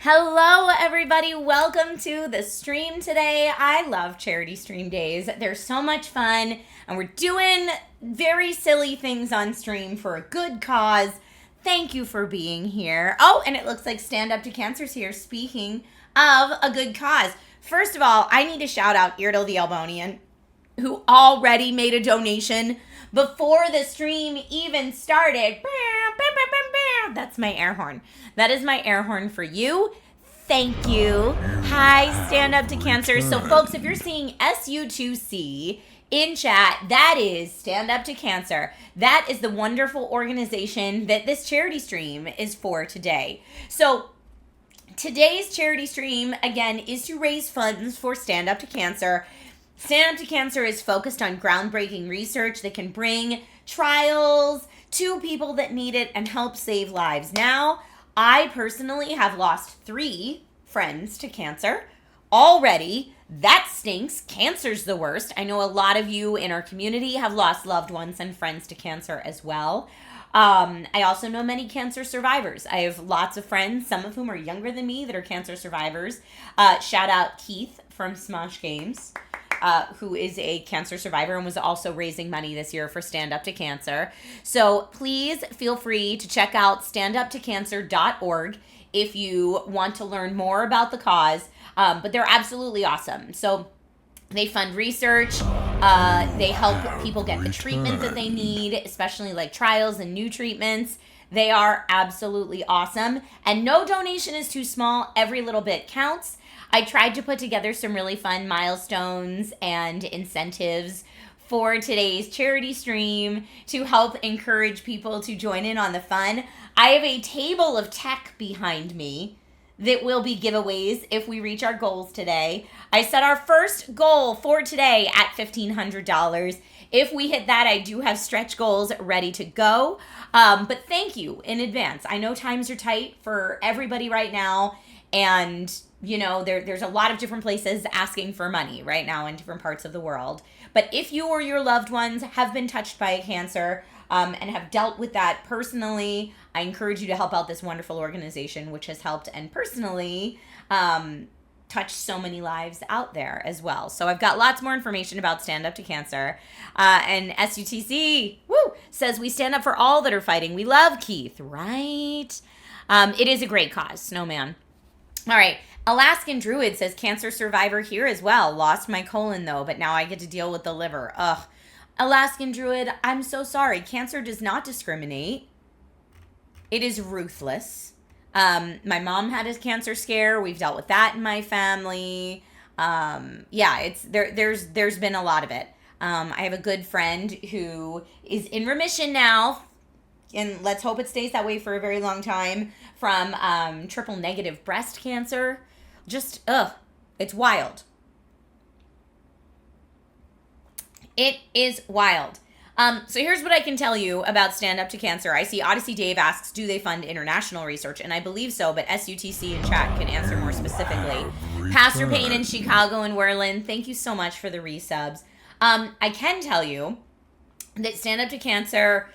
Hello, everybody. Welcome to the stream today. I love charity stream days. They're so much fun, and we're doing very silly things on stream for a good cause. Thank you for being here. Oh, and it looks like Stand Up to Cancer's here. Speaking of a good cause, first of all, I need to shout out Eardle the Albonian, who already made a donation before the stream even started. That's my air horn. That is my air horn for you. Thank you. Hi, Stand Up to Cancer. So, folks, if you're seeing SU2C in chat, that is Stand Up to Cancer. That is the wonderful organization that this charity stream is for today. So, today's charity stream, again, is to raise funds for Stand Up to Cancer. Stand Up to Cancer is focused on groundbreaking research that can bring trials to people that need it and help save lives. Now, I personally have lost 3 friends to cancer already. That stinks. Cancer's the worst. I know a lot of you in our community have lost loved ones and friends to cancer as well. I also know many cancer survivors. I have lots of friends, some of whom are younger than me, that are cancer survivors. Shout out Keith from Smosh Games. Who is a cancer survivor and was also raising money this year for Stand Up to Cancer. So please feel free to check out standuptocancer.org if you want to learn more about the cause. But they're absolutely awesome. So they fund research. They help people get the treatment that they need, especially like trials and new treatments. They are absolutely awesome. And no donation is too small. Every little bit counts. I tried to put together some really fun milestones and incentives for today's charity stream to help encourage people to join in on the fun. I have a table of tech behind me that will be giveaways if we reach our goals today. I set our first goal for today at $1,500. If we hit that, I do have stretch goals ready to go. But thank you in advance. I know times are tight for everybody right now, and you know, there's a lot of different places asking for money right now in different parts of the world. But if you or your loved ones have been touched by cancer and have dealt with that personally, I encourage you to help out this wonderful organization, which has helped and personally touched so many lives out there as well. So I've got lots more information about Stand Up to Cancer. And SUTC, says we stand up for all that are fighting. We love Keith, right? It is a great cause, Snowman. All right. Alaskan Druid says, cancer survivor here as well. Lost my colon, though, but now I get to deal with the liver. Ugh. Alaskan Druid, I'm so sorry. Cancer does not discriminate. It is ruthless. My mom had a cancer scare. We've dealt with that in my family. There's been a lot of it. I have a good friend who is in remission now, and let's hope it stays that way for a very long time, from triple negative breast cancer. Just, it's wild. It is wild. So here's what I can tell you about Stand Up to Cancer. I see Odyssey Dave asks, do they fund international research? And I believe so, but SUTC in chat can answer more specifically. Pastor Payne in Chicago and Werlin, thank you so much for the resubs. I can tell you that Stand Up to Cancer,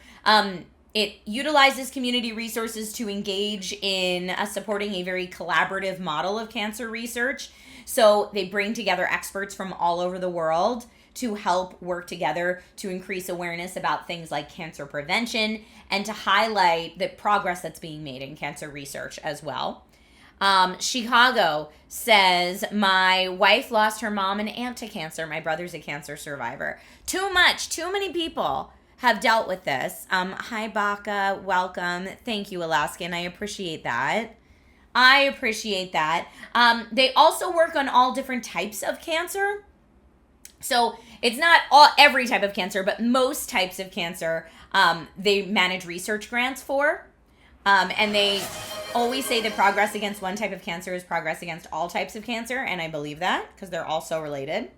it utilizes community resources to engage in supporting a very collaborative model of cancer research. So they bring together experts from all over the world to help work together to increase awareness about things like cancer prevention and to highlight the progress that's being made in cancer research as well. Chicago says, my wife lost her mom and aunt to cancer. My brother's a cancer survivor. Too many people have dealt with this. Hi, Baka. Welcome. Thank you, Alaskan. I appreciate that. They also work on all different types of cancer. So it's not every type of cancer, but most types of cancer they manage research grants for. And they always say that progress against one type of cancer is progress against all types of cancer. And I believe that because they're all so related.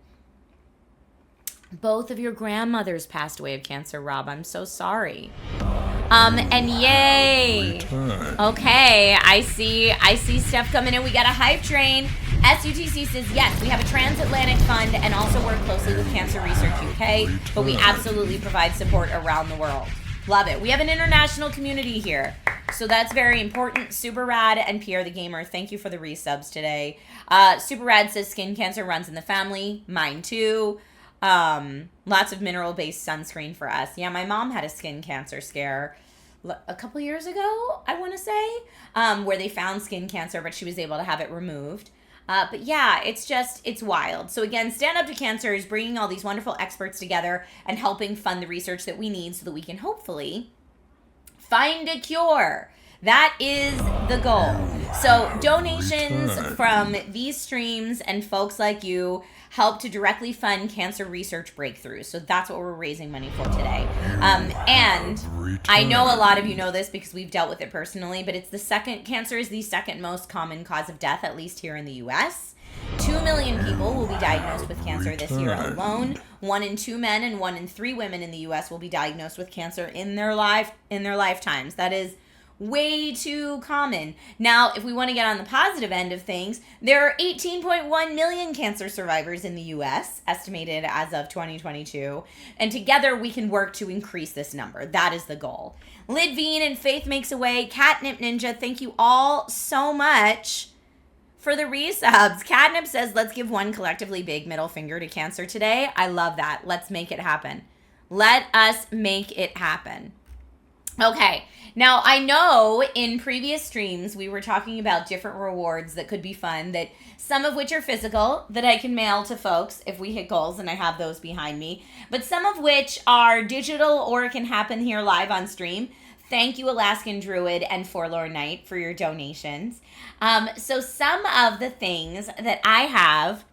Both of your grandmothers passed away of cancer, Rob. I'm so sorry. And yay. Okay, I see stuff coming in. We got a hype train. SUTC says, yes, we have a transatlantic fund and also work closely with Cancer Research UK, but we absolutely provide support around the world. Love it. We have an international community here. So that's very important. Super Rad and Pierre the Gamer, thank you for the resubs today. Super Rad says skin cancer runs in the family. Mine too. Lots of mineral-based sunscreen for us. Yeah, my mom had a skin cancer scare a couple years ago, I want to say, where they found skin cancer, but she was able to have it removed. But yeah, it's wild. So again, Stand Up to Cancer is bringing all these wonderful experts together and helping fund the research that we need so that we can hopefully find a cure. That is the goal. So donations from these streams and folks like you help to directly fund cancer research breakthroughs. So that's what we're raising money for today. And I know a lot of you know this because we've dealt with it personally, but cancer is the second most common cause of death, at least here in the US. 2 million people will be diagnosed with cancer this year alone. 1 in 2 men and 1 in 3 women in the US will be diagnosed with cancer in their lifetimes. That is way too common. Now, if we want to get on the positive end of things, there are 18.1 million cancer survivors in the US, estimated as of 2022, and together we can work to increase this number. That is the goal. Lidveen and Faith Makes a Way, Catnip Ninja, thank you all so much for the resubs. Catnip says, let's give one collectively big middle finger to cancer today. I love that. Let's make it happen. Let us make it happen. Okay. Now, I know in previous streams we were talking about different rewards that could be fun, that some of which are physical, that I can mail to folks if we hit goals, and I have those behind me, but some of which are digital or can happen here live on stream. Thank you, Alaskan Druid and Forlorn Knight, for your donations. So some of the things that I have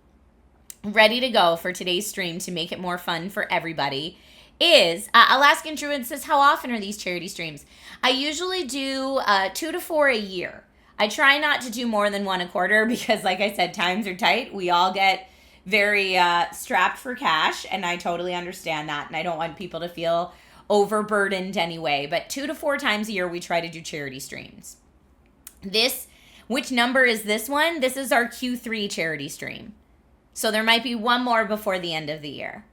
ready to go for today's stream to make it more fun for everybody is, Alaskan Druid says, how often are these charity streams? I usually do 2 to 4 a year. I try not to do more than 1 a quarter because, like I said, times are tight. We all get very strapped for cash, and I totally understand that, and I don't want people to feel overburdened anyway. But 2 to 4 times a year, we try to do charity streams. Which number is this one? This is our Q3 charity stream. So there might be one more before the end of the year.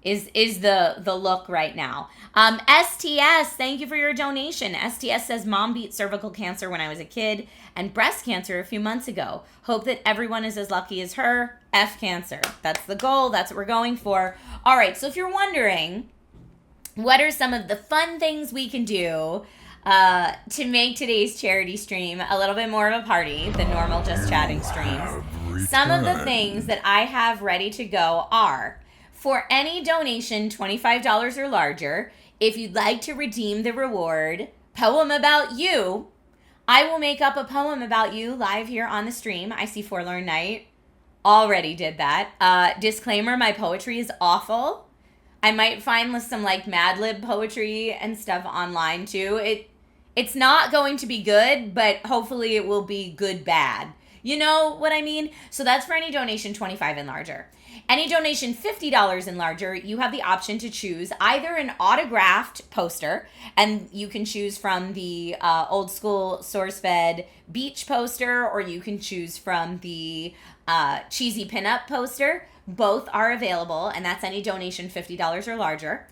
Is the look right now. STS, thank you for your donation. STS says, Mom beat cervical cancer when I was a kid and breast cancer a few months ago. Hope that everyone is as lucky as her. F cancer. That's the goal. That's what we're going for. All right, so if you're wondering, what are some of the fun things we can do to make today's charity stream a little bit more of a party than normal Just Chatting streams? Some of the things that I have ready to go are, for any donation, $25 or larger, if you'd like to redeem the reward, Poem About You, I will make up a poem about you live here on the stream. I see Forlorn Knight already did that. Disclaimer, my poetry is awful. I might find some like Mad Lib poetry and stuff online too. It's not going to be good, but hopefully it will be good bad. You know what I mean? So that's for any donation 25 and larger. Any donation $50 and larger, you have the option to choose either an autographed poster, and you can choose from the old school SourceFed beach poster, or you can choose from the cheesy pinup poster. Both are available, and that's any donation $50 or larger.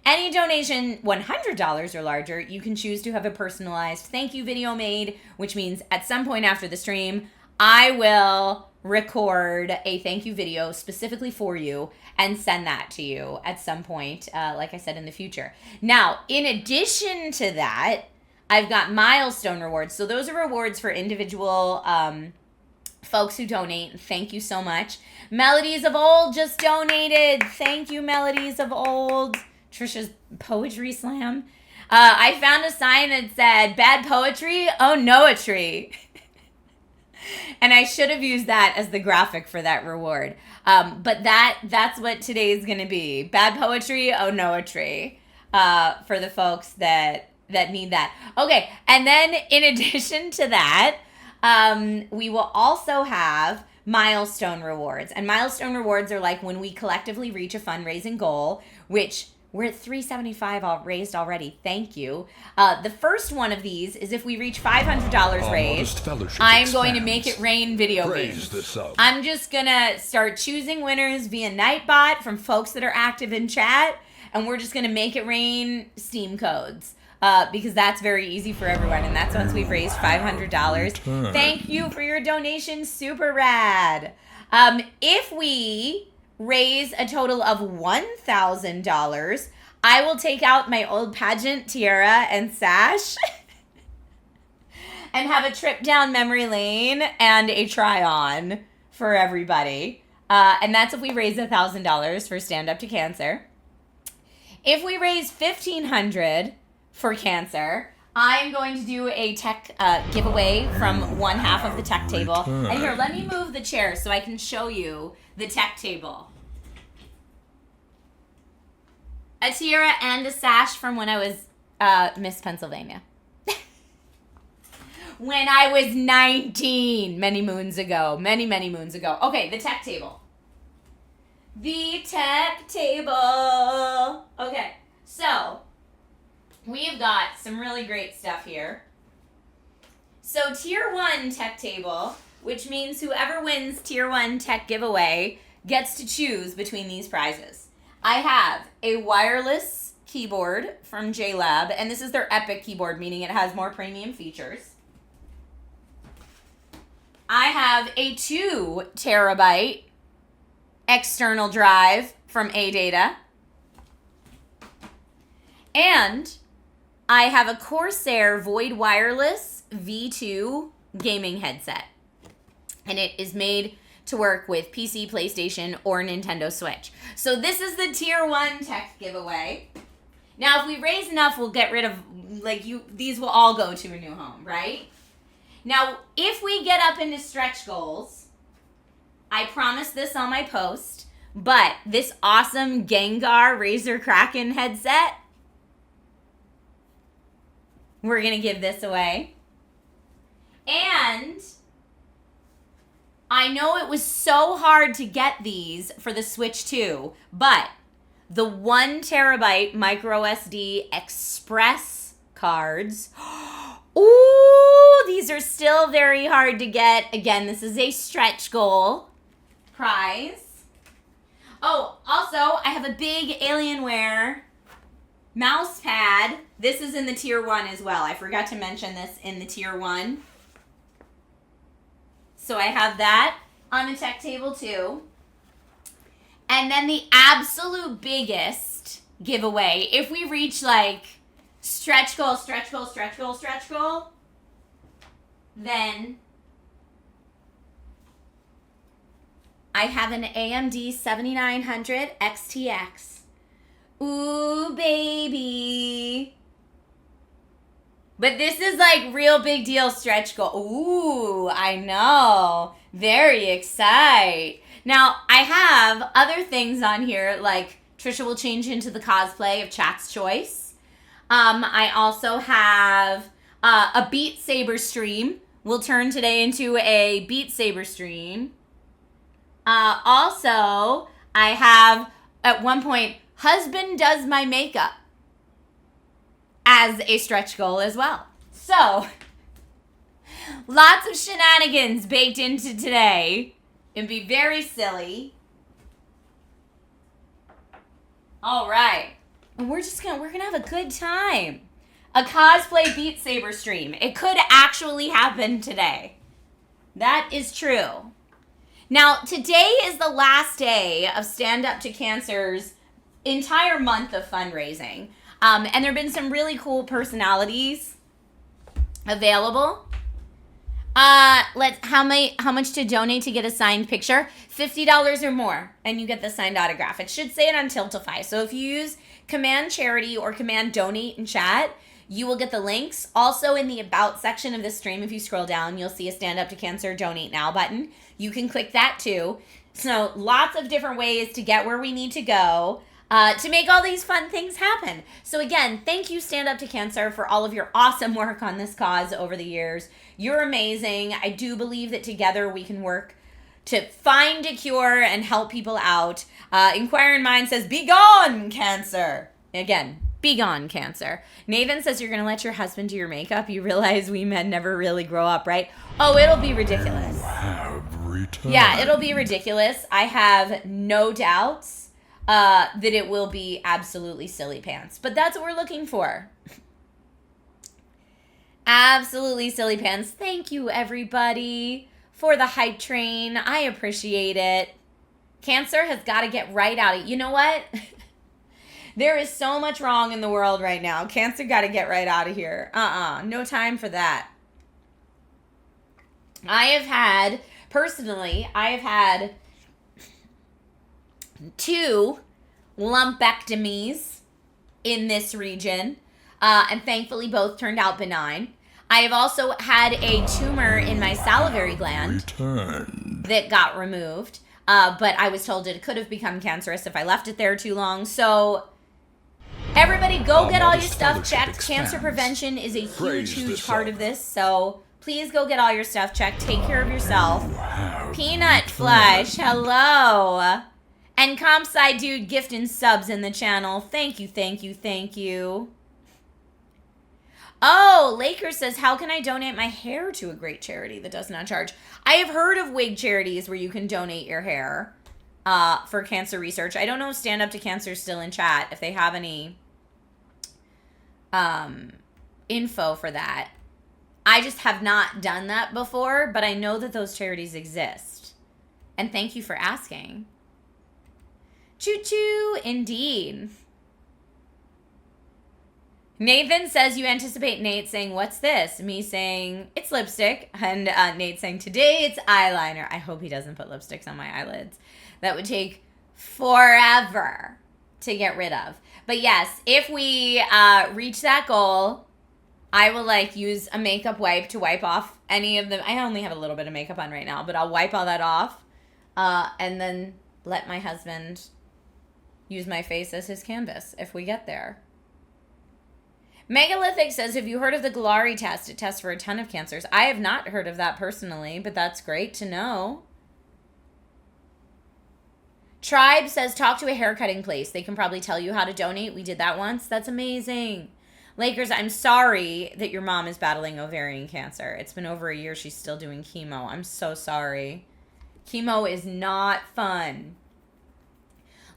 Any donation $100 or larger, you can choose to have a personalized thank you video made, which means at some point after the stream, I will record a thank you video specifically for you and send that to you at some point, like I said, in the future. Now, in addition to that, I've got milestone rewards. So those are rewards for individual folks who donate. Thank you so much. Melodies of Old just donated. Thank you, Melodies of Old. Trisha's Poetry Slam. I found a sign that said, bad poetry? Oh, no, a tree. And I should have used that as the graphic for that reward. But that's what today is going to be. Bad poetry, oh no, a tree. For the folks that need that. Okay, and then in addition to that, we will also have milestone rewards. And milestone rewards are like when we collectively reach a fundraising goal, which we're at $375 raised already. Thank you. The first one of these is if we reach $500 raised, I'm going to make it rain video games. I'm just going to start choosing winners via Nightbot from folks that are active in chat, and we're just going to make it rain Steam codes. because that's very easy for everyone, and that's once we've raised $500. Thank you for your donation, super rad. If we raise a total of $1,000, I will take out my old pageant tiara and sash and have a trip down memory lane and a try-on for everybody. And that's if we raise $1,000 for Stand Up to Cancer. If we raise $1,500 for cancer, I'm going to do a tech giveaway from one half of the tech table. And here, let me move the chair so I can show you the tech table. A tiara and a sash from when I was Miss Pennsylvania. When I was 19, many moons ago. Many, many moons ago. Okay, the tech table. The tech table. Okay, so we've got some really great stuff here. So Tier 1 tech table, which means whoever wins Tier 1 tech giveaway gets to choose between these prizes. I have a wireless keyboard from JLab, and this is their Epic keyboard, meaning it has more premium features. I have a 2 terabyte external drive from AData. And I have a Corsair Void Wireless V2 gaming headset. And it is made to work with PC, PlayStation, or Nintendo Switch. So this is the Tier 1 tech giveaway. Now, if we raise enough, we'll get rid of, these will all go to a new home, right? Now, if we get up into stretch goals, I promise this on my post, but this awesome Gengar Razer Kraken headset, we're going to give this away. And I know it was so hard to get these for the Switch 2, but the 1 terabyte micro SD Express cards, ooh, these are still very hard to get. Again, this is a stretch goal prize. Oh, also, I have a big Alienware mouse pad. This is in the Tier 1 as well. I forgot to mention this in the Tier 1. So I have that on the tech table too. And then the absolute biggest giveaway, if we reach like stretch goal, then I have an AMD 7900 XTX. Ooh, baby. But this is like real big deal stretch goal. Ooh, I know. Very excited. Now, I have other things on here, like Trisha will change into the cosplay of Chat's Choice. I also have a Beat Saber stream. We'll turn today into a Beat Saber stream. Also, I have, at one point, husband does my makeup as a stretch goal as well. So, lots of shenanigans baked into today. It'd be very silly. All right. And we're gonna have a good time. A cosplay Beat Saber stream. It could actually happen today. That is true. Now, today is the last day of Stand Up to Cancer's entire month of fundraising. And there have been some really cool personalities available. How much to donate to get a signed picture? $50 or more, and you get the signed autograph. It should say it on Tiltify. So if you use Command Charity or Command Donate in chat, you will get the links. Also in the About section of the stream, if you scroll down, you'll see a Stand Up to Cancer Donate Now button. You can click that too. So lots of different ways to get where we need to go to make all these fun things happen. So again, thank you, Stand Up to Cancer, for all of your awesome work on this cause over the years. You're amazing. I do believe that together we can work to find a cure and help people out. Inquiring Mind says, "Be gone, cancer." Again, be gone, cancer. Nathan says, "You're going to let your husband do your makeup. You realize we men never really grow up, right?" Oh, it'll be ridiculous. You have returned. Yeah, it'll be ridiculous. I have no doubts that it will be absolutely silly pants. But that's what we're looking for. Absolutely, Silly Pants. Thank you, everybody, for the hype train. I appreciate it. Cancer has got to get right out of it. You know what? There is so much wrong in the world right now. Cancer got to get right out of here. No time for that. Personally, I have had 2 lumpectomies in this region, and thankfully both turned out benign. I have also had a tumor in my salivary gland that got removed, but I was told it could have become cancerous if I left it there too long. So everybody go get all your stuff checked. Cancer prevention is a huge part of this, so please go get all your stuff checked. Take care of yourself. Peanut Flesh, hello. And Compsci Dude gifting subs in the channel. Thank you. Oh, Laker says, how can I donate my hair to a great charity that does not charge? I have heard of wig charities where you can donate your hair for cancer research. I don't know if Stand Up to Cancer is still in chat, if they have any info for that. I just have not done that before, but I know that those charities exist. And thank you for asking. Choo-choo, indeed. Nathan says you anticipate Nate saying, what's this? Me saying, it's lipstick. And Nate saying, today it's eyeliner. I hope he doesn't put lipsticks on my eyelids. That would take forever to get rid of. But yes, if we reach that goal, I will use a makeup wipe to wipe off any of them. I only have a little bit of makeup on right now, but I'll wipe all that off and then let my husband use my face as his canvas if we get there. Megalithic says, have you heard of the Galari test? It tests for a ton of cancers. I have not heard of that personally, but that's great to know. Tribe says, talk to a haircutting place. They can probably tell you how to donate. We did that once. That's amazing. Lakers, I'm sorry that your mom is battling ovarian cancer. It's been over a year. She's still doing chemo. I'm so sorry. Chemo is not fun.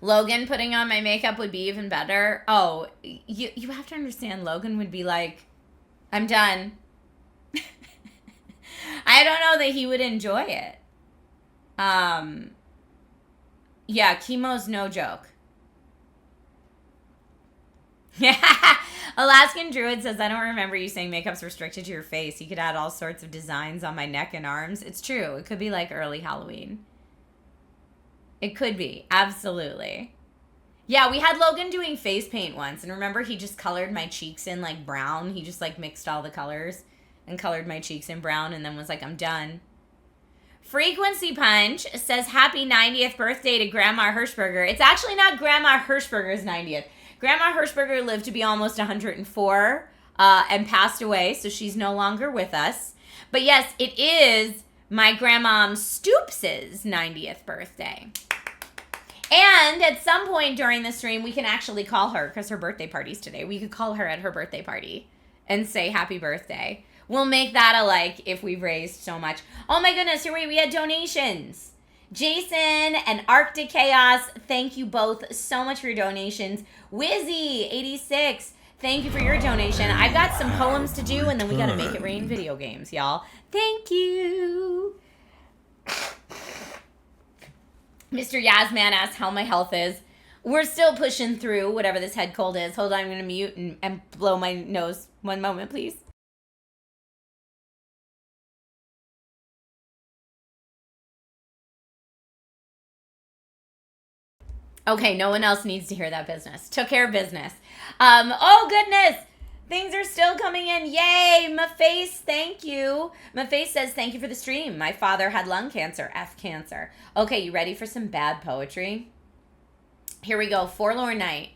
Logan putting on my makeup would be even better. Oh, you have to understand, Logan would be like, I'm done. I don't know that he would enjoy it. Yeah, chemo's no joke. Alaskan Druid says, I don't remember you saying makeup's restricted to your face. You could add all sorts of designs on my neck and arms. It's true. It could be like early Halloween. It could be. Absolutely. Yeah, we had Logan doing face paint once. And remember, he just colored my cheeks in brown. He just mixed all the colors and colored my cheeks in brown and then was like, I'm done. Frequency Punch says, happy 90th birthday to Grandma Hershberger. It's actually not Grandma Hershberger's 90th. Grandma Hershberger lived to be almost 104 and passed away, so she's no longer with us. But yes, it is my Grandma Stoops' 90th birthday. And at some point during the stream, we can actually call her, because her birthday party's today. We could call her at her birthday party and say happy birthday. We'll make that a if we've raised so much. Oh my goodness, here we had donations. Jason and Arctic Chaos, thank you both so much for your donations. Wizzy86, thank you for your donation. I've got some poems to do, and then we got to make it rain video games, y'all. Thank you. Mr. Yasman asks how my health is. We're still pushing through whatever this head cold is. Hold on, I'm going to mute and blow my nose. One moment, please. Okay, no one else needs to hear that business. Took care of business. Oh, goodness. Things are still coming in. Yay, Maface, thank you. Maface says, thank you for the stream. My father had lung cancer, F cancer. Okay, you ready for some bad poetry? Here we go. Forlorn Night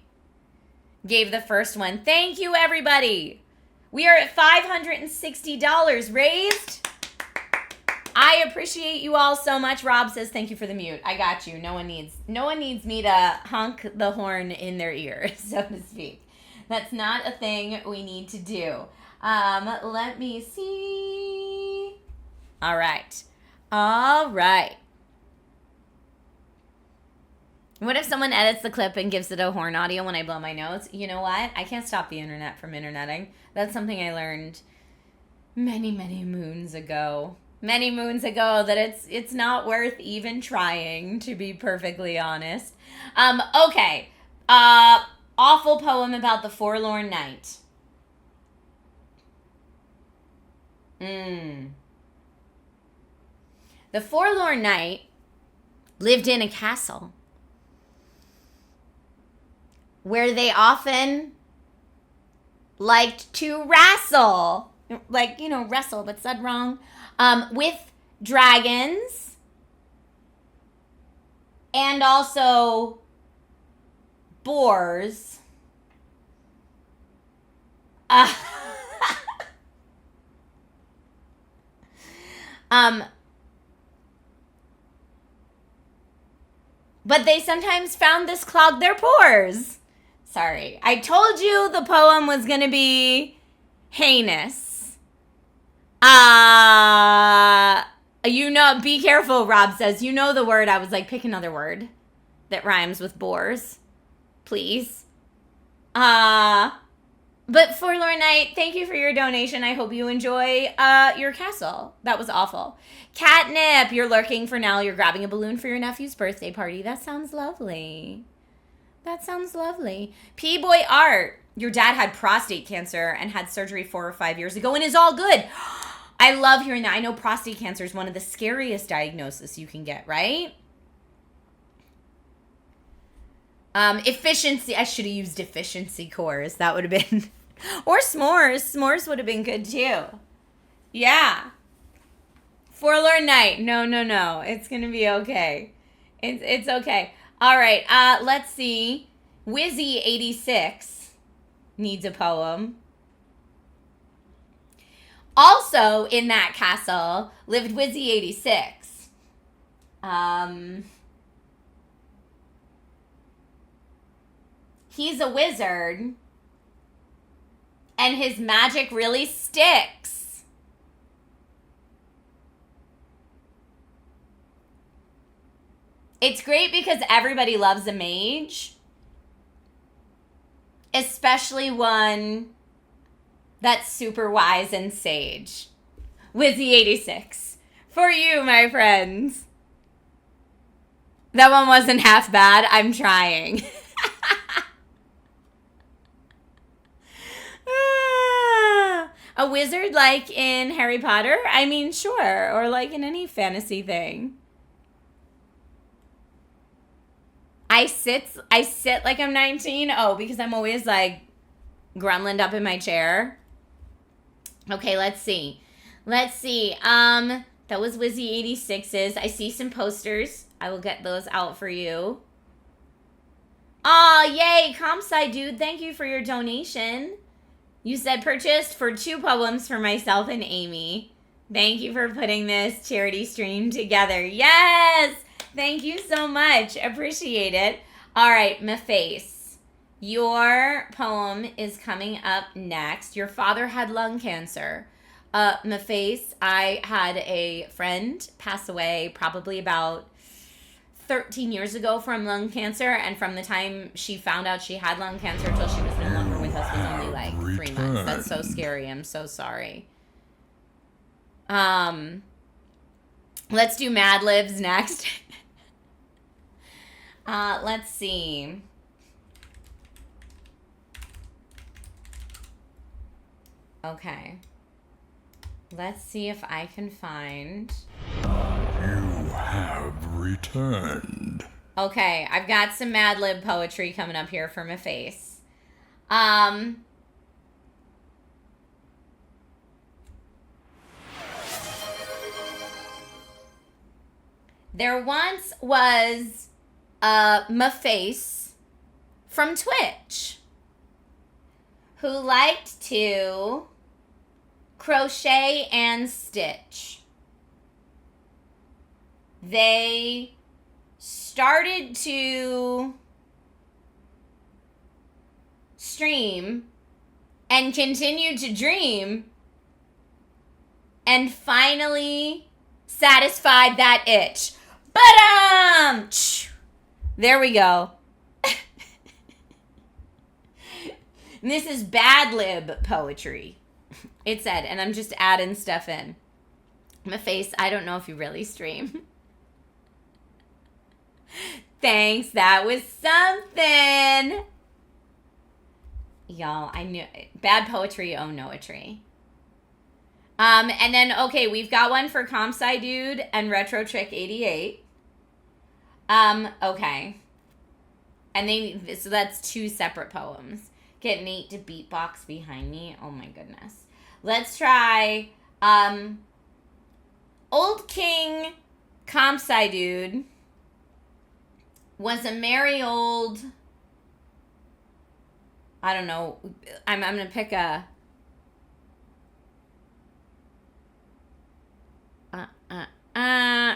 gave the first one. Thank you, everybody. We are at $560 raised. I appreciate you all so much. Rob says, thank you for the mute. I got you. No one needs me to honk the horn in their ear, so to speak. That's not a thing we need to do. Let me see. All right. What if someone edits the clip and gives it a horn audio when I blow my nose? You know what? I can't stop the internet from interneting. That's something I learned many, many moons ago. Many moons ago that it's not worth even trying, to be perfectly honest. Okay. Awful poem about the forlorn knight. The forlorn knight lived in a castle where they often liked to wrestle. Like, wrestle, but said wrong. With dragons and also boars. But they sometimes found this clogged their pores. Sorry. I told you the poem was going to be heinous. Be careful, Rob says. You know the word. I was like, pick another word that rhymes with boars. Please. But Forlorn Knight, thank you for your donation. I hope you enjoy your castle. That was awful. Catnip, you're lurking for now. You're grabbing a balloon for your nephew's birthday party. That sounds lovely. That sounds lovely. P-Boy Art, your dad had prostate cancer and had surgery 4 or 5 years ago and is all good. I love hearing that. I know prostate cancer is one of the scariest diagnoses you can get, right? Efficiency. I should have used efficiency cores. That would have been... Or s'mores. S'mores would have been good too. Yeah. Forlorn Knight. No. It's going to be okay. It's okay. All right. Let's see. Wizzy86 needs a poem. Also in that castle lived Wizzy86. He's a wizard, and his magic really sticks. It's great because everybody loves a mage, especially one that's super wise and sage. Wizzy86. For you, my friends. That one wasn't half bad. I'm trying. A wizard like in Harry Potter? I mean, sure. Or like in any fantasy thing. I sit like I'm 19. Oh, because I'm always like gremlined up in my chair. Okay, let's see. That was Wizzy86's. I see some posters. I will get those out for you. Aw, yay, Compsci dude. Thank you for your donation. You said purchased for 2 poems for myself and Amy. Thank you for putting this charity stream together. Yes! Thank you so much. Appreciate it. All right, Maface. Your poem is coming up next. Your father had lung cancer. Maface, I had a friend pass away probably about 13 years ago from lung cancer, and from the time she found out she had lung cancer till she was no longer with us was only like 3 months. That's so scary. I'm so sorry. Let's do Mad Libs next. Let's see. Okay. Let's see if I can find... You have returned. Okay, I've got some Mad Lib poetry coming up here for my face. There once was Maface from Twitch who liked to crochet and stitch. They started to stream and continued to dream and finally satisfied that itch. Ba-dum! There we go. This is Bad Lib poetry. it said, and I'm just adding stuff in. My face, I don't know if you really stream. Thanks, that was something. Y'all, I knew bad poetry, oh noetry. And then okay, we've got one for Compsci Dude and Retro Trick 88. Okay. And so that's 2 separate poems. Get Nate to beatbox behind me. Oh my goodness. Let's try Old King Compsci Dude was a merry old, I don't know, I'm going to pick a,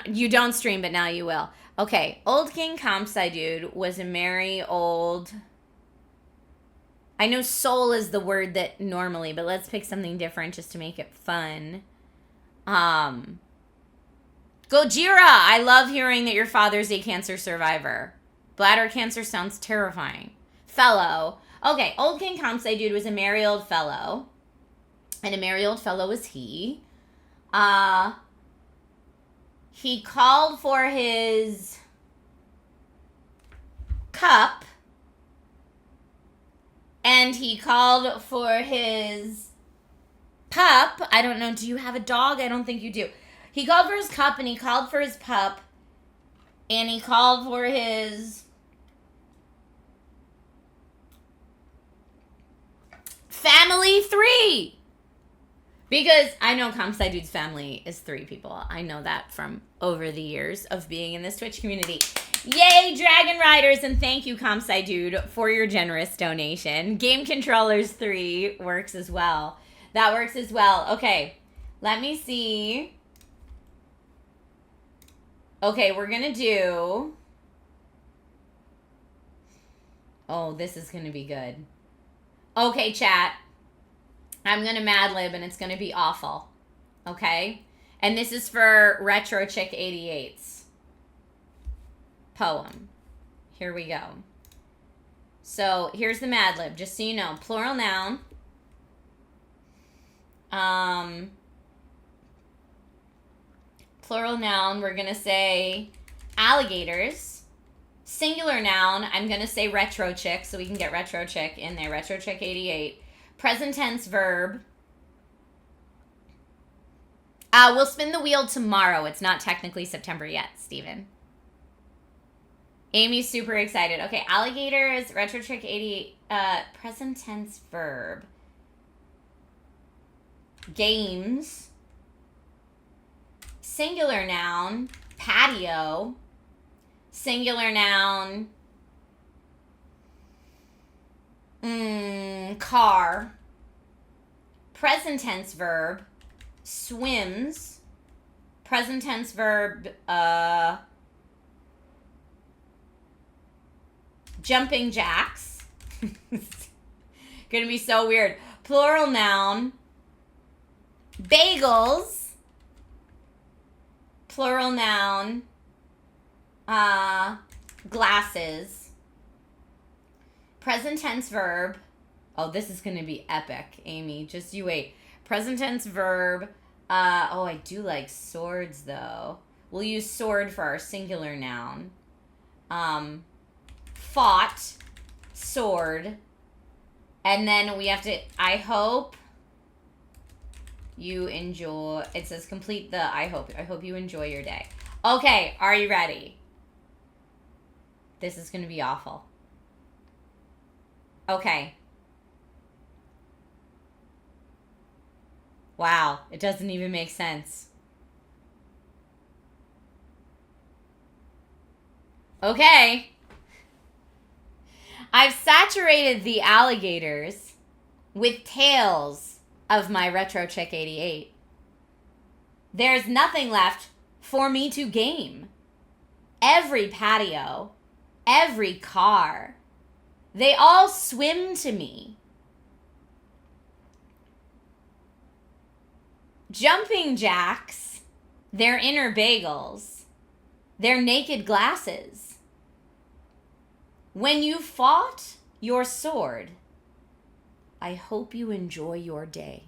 you don't stream, but now you will. Okay, Old King Compsci Dude was a merry old, I know soul is the word that normally, but let's pick something different just to make it fun. Gojira, I love hearing that your father's a cancer survivor. Bladder cancer sounds terrifying. Fellow. Okay, Old King Compsci Dude was a merry old fellow. And a merry old fellow was he. He called for his cup. And he called for his pup. I don't know, do you have a dog? I don't think you do. He called for his cup, and he called for his pup, and he called for his family 3. Because I know Compsci Dude's family is 3 people. I know that from over the years of being in this Twitch community. Yay, Dragon Riders, and thank you, Compsci Dude, for your generous donation. Game Controllers 3 works as well. That works as well. Okay, let me see. Okay, we're going to do... Oh, this is going to be good. Okay, chat. I'm going to Mad Lib, and it's going to be awful. Okay? And this is for Retro Chick 88's poem. Here we go. So, here's the Mad Lib, just so you know. Plural noun. Plural noun, we're going to say alligators. Singular noun, I'm going to say Retro Chick, so we can get Retro Chick in there. Retro Chick 88. Present tense verb. We'll spin the wheel tomorrow. It's not technically September yet, Steven. Amy's super excited. Okay, alligators, Retro Trick 88, present tense verb. Games. Singular noun, patio. Singular noun, car. Present tense verb, swims. Present tense verb, jumping jacks. Gonna be so weird. Plural noun, bagels. Plural noun, glasses. Present tense verb. Oh, this is going to be epic, Amy. Just you wait. Present tense verb. Oh, I do like swords, though. We'll use sword for our singular noun. Fought. Sword. And then we have to, I hope you enjoy, it says complete the I hope you enjoy your day. Okay, are you ready? This is going to be awful. Okay. Wow, it doesn't even make sense. Okay. I've saturated the alligators with tales of my Retro Chick 88. There's nothing left for me to game. Every patio, every car, they all swim to me. Jumping jacks, their inner bagels, their naked glasses. When you fought your sword, I hope you enjoy your day.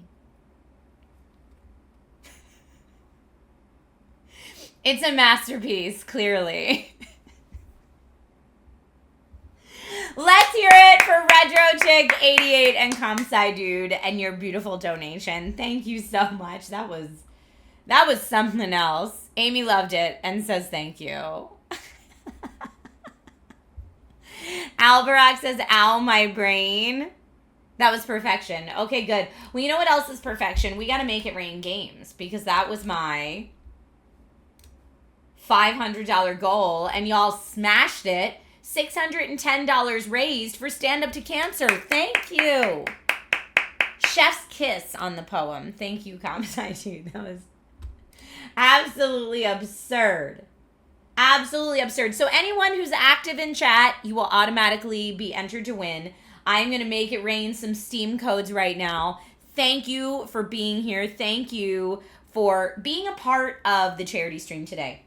It's a masterpiece, clearly. Let's hear it for Retro Chick 88 and Comsci Dude and your beautiful donation. Thank you so much. That was something else. Amy loved it and says thank you. Albarac says, ow, my brain. That was perfection. Okay, good. Well, you know what else is perfection? We got to make it rain games because that was my $500 goal and y'all smashed it. $610 raised for Stand Up to Cancer. Thank you. Chef's kiss on the poem. Thank you, Comsci. That was absolutely absurd. Absolutely absurd. So anyone who's active in chat, you will automatically be entered to win. I'm going to make it rain some Steam codes right now. Thank you for being here. Thank you for being a part of the charity stream today.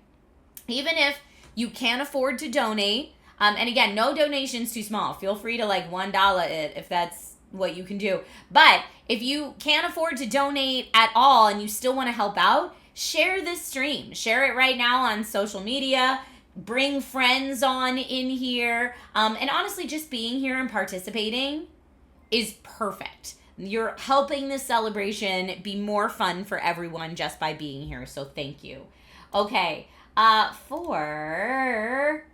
Even if you can't afford to donate, and again, no donation's too small. Feel free to like $1 it if that's what you can do. But if you can't afford to donate at all and you still want to help out, share this stream. Share it right now on social media. Bring friends on in here. And honestly, just being here and participating is perfect. You're helping this celebration be more fun for everyone just by being here. So thank you. Okay. For...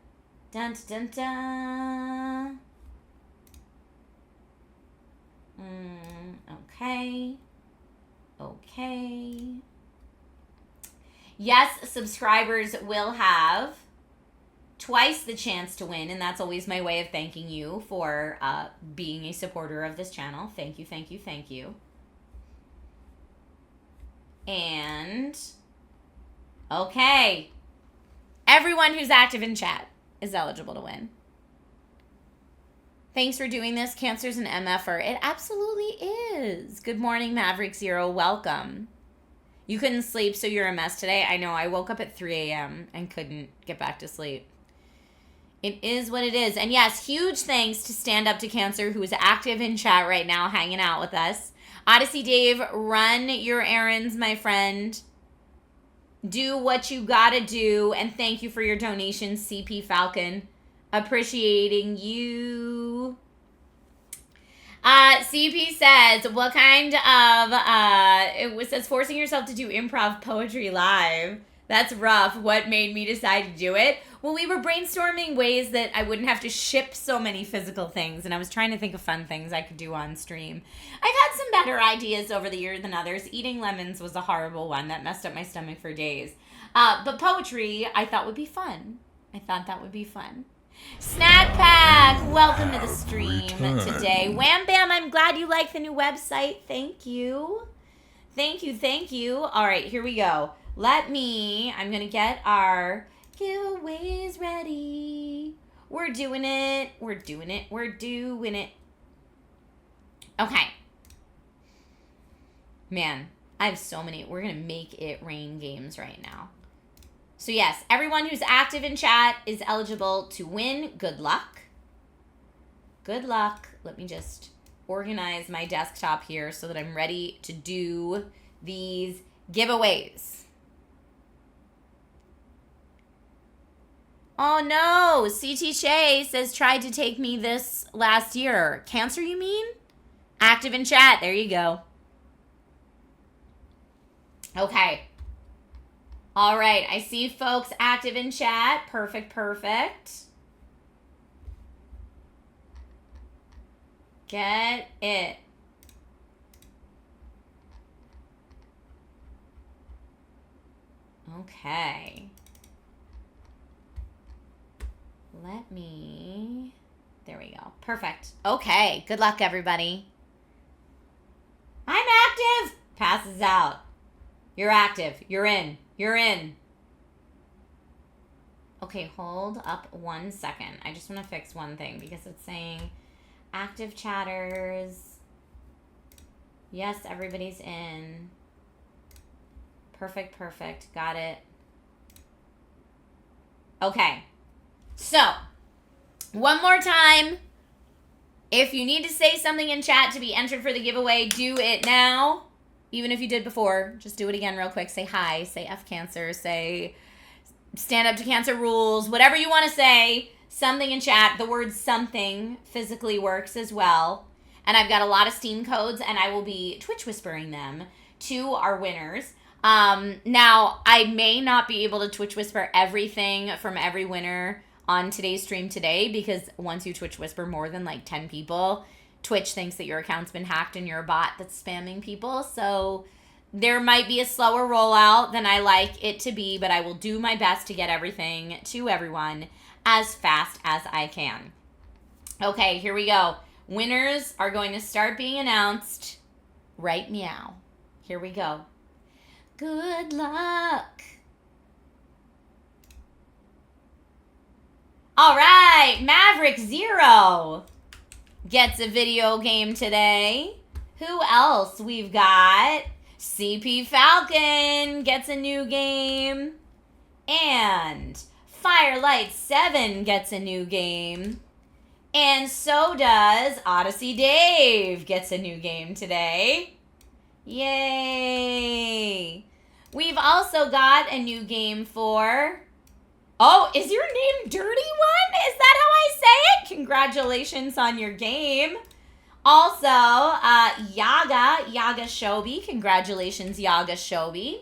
Dun, dun, dun. Okay. Okay. Yes, subscribers will have twice the chance to win, and that's always my way of thanking you for being a supporter of this channel. Thank you, thank you, thank you. And, okay. Everyone who's active in chat is eligible to win. Thanks for doing this. Cancer's an MFer. It absolutely is. Good morning, Maverick Zero. Welcome. You couldn't sleep, so you're a mess today. I know. I woke up at 3 a.m. and couldn't get back to sleep. It is what it is. And yes, huge thanks to Stand Up to Cancer, who is active in chat right now, hanging out with us. Odyssey Dave, run your errands, my friend. Do what you gotta do. And thank you for your donation, CP Falcon. Appreciating you. CP says, what kind of, it says forcing yourself to do improv poetry live. That's rough. What made me decide to do it? Well, we were brainstorming ways that I wouldn't have to ship so many physical things, and I was trying to think of fun things I could do on stream. I've had some better ideas over the years than others. Eating lemons was a horrible one that messed up my stomach for days. But poetry, I thought would be fun. I thought that would be fun. Snack Pack, welcome to the stream today. Wham Bam, I'm glad you like the new website. Thank you. Thank you, thank you. All right, here we go. I'm going to get our giveaways ready. We're doing it. We're doing it. We're doing it. Okay. Man, I have so many. We're going to make it rain games right now. So yes, everyone who's active in chat is eligible to win. Good luck. Good luck. Let me just organize my desktop here so that I'm ready to do these giveaways. Oh no, CT Shay says tried to take me this last year. Cancer, you mean? Active in chat. There you go. Okay. All right, I see folks active in chat. Perfect, perfect. Get it. Okay. There we go. Perfect. Okay, good luck, everybody. I'm active. Passes out. You're active. You're in. You're in. Okay, hold up 1 second. I just want to fix one thing because it's saying active chatters. Yes, everybody's in. Perfect, perfect. Got it. Okay. So, one more time. If you need to say something in chat to be entered for the giveaway, do it now. Even if you did before, just do it again real quick. Say hi, say F Cancer, say Stand Up to Cancer rules, whatever you want to say, something in chat. The word something physically works as well. And I've got a lot of Steam codes, and I will be Twitch whispering them to our winners. Now, I may not be able to Twitch whisper everything from every winner on today's stream today, because once you Twitch whisper more than like 10 people, Twitch thinks that your account's been hacked and you're a bot that's spamming people. So there might be a slower rollout than I like it to be, but I will do my best to get everything to everyone as fast as I can. Okay, here we go. Winners are going to start being announced right meow. Here we go. Good luck. All right, Maverick Zero gets a video game today. Who else we've got? CP Falcon gets a new game. And Firelight 7 gets a new game. And so does Odyssey Dave gets a new game today. Yay! We've also got a new game for... Oh, is your name Dirty One? Is that how I say it? Congratulations on your game. Also, Yaga Shobi. Congratulations, Yaga Shobi.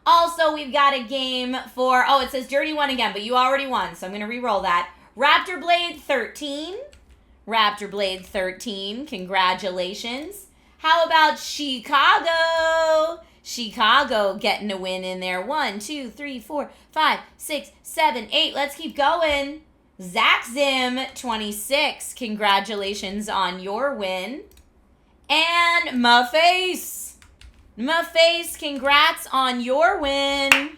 Also, we've got a game for... Oh, it says Dirty One again, but you already won, so I'm going to re-roll that. Raptor Blade 13. Raptor Blade 13. Congratulations. How about Chicago? Chicago getting a win in there. 1, 2, 3, 4, 5, 6, 7, 8. Let's keep going. Zach Zim 26. Congratulations on your win. And Maface. Maface, congrats on your win.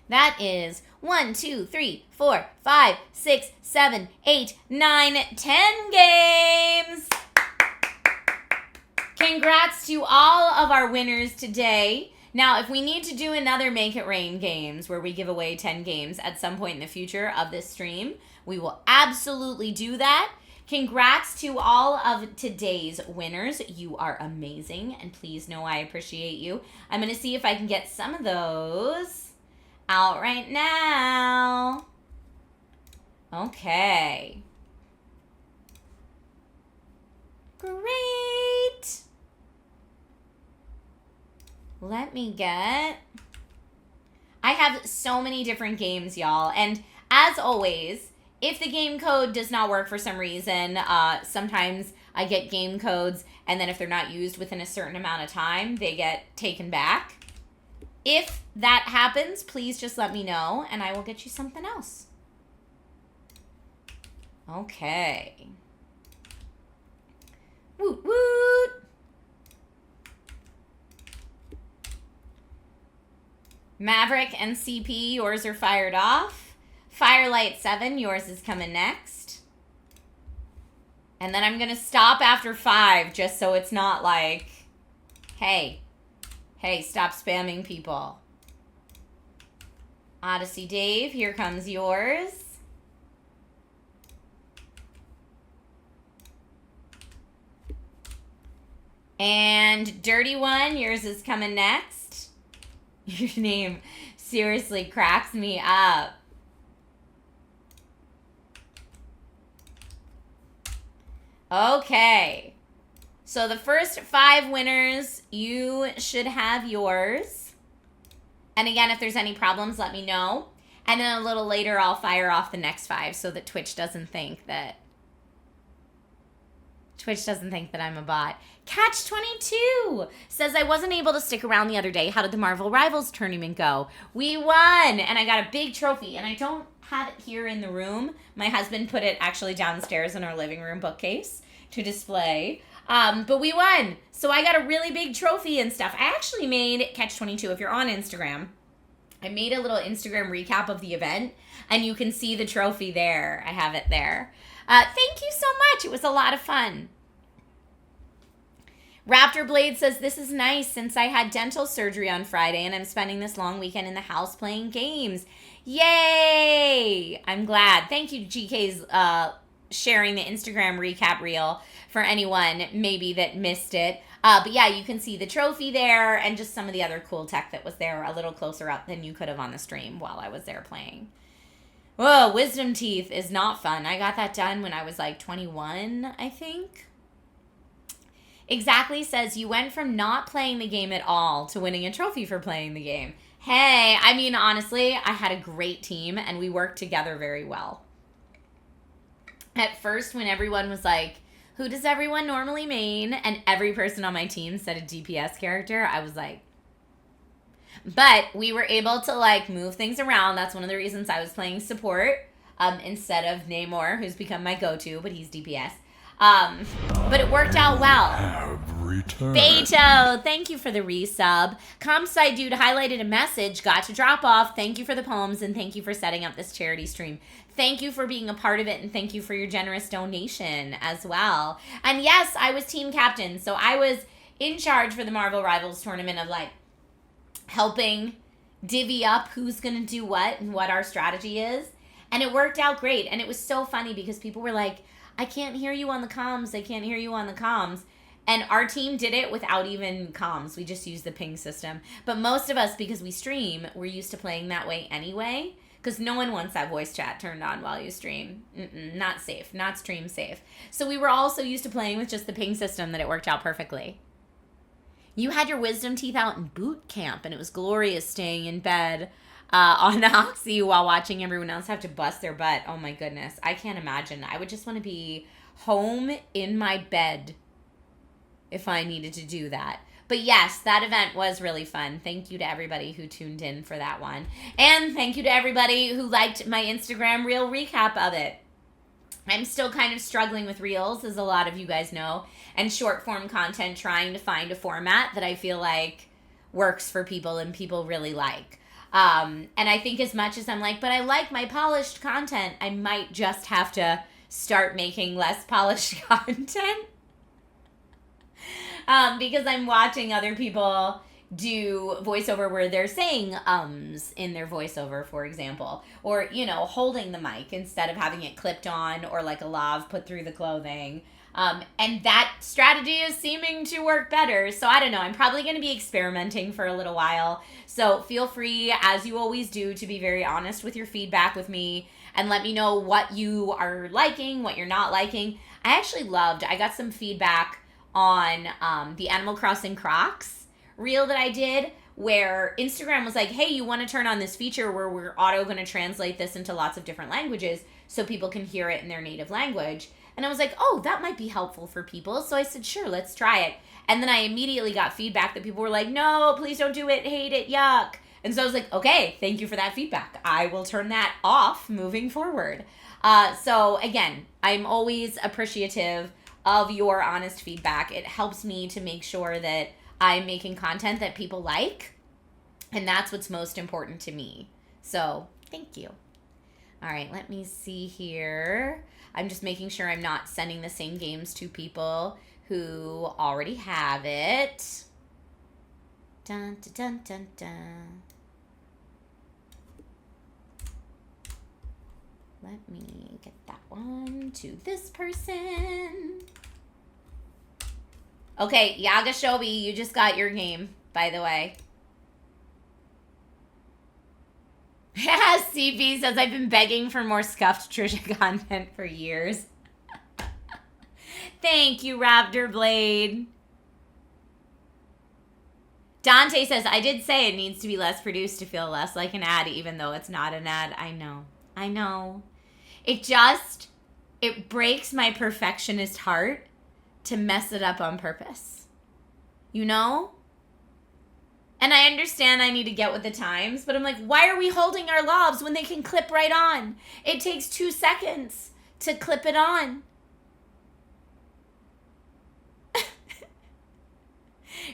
That is 1, 2, 3, 4, 5, 6, 7, 8, 9, 10 games. Congrats to all of our winners today. Now, if we need to do another Make It Rain games where we give away 10 games at some point in the future of this stream, we will absolutely do that. Congrats to all of today's winners. You are amazing, and please know I appreciate you. I'm going to see if I can get some of those out right now. Okay. Great. Let me get... I have so many different games, y'all. And as always, if the game code does not work for some reason, sometimes I get game codes, and then if they're not used within a certain amount of time, they get taken back. If that happens, please just let me know, and I will get you something else. Okay. Woot woot! Maverick and CP, yours are fired off. Firelight 7, yours is coming next. And then I'm going to stop after 5, just so it's not like, hey, stop spamming people. Odyssey Dave, here comes yours. And Dirty One, yours is coming next. Your name seriously cracks me up. Okay. So the first 5 winners, you should have yours. And again, if there's any problems, let me know. And then a little later, I'll fire off the next 5 so that Twitch doesn't think that I'm a bot. Catch22 says, I wasn't able to stick around the other day. How did the Marvel Rivals tournament go? We won, and I got a big trophy, and I don't have it here in the room. My husband put it actually downstairs in our living room bookcase to display. But we won, so I got a really big trophy and stuff. I actually made, Catch22, if you're on Instagram, I made a little Instagram recap of the event, and you can see the trophy there. I have it there. Thank you so much. It was a lot of fun. Raptor Blade says, this is nice since I had dental surgery on Friday and I'm spending this long weekend in the house playing games. Yay! I'm glad. Thank you, GK's sharing the Instagram recap reel for anyone maybe that missed it. But yeah, you can see the trophy there and just some of the other cool tech that was there a little closer up than you could have on the stream while I was there playing. Whoa, wisdom teeth is not fun. I got that done when I was like 21, I think. Exactly says you went from not playing the game at all to winning a trophy for playing the game. Hey, I mean, honestly, I had a great team and we worked together very well. At first, when everyone was like, who does everyone normally main? And every person on my team said a DPS character, I was like, but we were able to like move things around. That's one of the reasons I was playing support instead of Namor, who's become my go-to, but he's DPS. But it worked out well. Have returned. Beto, thank you for the resub. Compsci Dude highlighted a message, got to drop off. Thank you for the poems and thank you for setting up this charity stream. Thank you for being a part of it and thank you for your generous donation as well. And yes, I was team captain, so I was in charge for the Marvel Rivals tournament of like helping divvy up who's gonna do what and what our strategy is. And it worked out great. And it was so funny because people were like, I can't hear you on the comms. I can't hear you on the comms. And our team did it without even comms. We just used the ping system. But most of us, because we stream, we're used to playing that way anyway. Because no one wants that voice chat turned on while you stream. Not safe. Not stream safe. So we were also used to playing with just the ping system that it worked out perfectly. You had your wisdom teeth out in boot camp, and it was glorious staying in bed on Oxy while watching everyone else have to bust their butt. Oh my goodness. I can't imagine. I would just want to be home in my bed if I needed to do that. But yes, that event was really fun. Thank you to everybody who tuned in for that one. And thank you to everybody who liked my Instagram reel recap of it. I'm still kind of struggling with reels, as a lot of you guys know, and short form content, trying to find a format that I feel like works for people and people really like. And I think as much as I'm like, but I like my polished content, I might just have to start making less polished content. Because I'm watching other people do voiceover where they're saying ums in their voiceover, for example, or, you know, holding the mic instead of having it clipped on or like a lav put through the clothing. And that strategy is seeming to work better. So I don't know. I'm probably going to be experimenting for a little while. So feel free, as you always do, to be very honest with your feedback with me and let me know what you are liking, what you're not liking. I got some feedback on the Animal Crossing Crocs reel that I did, where Instagram was like, hey, you want to turn on this feature where we're auto going to translate this into lots of different languages so people can hear it in their native language. And I was like, oh, that might be helpful for people. So I said, sure, let's try it. And then I immediately got feedback that people were like, no, please don't do it. Hate it. Yuck. And so I was like, okay, thank you for that feedback. I will turn that off moving forward. So again, I'm always appreciative of your honest feedback. It helps me to make sure that I'm making content that people like. And that's what's most important to me. So thank you. All right, let me see here. I'm just making sure I'm not sending the same games to people who already have it. Dun, dun, dun, dun, dun. Let me get that one to this person. Okay, Yaga Shobi, you just got your game, by the way. CP says, I've been begging for more scuffed Trisha content for years. Thank you, Raptor Blade. Dante says, I did say it needs to be less produced to feel less like an ad, even though it's not an ad. I know. It breaks my perfectionist heart to mess it up on purpose. You know? And I understand I need to get with the times, but I'm like, why are we holding our lobs when they can clip right on? It takes 2 seconds to clip it on.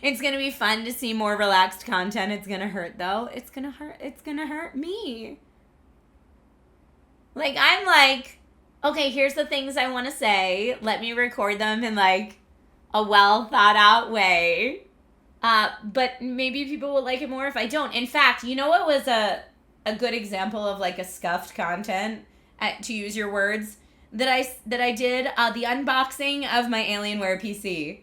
It's going to be fun to see more relaxed content. It's going to hurt, though. It's going to hurt me. Like, I'm like, okay, here's the things I want to say. Let me record them in, like, a well thought out way. But maybe people will like it more if I don't. In fact, you know what was a good example of, like, a scuffed content, to use your words, that I did? The unboxing of my Alienware PC.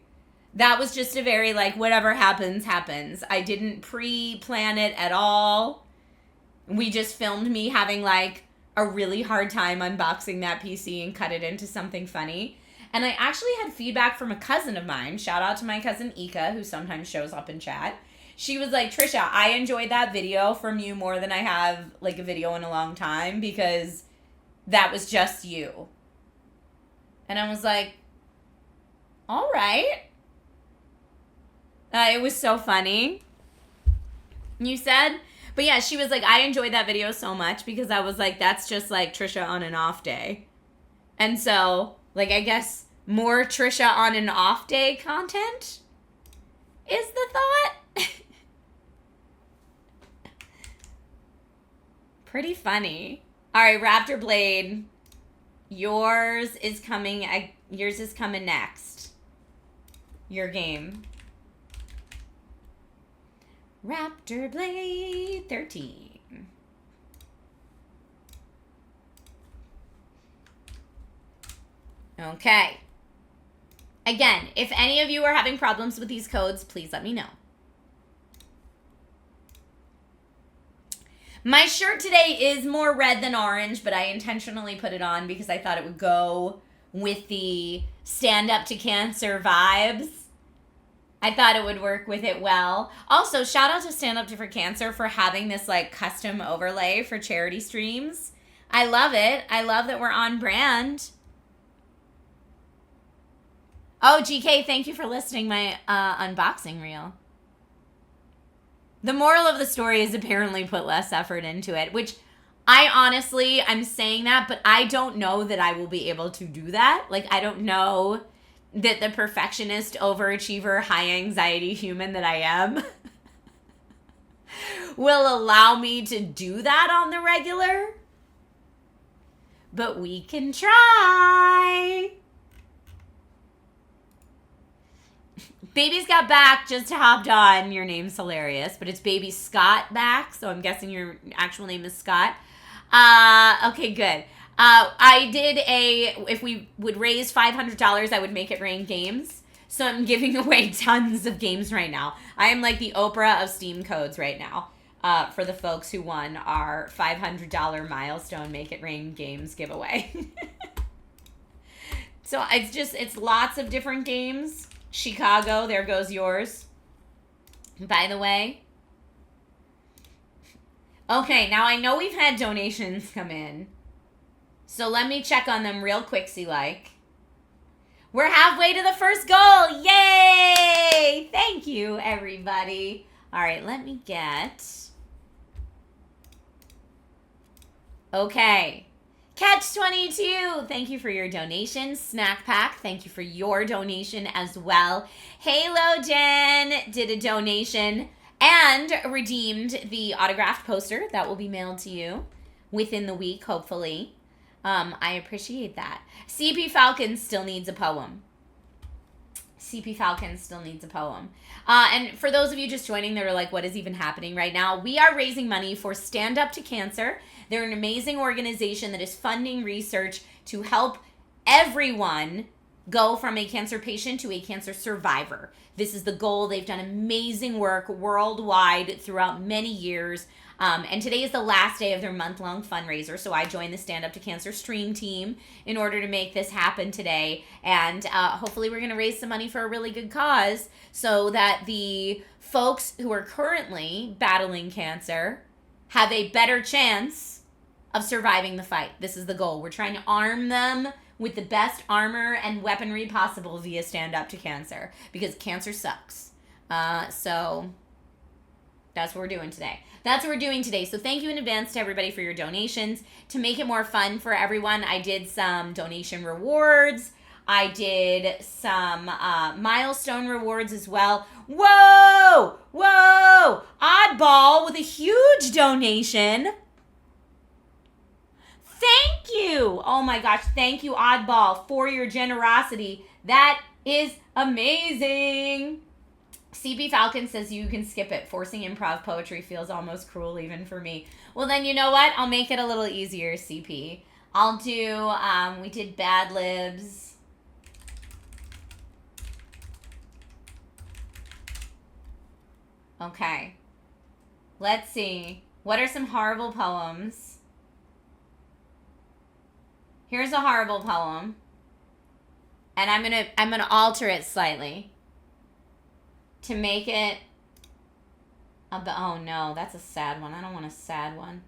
That was just a very, like, whatever happens, happens. I didn't pre-plan it at all. We just filmed me having, like, a really hard time unboxing that PC and cut it into something funny. And I actually had feedback from a cousin of mine. Shout out to my cousin Ika, who sometimes shows up in chat. She was like, Trisha, I enjoyed that video from you more than I have, like, a video in a long time because that was just you. And I was like, all right. It was so funny. You said? But yeah, she was like, I enjoyed that video so much because I was like, that's just like Trisha on an off day. And so, like, I guess more Trisha on an off day content is the thought. Pretty funny. All right, Raptor Blade. Yours is coming next. Your game. Raptor Blade 13. Okay. Again, if any of you are having problems with these codes, please let me know. My shirt today is more red than orange, but I intentionally put it on because I thought it would go with the Stand Up to Cancer vibes. I thought it would work with it well. Also, shout out to Stand Up to Cancer for having this like custom overlay for charity streams. I love it. I love that we're on brand. Oh, GK, thank you for listening my unboxing reel. The moral of the story is apparently put less effort into it, which I'm saying that, but I don't know that I will be able to do that. Like, I don't know that the perfectionist, overachiever, high anxiety human that I am will allow me to do that on the regular. But we can try. Baby's got back, just hopped on. Your name's hilarious, but it's Baby Scott back, so I'm guessing your actual name is Scott. Okay, good. I did if we would raise $500, I would make it rain games. So I'm giving away tons of games right now. I am like the Oprah of Steam codes right now for the folks who won our $500 milestone Make It Rain games giveaway. So it's lots of different games. Chicago, there goes yours. By the way. Okay, now I know we've had donations come in. So let me check on them real quicksy like. We're halfway to the first goal. Yay! Thank you, everybody. All right, let me get... Okay. Catch 22, thank you for your donation. Snack Pack, thank you for your donation as well. Halo Jen did a donation and redeemed the autographed poster that will be mailed to you within the week, hopefully. I appreciate that. CP Falcon still needs a poem. CP Falcon still needs a poem. And for those of you just joining that are like, what is even happening right now? We are raising money for Stand Up to Cancer. They're an amazing organization that is funding research to help everyone go from a cancer patient to a cancer survivor. This is the goal. They've done amazing work worldwide throughout many years. And today is the last day of their month-long fundraiser. So I joined the Stand Up to Cancer stream team in order to make this happen today. And hopefully we're going to raise some money for a really good cause so that the folks who are currently battling cancer have a better chance of surviving the fight. This is the goal. We're trying to arm them with the best armor and weaponry possible via Stand Up to Cancer because cancer sucks. So that's what we're doing today. That's what we're doing today. So thank you in advance to everybody for your donations. To make it more fun for everyone, I did some donation rewards. I did some milestone rewards as well. Whoa! Whoa! Oddball with a huge donation. Thank you. Oh my gosh. Thank you, Oddball, for your generosity. That is amazing. CP Falcon says you can skip it. Forcing improv poetry feels almost cruel even for me. Well, then you know what? I'll make it a little easier, CP. I'll do, we did Bad Libs. Okay. Let's see. What are some horrible poems? Here's a horrible poem. And I'm gonna alter it slightly to make it oh no, that's a sad one. I don't want a sad one.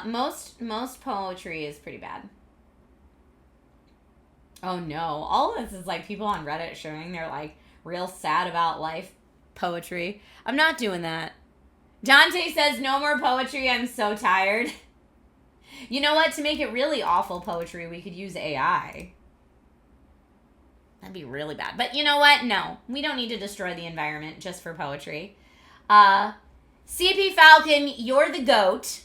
Most poetry is pretty bad. Oh no, all of this is like people on Reddit showing they're like real sad about life poetry. I'm not doing that. Dante says no more poetry. I'm so tired. You know what? To make it really awful poetry, we could use AI. That'd be really bad. But you know what? No, we don't need to destroy the environment just for poetry. CP Falcon, you're the goat.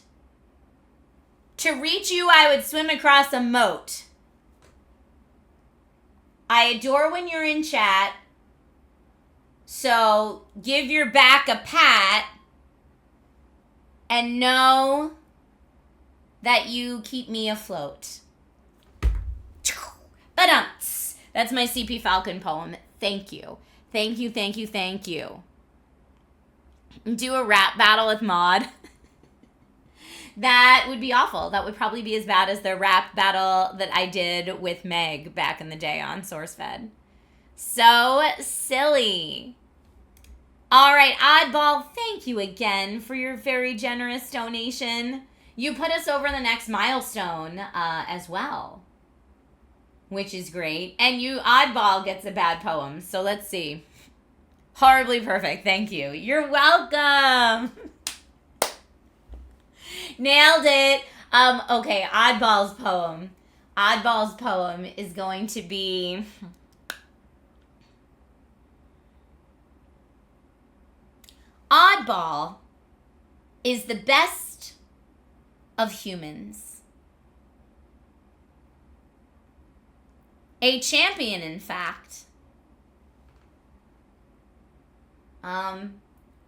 To reach you, I would swim across a moat. I adore when you're in chat. So give your back a pat and know that you keep me afloat. Ba-dumps. That's my CP Falcon poem. Thank you. Thank you, thank you, thank you. Do a rap battle with Maud. That would be awful. That would probably be as bad as the rap battle that I did with Meg back in the day on SourceFed. So silly. All right, Oddball, thank you again for your very generous donation. You put us over the next milestone as well, which is great. And you, Oddball, gets a bad poem. So let's see. Horribly perfect. Thank you. You're welcome. Nailed it. Okay, Oddball's poem. Oddball's poem is going to be... Oddball is the best of humans. A champion, in fact.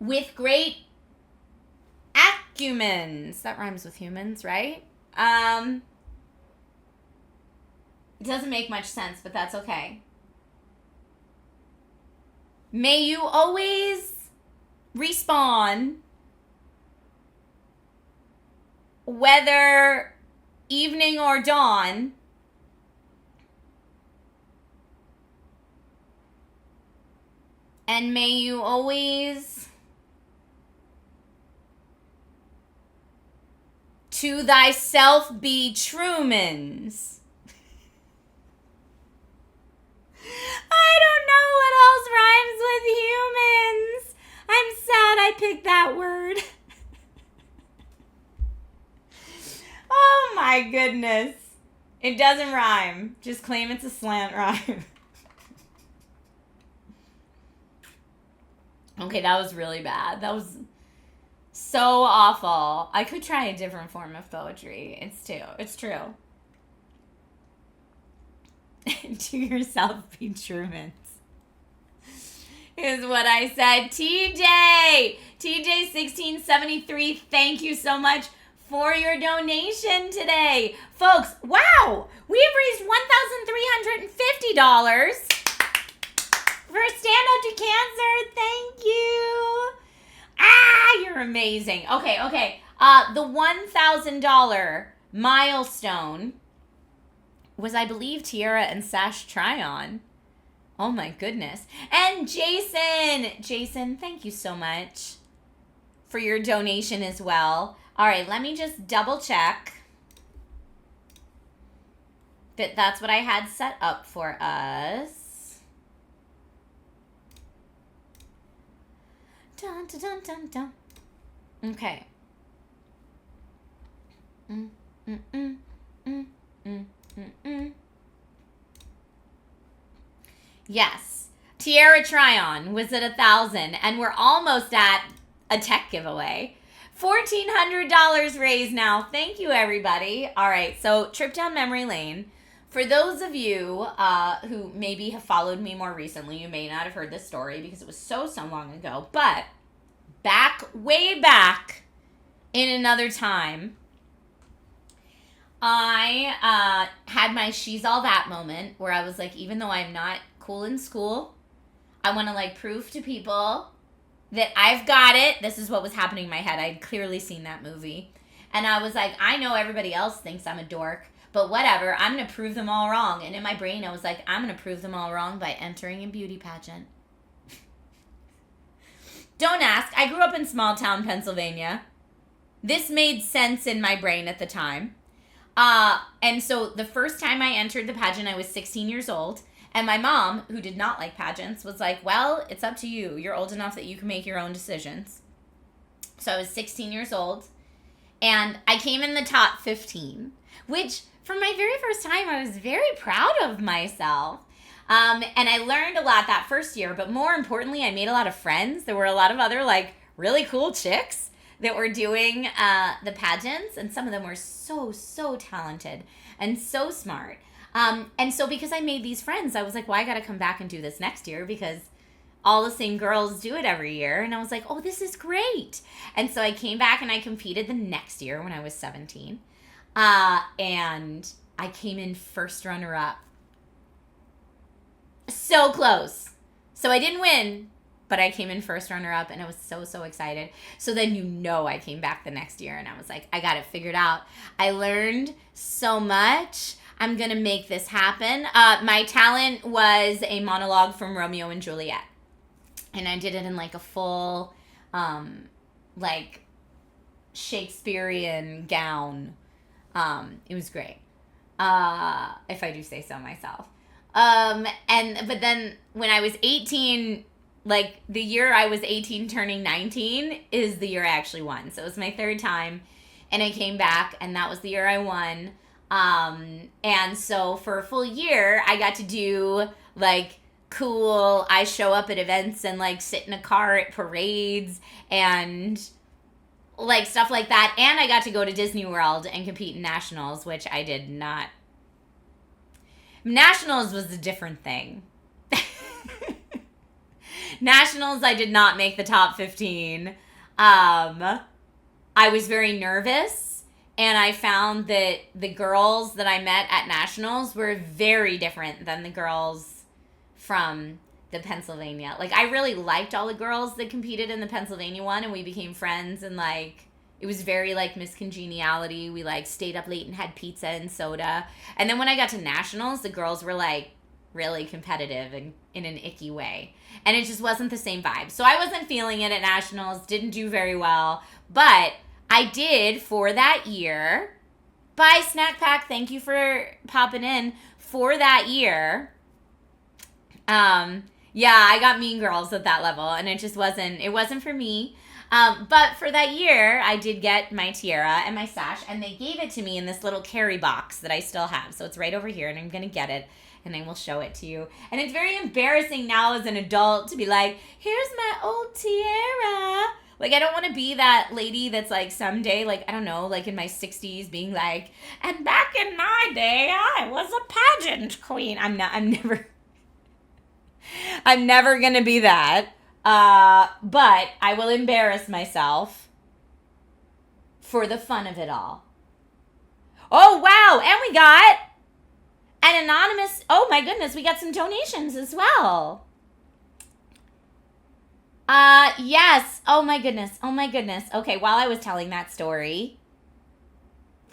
With great acumens. That rhymes with humans, right? It doesn't make much sense, but that's okay. May you always respawn, whether evening or dawn, and may you always to thyself be Trumans. I don't know what else rhymes with humans. I'm sad I picked that word. Oh my goodness. It doesn't rhyme. Just claim it's a slant rhyme. Okay, that was really bad. That was so awful. I could try a different form of poetry. It's true. To yourself be Trumans. Is what I said. TJ1673, thank you so much for your donation today. Folks, wow! We've raised $1,350 for Stand Up to Cancer. Thank you. You're amazing. Okay. The $1,000 milestone was, I believe, Tiara and Sash Tryon. Oh my goodness. And Jason, thank you so much for your donation as well. All right, let me just double check that that's what I had set up for us. Dun, dun, dun, dun, dun. Okay. Yes. Tiara Tryon was at 1,000, and we're almost at a tech giveaway. $1,400 raised now. Thank you, everybody. All right, so trip down memory lane. For those of you who maybe have followed me more recently, you may not have heard this story because it was so long ago. But way back in another time, I had my she's all that moment where I was like, even though I'm not cool in school, I want to like prove to people that I've got it. This is what was happening in my head. I'd clearly seen that movie. And I was like, I know everybody else thinks I'm a dork, but whatever. I'm going to prove them all wrong. And in my brain, I was like, I'm going to prove them all wrong by entering a beauty pageant. Don't ask. I grew up in small town Pennsylvania. This made sense in my brain at the time. And so the first time I entered the pageant, I was 16 years old. And my mom, who did not like pageants, was like, well, it's up to you. You're old enough that you can make your own decisions. So I was 16 years old. And I came in the top 15, which for my very first time, I was very proud of myself. And I learned a lot that first year. But more importantly, I made a lot of friends. There were a lot of other like really cool chicks that were doing the pageants. And some of them were so talented and so smart. And so because I made these friends, I was like, well, I got to come back and do this next year because all the same girls do it every year. And I was like, oh, this is great. And so I came back and I competed the next year when I was 17. And I came in first runner-up. So close. So I didn't win, but I came in first runner-up and I was so excited. So then I came back the next year and I was like, I got it figured out. I learned so much. I'm going to make this happen. My talent was a monologue from Romeo and Juliet. And I did it in like a full, like Shakespearean gown. It was great. If I do say so myself. But then when I was 18, like the year I was 18 turning 19 is the year I actually won. So it was my third time and I came back and that was the year I won. And so for a full year, I got to do like cool, I show up at events and like sit in a car at parades and like stuff like that. And I got to go to Disney World and compete in nationals, which I did not. Nationals was a different thing. Nationals, I did not make the top 15. I was very nervous, and I found that the girls that I met at nationals were very different than the girls from the Pennsylvania. Like, I really liked all the girls that competed in the Pennsylvania one, and we became friends, and, like, it was very, like, Miss Congeniality. We, like, stayed up late and had pizza and soda. And then when I got to nationals, the girls were, like, really competitive and in an icky way. And it just wasn't the same vibe. So I wasn't feeling it at nationals, didn't do very well. But I did, for that year, bye, Snack Pack, thank you for popping in. For that year, yeah, I got Mean Girls at that level. And it wasn't for me. But for that year, I did get my tiara and my sash, and they gave it to me in this little carry box that I still have. So it's right over here, and I'm going to get it, and I will show it to you. And it's very embarrassing now as an adult to be like, here's my old tiara. Like, I don't want to be that lady that's like someday, like, I don't know, like in my 60s being like, and back in my day, I was a pageant queen. I'm never going to be that. But I will embarrass myself for the fun of it all. Oh, wow. And we got an anonymous, oh my goodness, we got some donations as well. Yes. Oh my goodness. Okay, while I was telling that story,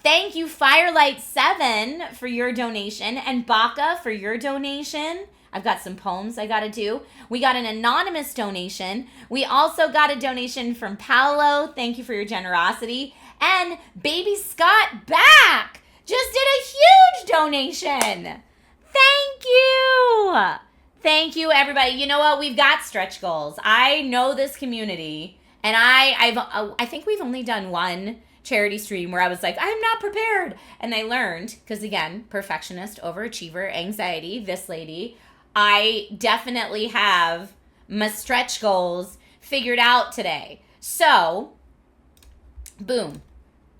thank you, Firelight7, for your donation, and Baka for your donation. I've got some poems I got to do. We got an anonymous donation. We also got a donation from Paolo. Thank you for your generosity. And Baby Scott back just did a huge donation. Thank you. Thank you, everybody. You know what? We've got stretch goals. I know this community, and I think we've only done one charity stream where I was like, I'm not prepared. And I learned, because again, perfectionist, overachiever, anxiety, this lady, I definitely have my stretch goals figured out today. So, boom.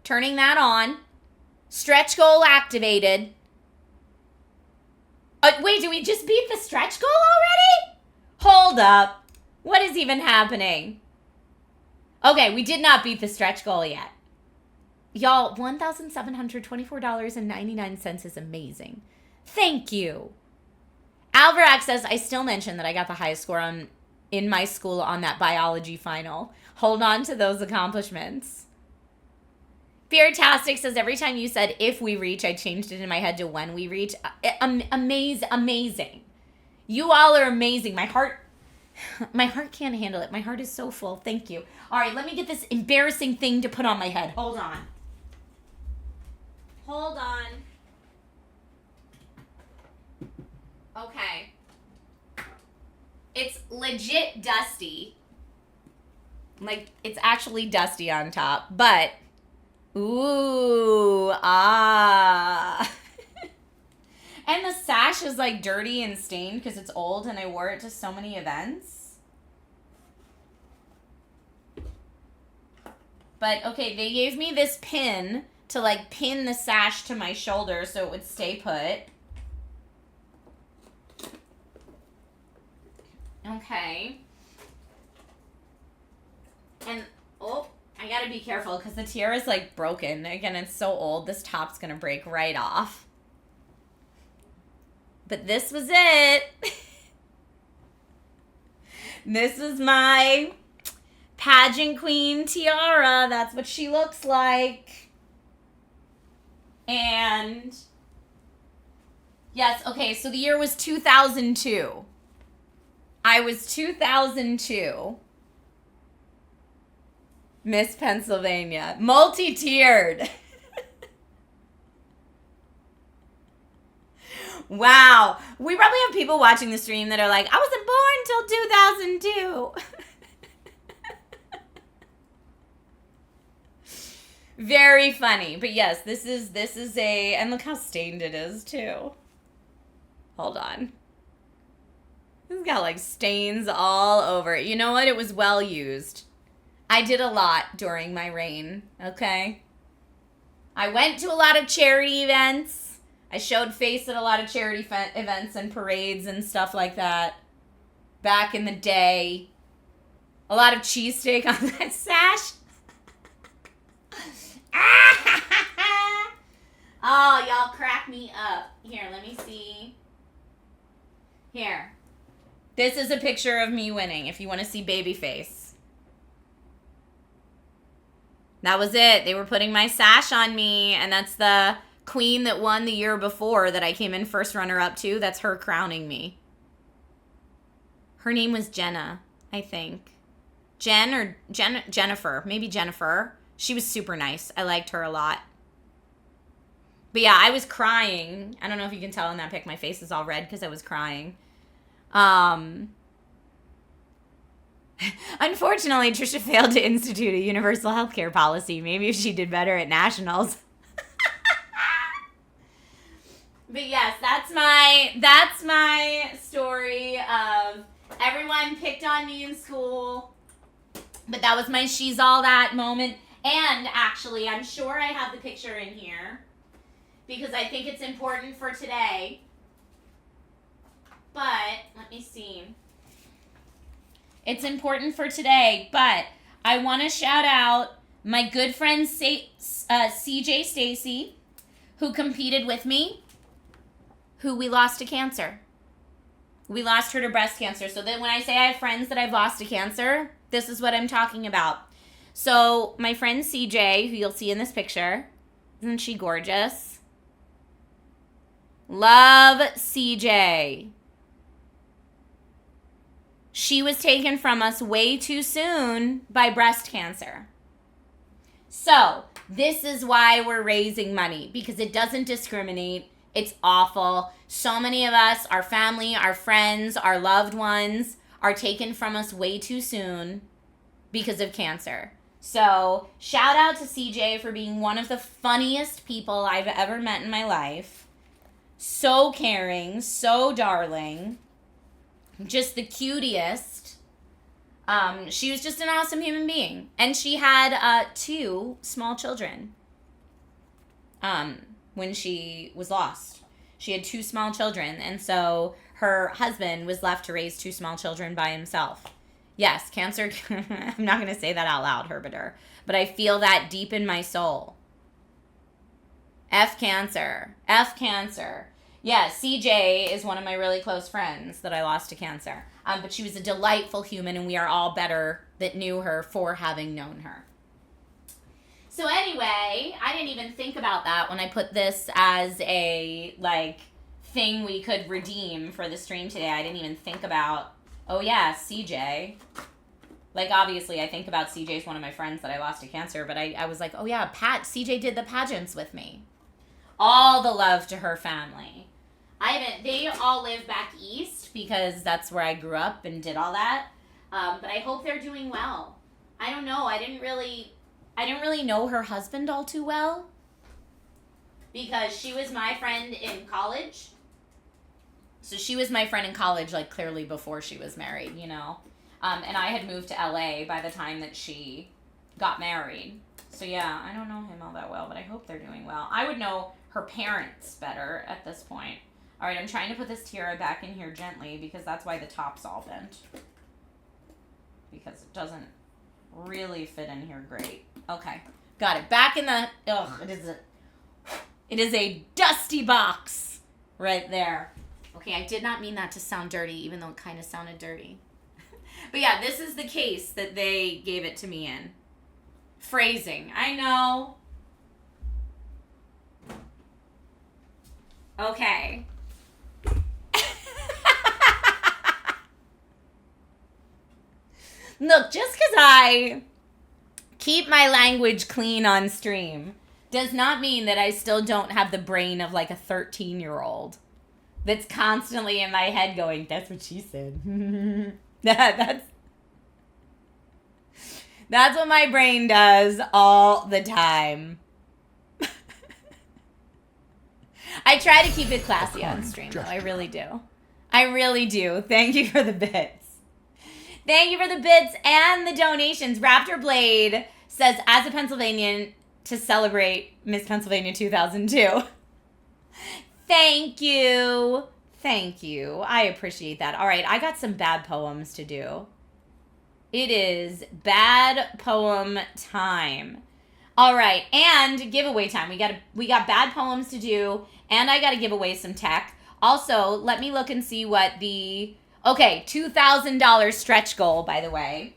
Turning that on. Stretch goal activated. Wait, did we just beat the stretch goal already? Hold up. What is even happening? Okay, we did not beat the stretch goal yet. Y'all, $1,724.99 is amazing. Thank you. Alvarax says, I still mention that I got the highest score on in my school on that biology final. Hold on to those accomplishments. Fantastic says, every time you said if we reach, I changed it in my head to when we reach. Amazing. You all are amazing. My heart can't handle it. My heart is so full. Thank you. All right, let me get this embarrassing thing to put on my head. Hold on. Okay. It's legit dusty. Like, it's actually dusty on top, but ooh, ah. And the sash is like dirty and stained because it's old and I wore it to so many events. But okay, they gave me this pin to like pin the sash to my shoulder so it would stay put. Okay. And, oh, I gotta be careful because the tiara is like broken. Again, it's so old, this top's gonna break right off. But this was it. This is my pageant queen tiara. That's what she looks like. And yes, okay, so the year was 2002. I was 2002. Miss Pennsylvania. Multi-tiered. Wow. We probably have people watching the stream that are like, I wasn't born until 2002. Very funny. But yes, this is a, and look how stained it is too. Hold on. It's got like stains all over it. You know what? It was well used. I did a lot during my reign, okay? I went to a lot of charity events. I showed face at a lot of charity events and parades and stuff like that back in the day. A lot of cheesesteak on that sash. Oh, y'all crack me up. Here, let me see. Here. This is a picture of me winning if you want to see baby face. That was it. They were putting my sash on me, and that's the queen that won the year before that I came in first runner-up to. That's her crowning me. Her name was Jenna, I think. Jennifer. Maybe Jennifer. She was super nice. I liked her a lot. But yeah, I was crying. I don't know if you can tell in that pic. My face is all red because I was crying. Unfortunately, Trisha failed to institute a universal healthcare policy. Maybe if she did better at nationals. But yes, that's my story of everyone picked on me in school. But that was my she's all that moment. And actually, I'm sure I have the picture in here because I think it's important for today. But let me see. It's important for today, but I want to shout out my good friend CJ Stacy, who competed with me, who we lost to cancer. We lost her to breast cancer. So that when I say I have friends that I've lost to cancer, this is what I'm talking about. So my friend CJ, who you'll see in this picture, isn't she gorgeous? Love CJ. She was taken from us way too soon by breast cancer. So this is why we're raising money, because it doesn't discriminate. It's awful. So many of us, our family, our friends, our loved ones are taken from us way too soon because of cancer. So shout out to CJ for being one of the funniest people I've ever met in my life. So caring, so darling. Just the cutest. She was just an awesome human being. And she had 2 small children when she was lost. She had 2 small children. And so her husband was left to raise 2 small children by himself. Yes, cancer. I'm not going to say that out loud, Herberder. But I feel that deep in my soul. F cancer. F cancer. Yeah, CJ is one of my really close friends that I lost to cancer. But she was a delightful human, and we are all better that knew her for having known her. So anyway, I didn't even think about that when I put this as a, like, thing we could redeem for the stream today. I didn't even think about, oh yeah, CJ. Like, obviously, I think about CJ's one of my friends that I lost to cancer, but I was like, oh yeah, CJ did the pageants with me. All the love to her family. They all live back east because that's where I grew up and did all that. But I hope they're doing well. I don't know. I didn't really know her husband all too well because she was my friend in college. So she was my friend in college, like, clearly before she was married, you know. And I had moved to LA by the time that she got married. So yeah, I don't know him all that well, but I hope they're doing well. I would know her parents better at this point. All right, I'm trying to put this tiara back in here gently because that's why the top's all bent. Because it doesn't really fit in here great. Okay, got it. Back in the, it is a dusty box right there. Okay, I did not mean that to sound dirty, even though it kind of sounded dirty. But yeah, this is the case that they gave it to me in. Phrasing, I know. Okay. Look, just because I keep my language clean on stream does not mean that I still don't have the brain of like a 13-year-old that's constantly in my head going, that's what she said. That's what my brain does all the time. I try to keep it classy on stream, though. I really do. I really do. Thank you for the bits. Thank you for the bits and the donations. Raptor Blade says, as a Pennsylvanian, to celebrate Miss Pennsylvania 2002. Thank you. Thank you. I appreciate that. All right, I got some bad poems to do. It is bad poem time. All right, and giveaway time. We got bad poems to do, and I got to give away some tech. Also, let me look and see what the $2,000 stretch goal, by the way,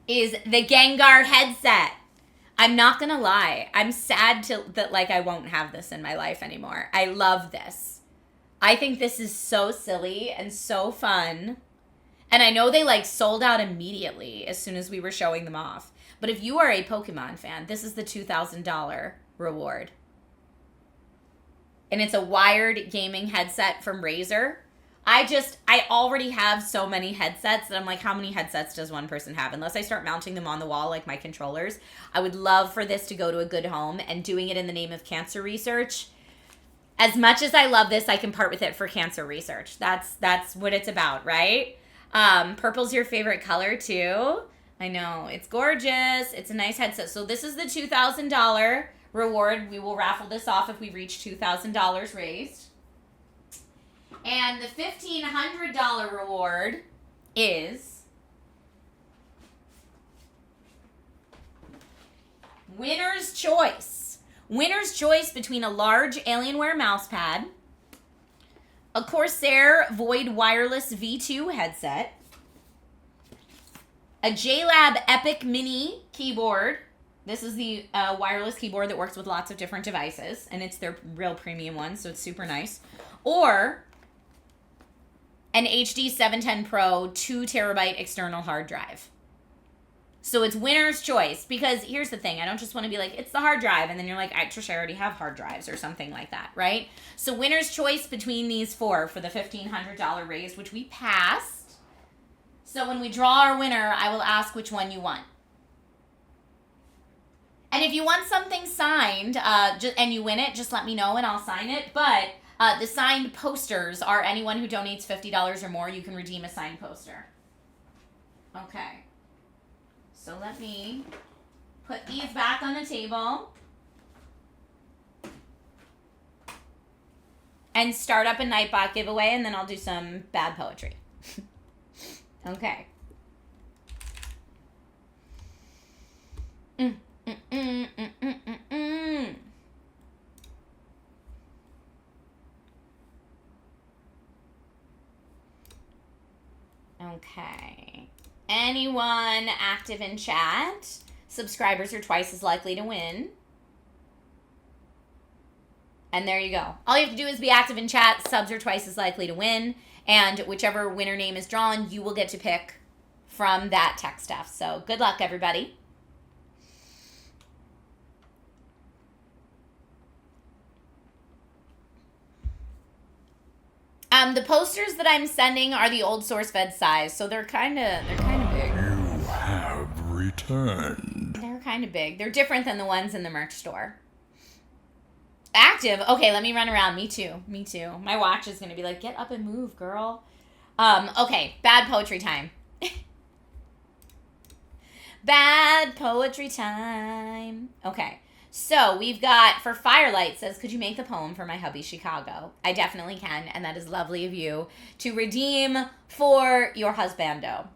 is the Gengar headset. I'm not going to lie. I'm sad that I won't have this in my life anymore. I love this. I think this is so silly and so fun. And I know they sold out immediately as soon as we were showing them off. But if you are a Pokemon fan, this is the $2,000 reward. And it's a wired gaming headset from Razer. I already have so many headsets that I'm like, how many headsets does one person have? Unless I start mounting them on the wall like my controllers. I would love for this to go to a good home, and doing it in the name of cancer research. As much as I love this, I can part with it for cancer research. That's what it's about, right? Purple's your favorite color too. I know, it's gorgeous. It's a nice headset. So this is the $2,000 reward. We will raffle this off if we reach $2,000 raised. And the $1,500 reward is winner's choice. Winner's choice between a large Alienware mousepad, a Corsair Void Wireless V2 headset, a JLab Epic Mini keyboard. This is the wireless keyboard that works with lots of different devices, and it's their real premium one, so it's super nice. Or an HD 710 Pro 2 terabyte external hard drive. So it's winner's choice, because here's the thing. I don't just want to be like, it's the hard drive, and then you're like, Trisha, I already have hard drives or something like that, right? So winner's choice between these four for the $1,500 raised, which we passed. So when we draw our winner, I will ask which one you want. And if you want something signed and you win it, just let me know and I'll sign it. But the signed posters are anyone who donates $50 or more, you can redeem a signed poster. Okay. So let me put these back on the table and start up a Nightbot giveaway, and then I'll do some bad poetry. Okay. anyone active in chat. Subscribers are twice as likely to win. And there you go. All you have to do is be active in chat. Subs are twice as likely to win. And whichever winner name is drawn, you will get to pick from that tech stuff. So good luck, everybody. The posters that I'm sending are the old SourceFed size, so they're kind of big. You have returned. They're kind of big. They're different than the ones in the merch store. Active. Okay, let me run around. Me too. Me too. My watch is going to be like, get up and move, girl. Okay, bad poetry time. Bad poetry time. Okay. So we've got, for Firelight says, could you make the poem for my hubby, Chicago? I definitely can, and that is lovely of you to redeem for your husbando.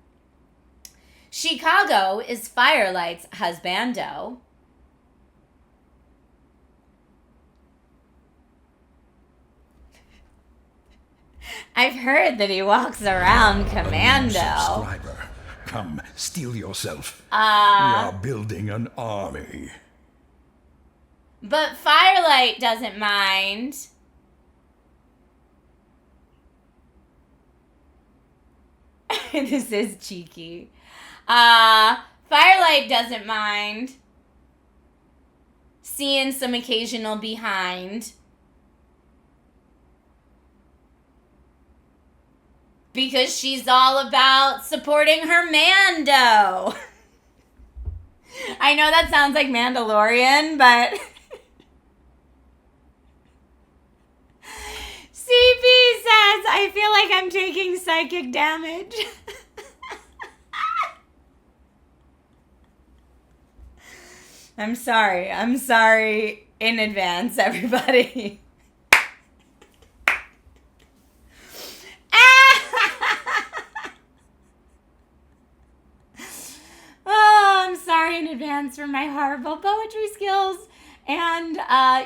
Chicago is Firelight's husbando. I've heard that he walks around commando. Subscriber, come, steel yourself. We are building an army. But Firelight doesn't mind. This is cheeky. Firelight doesn't mind seeing some occasional behind. Because she's all about supporting her Mando. I know that sounds like Mandalorian, but CP says, I feel like I'm taking psychic damage. I'm sorry. I'm sorry in advance, everybody. Oh, I'm sorry in advance for my horrible poetry skills. And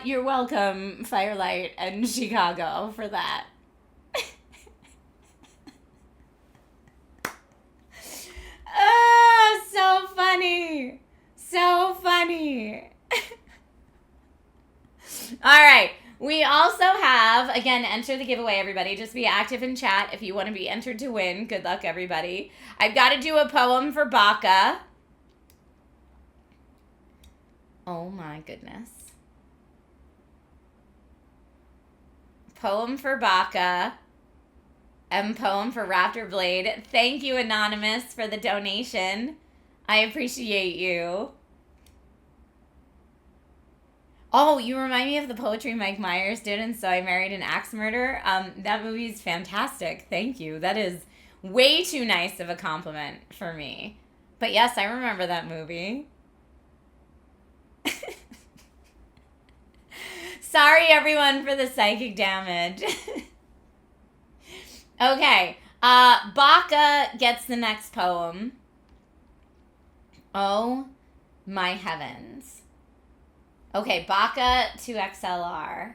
you're welcome, Firelight and Chicago, for that. Oh, so funny. So funny. All right. We also have, again, enter the giveaway, everybody. Just be active in chat if you want to be entered to win. Good luck, everybody. I've got to do a poem for Baka. Oh, my goodness. Poem for Baka. And poem for Raptor Blade. Thank you, Anonymous, for the donation. I appreciate you. Oh, you remind me of the poetry Mike Myers did in So I Married an Axe Murder. That movie is fantastic. Thank you. That is way too nice of a compliment for me. But yes, I remember that movie. Sorry, everyone, for the psychic damage. Okay. Baka gets the next poem. Oh, my heavens. Okay, Baka to XLR.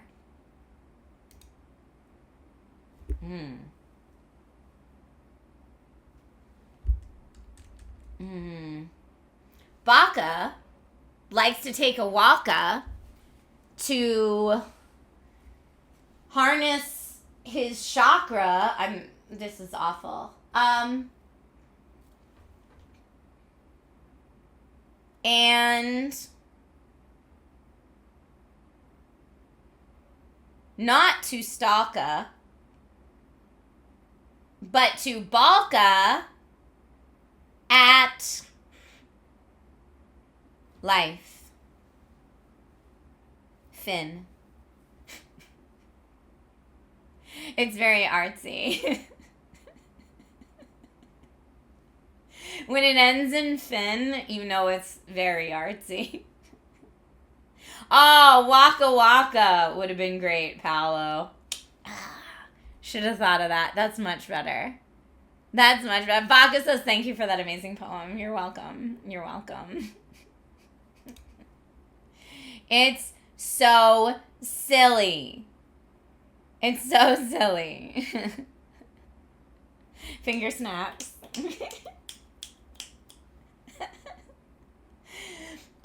Baka likes to take a waka to harness his chakra. This is awful. And not to stalka, but to balka at life. Finn. It's very artsy. When it ends in Finn, you know it's very artsy. Oh, Waka Waka would have been great, Paolo. Should have thought of that. That's much better. That's much better. Baka says, thank you for that amazing poem. You're welcome. You're welcome. It's so silly. It's so silly. Finger snaps.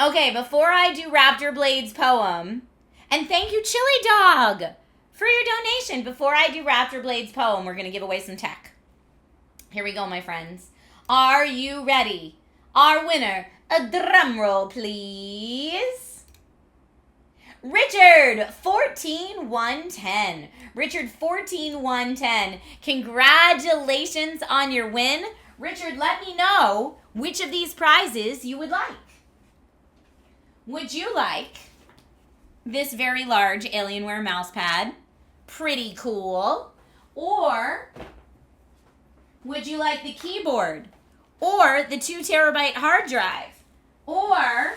Okay, before I do Raptor Blade's poem, and thank you, Chili Dog, for your donation. Before I do Raptor Blade's poem, we're going to give away some tech. Here we go, my friends. Are you ready? Our winner, a drum roll, please. Richard, 14110. Richard, 14110. Congratulations on your win. Richard, let me know which of these prizes you would like. Would you like this very large Alienware mouse pad? Pretty cool. Or would you like the keyboard? Or the 2 terabyte hard drive? Or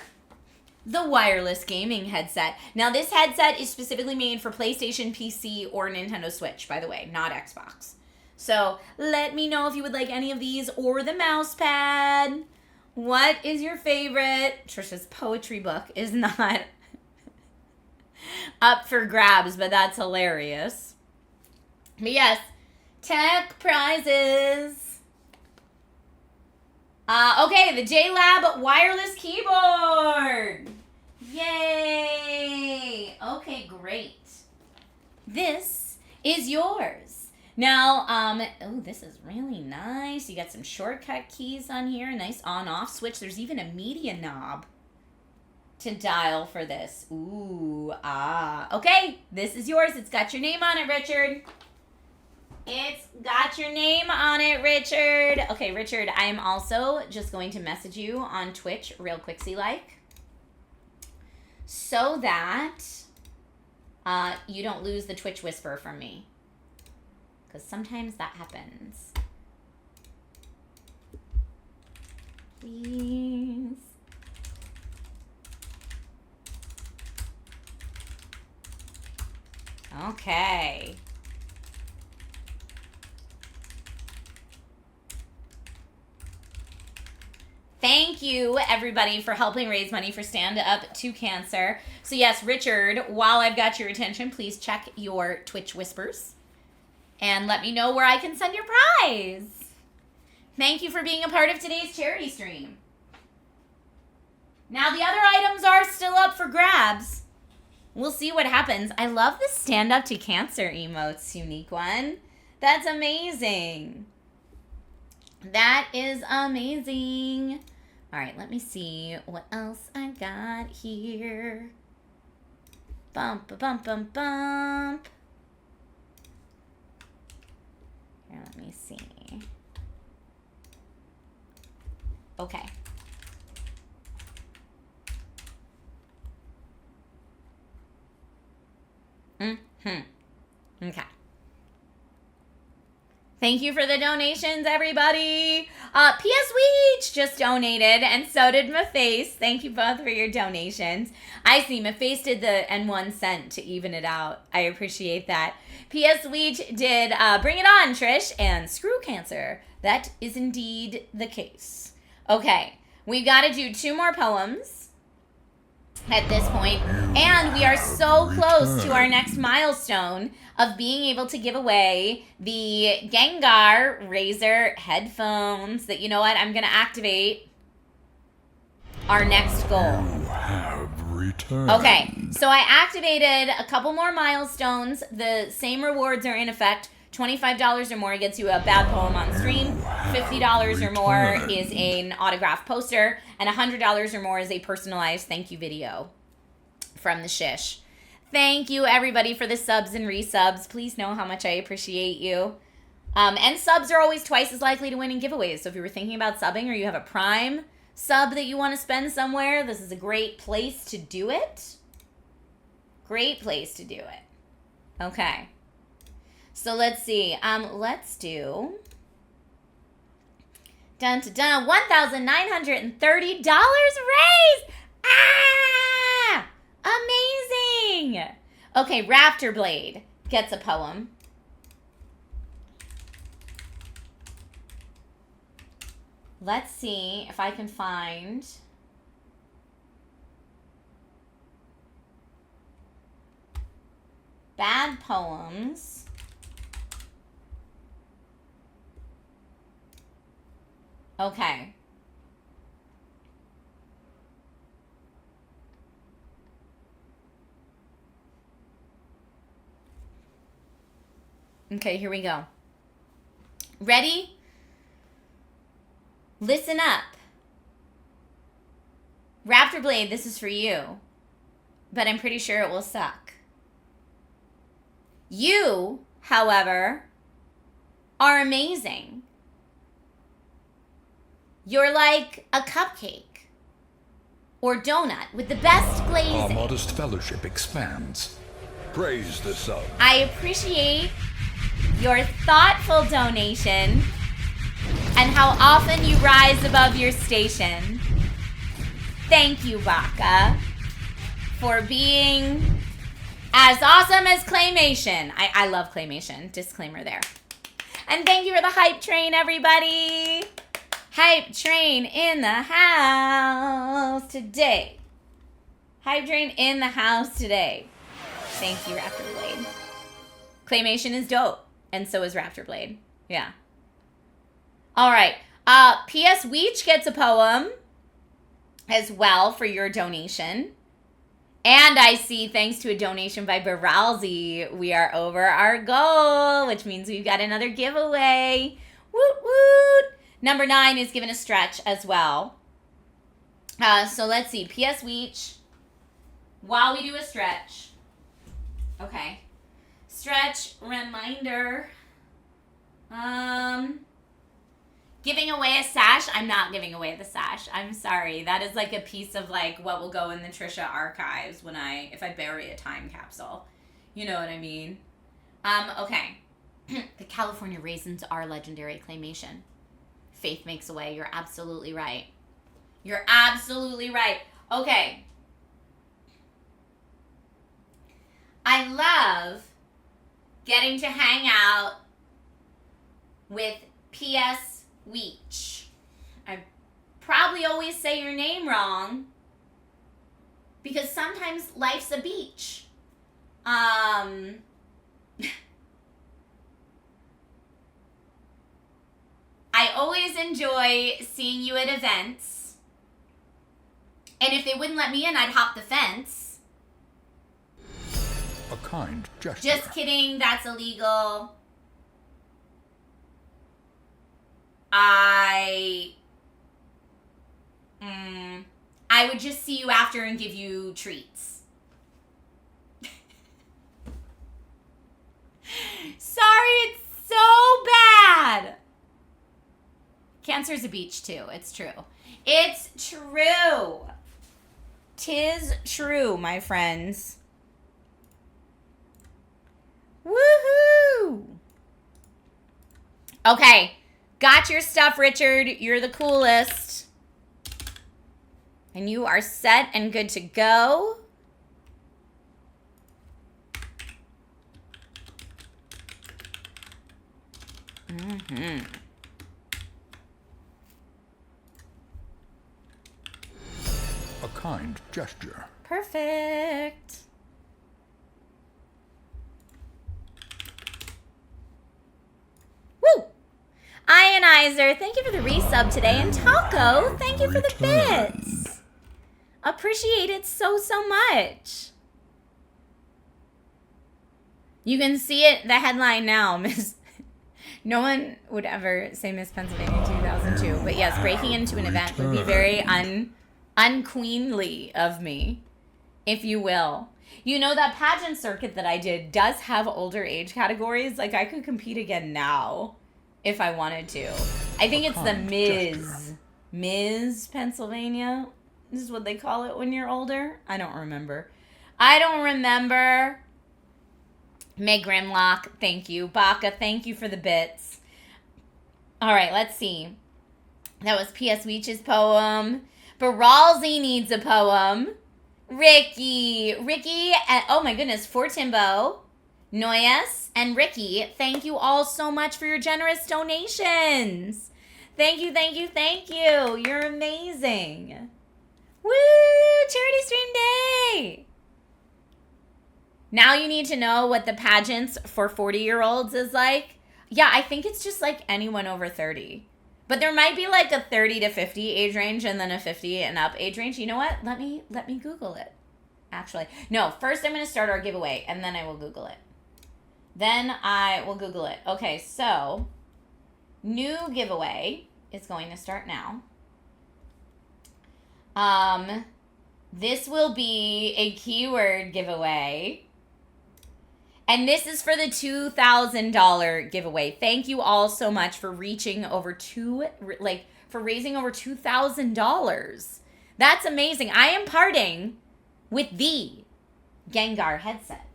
the wireless gaming headset? Now, this headset is specifically made for PlayStation, PC, or Nintendo Switch, by the way, not Xbox. So let me know if you would like any of these or the mouse pad. What is your favorite? Trisha's poetry book is not up for grabs, but that's hilarious. But yes, tech prizes. Okay, the JLab wireless keyboard. Yay! Okay, great. This is yours. Now, oh, this is really nice. You got some shortcut keys on here. Nice on-off switch. There's even a media knob to dial for this. Ooh, okay, this is yours. It's got your name on it, Richard. It's got your name on it, Richard. Okay, Richard, I am also just going to message you on Twitch real quicksy-like so that you don't lose the Twitch whisper from me. Because sometimes that happens. Please. Okay. Thank you, everybody, for helping raise money for Stand Up to Cancer. So yes, Richard, while I've got your attention, please check your Twitch whispers and let me know where I can send your prize. Thank you for being a part of today's charity stream. Now, the other items are still up for grabs. We'll see what happens. I love the Stand Up to Cancer emotes, unique one. That's amazing. That is amazing. All right, let me see what else I got here. Bump, bump, bump, bump. Here, let me see. Okay. Okay. Thank you for the donations, everybody. P.S. Weech just donated, and so did Maface. Thank you both for your donations. I see Maface did the N1 cent to even it out. I appreciate that. P.S. Weech did Bring It On, Trish, and Screw Cancer. That is indeed the case. Okay, we've got to do 2 more poems at this point, and we are so close to our next milestone of being able to give away the Gengar Razer headphones that, you know what, I'm going to activate our next goal. You have returned. Okay, so I activated a couple more milestones. The same rewards are in effect. $25 or more gets you a bad poem on stream. $50 or more is an autographed poster. And $100 or more is a personalized thank you video from the Shish. Thank you, everybody, for the subs and resubs. Please know how much I appreciate you. And subs are always twice as likely to win in giveaways. So if you were thinking about subbing or you have a Prime sub that you want to spend somewhere, this is a great place to do it. Great place to do it. Okay. So let's see. Let's do $1,930 raised. Ah! Amazing. Okay, Raptor Blade gets a poem. Let's see if I can find bad poems. Okay. Okay, here we go. Ready? Listen up. Raptor Blade, this is for you. But I'm pretty sure it will suck. You, however, are amazing. You're like a cupcake or donut with the best Our glazing. modest fellowship expands. Praise the sun. I appreciate your thoughtful donation and how often you rise above your station. Thank you, Baka, for being as awesome as Claymation. I love Claymation. Disclaimer there. And thank you for the hype train, everybody. Hype train in the house today. Hype train in the house today. Thank you, Raptor Blade. Claymation is dope, and so is Raptor Blade. Yeah. All right. P.S. Weech gets a poem as well for your donation. And I see, thanks to a donation by Baralzi, we are over our goal, which means we've got another giveaway. Woot woot. Number 9 is given a stretch as well. So let's see. P.S. Weech. While we do a stretch. Okay. Stretch reminder. Giving away a sash. I'm not giving away the sash. I'm sorry. That is like a piece of like what will go in the Trisha archives if I bury a time capsule. You know what I mean? Okay. The California raisins are legendary, Claymation. Faith makes a way. You're absolutely right. You're absolutely right. Okay. I love getting to hang out with P.S. Weech. I probably always say your name wrong because sometimes life's a beach. I always enjoy seeing you at events. And if they wouldn't let me in, I'd hop the fence. A kind gesture. Just kidding, that's illegal. I would just see you after and give you treats. Sorry, it's so bad. Cancer's a beach too. It's true. It's true. 'Tis true, my friends. Woohoo! Okay. Got your stuff, Richard. You're the coolest. And you are set and good to go. Mm-hmm. A kind gesture. Perfect. Woo! Ionizer, thank you for the resub today. And Taco, thank you for the bits. Appreciate it so, so much. You can see it, the headline now, Miss. No one would ever say Miss Pennsylvania 2002. But yes, breaking into an event would be very unqueenly of me, if you will. You know, that pageant circuit that I did does have older age categories. Like, I could compete again now if I wanted to. I think it's the Ms. Pennsylvania. This is what they call it when you're older. I don't remember. Meg Grimlock, thank you. Baka, thank you for the bits. All right, let's see. That was P.S. Weech's poem. Baralzi needs a poem. Ricky, and oh my goodness, Fortimbo, Noyes, and Ricky, thank you all so much for your generous donations. Thank you, thank you, thank you. You're amazing. Woo! Charity Stream Day! Now you need to know what the pageants for 40-year-olds is like. Yeah, I think it's just like anyone over 30. But there might be like a 30 to 50 age range and then a 50 and up age range. You know what? Let me Google it. Actually, no, first I'm going to start our giveaway and then I will Google it. Then I will Google it. Okay, so new giveaway is going to start now. This will be a keyword giveaway. And this is for the $2,000 giveaway. Thank you all so much for reaching over for raising over $2,000. That's amazing. I am parting with the Gengar headset.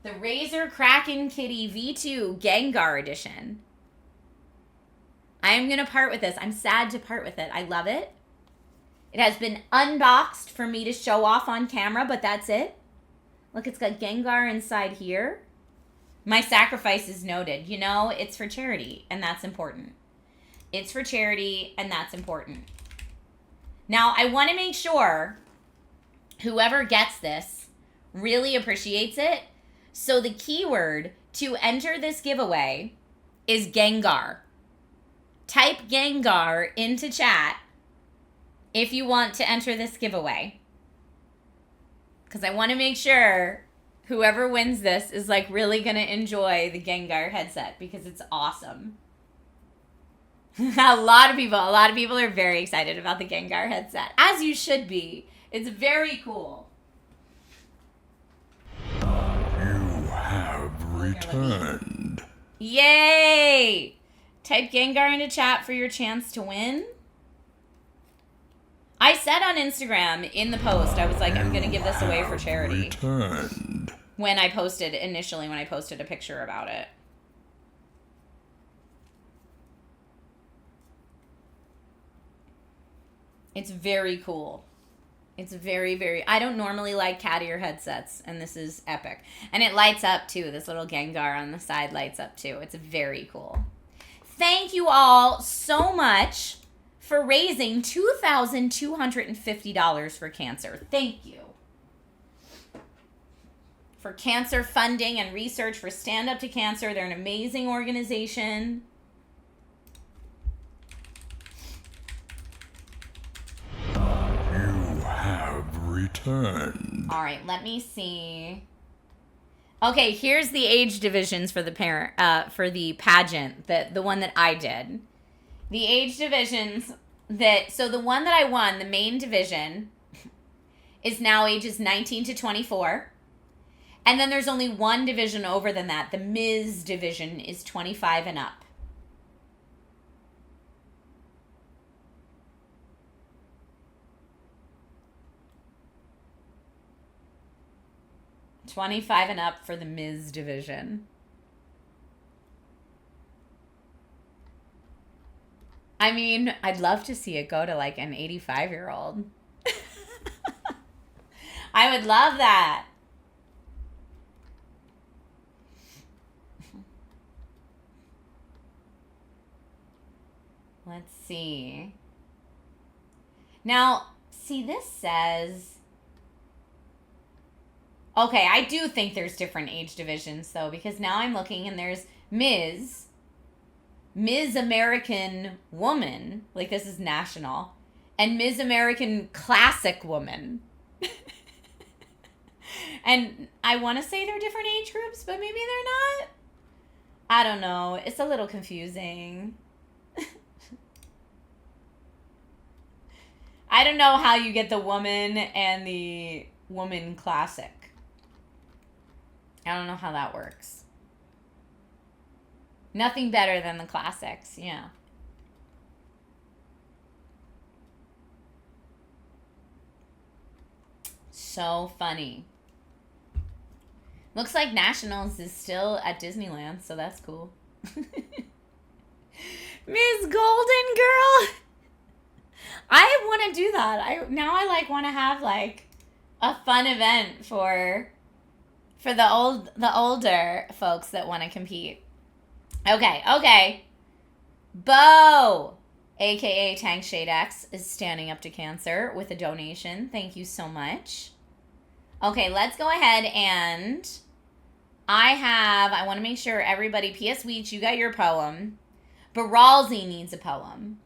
The Razor Kraken Kitty V2 Gengar edition. I am going to part with this. I'm sad to part with it. I love it. It has been unboxed for me to show off on camera, but that's it. Look, it's got Gengar inside here. My sacrifice is noted. You know, it's for charity, and that's important. It's for charity, and that's important. Now, I want to make sure whoever gets this really appreciates it. So the keyword to enter this giveaway is Gengar. Type Gengar into chat if you want to enter this giveaway. Because I want to make sure whoever wins this is like really going to enjoy the Gengar headset because it's awesome. A lot of people are very excited about the Gengar headset, as you should be. It's very cool. You have returned. Yay! Type Gengar into chat for your chance to win. I said on Instagram in the post, I was like, I'm going to give this away for charity. Returned. When I posted a picture about it. It's very cool. It's very, very... I don't normally like cat ear headsets, and this is epic. And it lights up, too. This little Gengar on the side lights up, too. It's very cool. Thank you all so much for raising $2,250 for cancer. Thank you. For cancer funding and research for Stand Up to Cancer. They're an amazing organization. Returned. All right, let me see. Okay, here's the age divisions for the pageant, the one that I did. The age divisions so the one that I won, the main division, is now ages 19 to 24. And then there's only one division over than that. The Ms. division is 25 and up. 25 and up for the Ms. division. I mean, I'd love to see it go to like an 85-year-old. I would love that. Let's see. Now, see, this says... Okay, I do think there's different age divisions, though, because now I'm looking and there's Ms. American Woman, like this is national, and Ms. American Classic Woman. And I want to say they're different age groups, but maybe they're not. I don't know. It's a little confusing. I don't know how you get the woman and the woman classic. I don't know how that works. Nothing better than the classics, yeah. So funny. Looks like Nationals is still at Disneyland, so that's cool. Miss Golden Girl. I want to do that. I want to have like a fun event for the older folks that want to compete. Okay. Bo, aka Tank Shade X, is standing up to cancer with a donation. Thank you so much. Okay, let's go ahead and I want to make sure everybody, P.S. Weech, you got your poem. Baralzi needs a poem.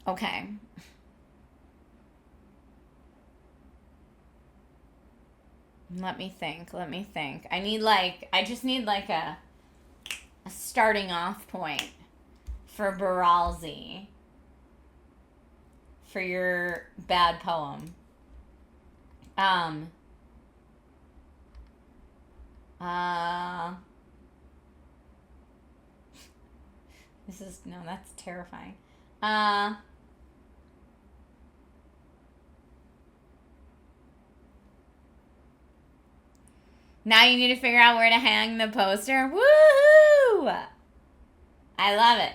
Okay. Let me think. I just need like a starting off point for Baralzi for your bad poem. That's terrifying. Now you need to figure out where to hang the poster. Woohoo! I love it.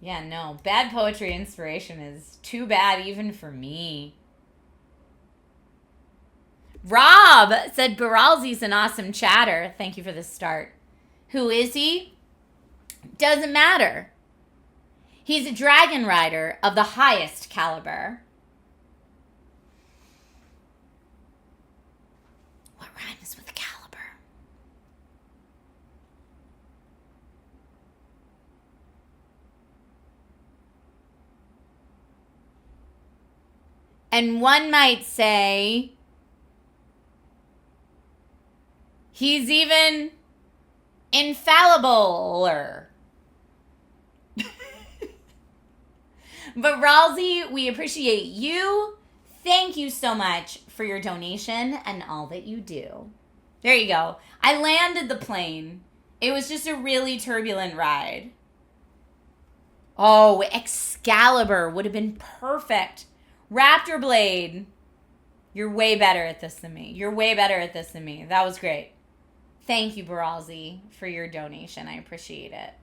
Yeah, no. Bad poetry inspiration is too bad even for me. Rob said Baralzi's an awesome chatter. Thank you for the start. Who is he? Doesn't matter. He's a dragon rider of the highest caliber. What rhymes with caliber? And one might say he's even infallible. But Ralsei, we appreciate you. Thank you so much for your donation and all that you do. There you go. I landed the plane. It was just a really turbulent ride. Oh, Excalibur would have been perfect. Raptor Blade. You're way better at this than me. That was great. Thank you, Baralzi, for your donation. I appreciate it.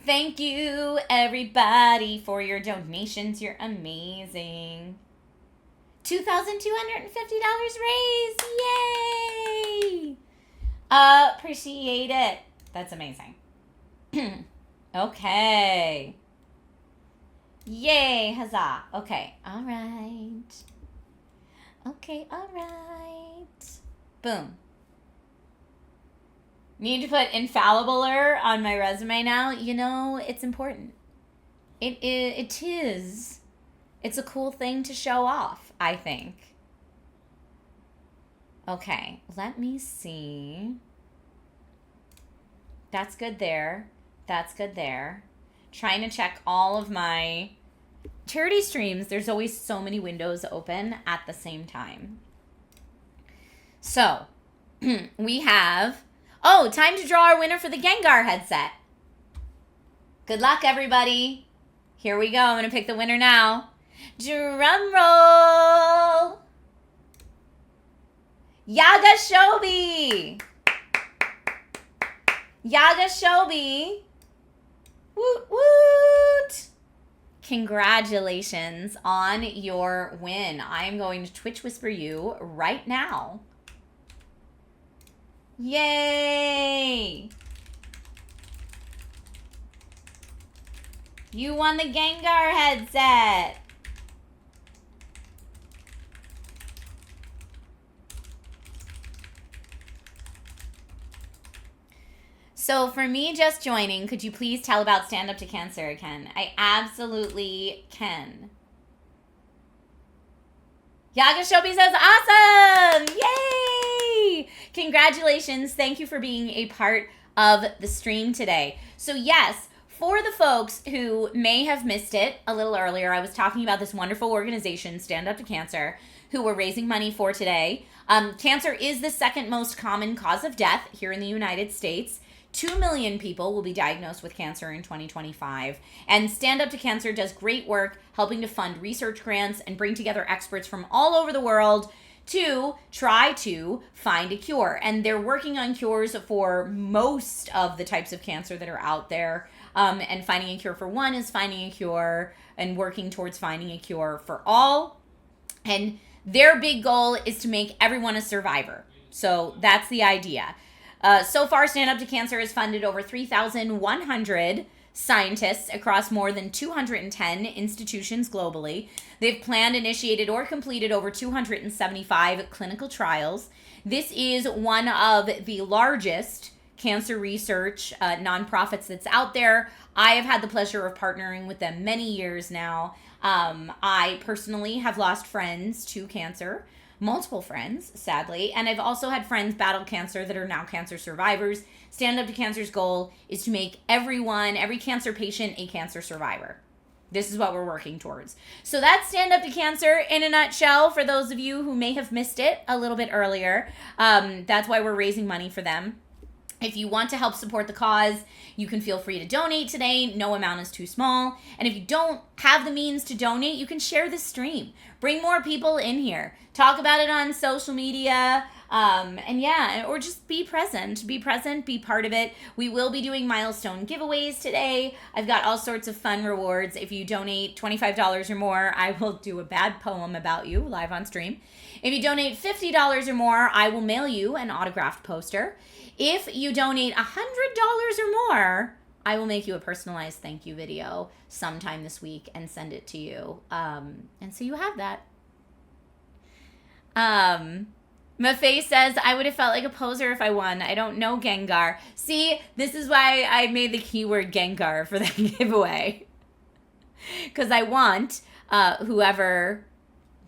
Thank you, everybody, for your donations. You're amazing. $2,250 raised. Yay! Appreciate it. That's amazing. Okay. Yay, huzzah. Okay, all right. Boom. Need to put infallibler on my resume now. You know, it's important. It is. It's a cool thing to show off, I think. Okay, let me see. That's good there. Trying to check all of my charity streams. There's always so many windows open at the same time. So, we have... Oh, time to draw our winner for the Gengar headset. Good luck, everybody. Here we go. I'm going to pick the winner now. Drum roll. Yaga Shobi. Woot woot. Congratulations on your win. I am going to Twitch whisper you right now. Yay! You won the Gengar headset. So for me just joining, could you please tell about Stand Up to Cancer again? I absolutely can. Yaga Shobi says, awesome! Yay! Congratulations. Thank you for being a part of the stream today. So yes, for the folks who may have missed it a little earlier, I was talking about this wonderful organization, Stand Up to Cancer, who we're raising money for today. Cancer is the second most common cause of death here in the United States. 2 million people will be diagnosed with cancer in 2025. And Stand Up to Cancer does great work helping to fund research grants and bring together experts from all over the world to try to find a cure. And they're working on cures for most of the types of cancer that are out there. And finding a cure for one is finding a cure and working towards finding a cure for all. And their big goal is to make everyone a survivor. So that's the idea. So far, Stand Up to Cancer has funded over 3,100 scientists across more than 210 institutions globally. They've planned, initiated, or completed over 275 clinical trials. This is one of the largest cancer research nonprofits that's out there. I have had the pleasure of partnering with them many years now. I personally have lost friends to cancer, multiple friends, sadly, and I've also had friends battle cancer that are now cancer survivors. Stand Up to Cancer's goal is to make every cancer patient a cancer survivor. This is what we're working towards. So that's Stand Up to Cancer in a nutshell for those of you who may have missed it a little bit earlier. That's why we're raising money for them. If you want to help support the cause, you can feel free to donate today. No amount is too small. And if you don't have the means to donate, you can share the stream. Bring more people in here. Talk about it on social media. Or just be present. Be present, be part of it. We will be doing milestone giveaways today. I've got all sorts of fun rewards. If you donate $25 or more, I will do a bad poem about you live on stream. If you donate $50 or more, I will mail you an autographed poster. If you donate $100 or more, I will make you a personalized thank you video sometime this week and send it to you. And so you have that. Mafae says, I would have felt like a poser if I won. I don't know Gengar. See, this is why I made the keyword Gengar for that giveaway. Because I want whoever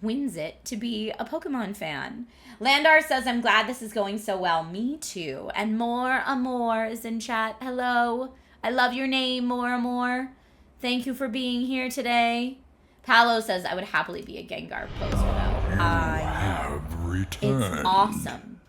wins it to be a Pokemon fan. Landar says, I'm glad this is going so well. Me too. And More Amor is in chat. Hello. I love your name, More Amor. Thank you for being here today. Paolo says, I would happily be a Gengar poser, though. I have returned. It's awesome.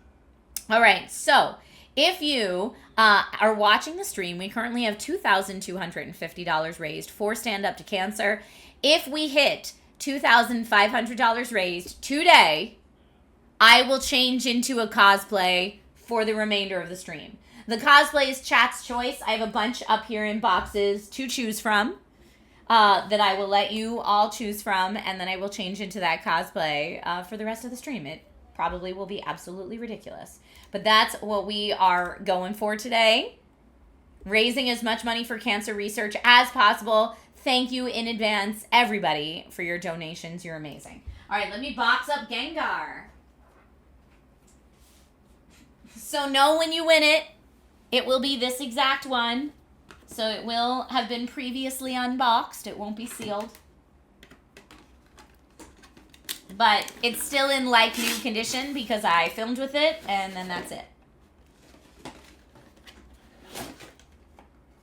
All right, so if you are watching the stream, we currently have $2,250 raised for Stand Up to Cancer. If we hit $2,500 raised today, I will change into a cosplay for the remainder of the stream. The cosplay is chat's choice. I have a bunch up here in boxes to choose from that I will let you all choose from, and then I will change into that cosplay for the rest of the stream. It probably will be absolutely ridiculous. But that's what we are going for today. Raising as much money for cancer research as possible. Thank you in advance, everybody, for your donations. You're amazing. All right, let me box up Gengar. So know when you win it, it will be this exact one. So it will have been previously unboxed. It won't be sealed. But it's still in like new condition because I filmed with it, and then that's it.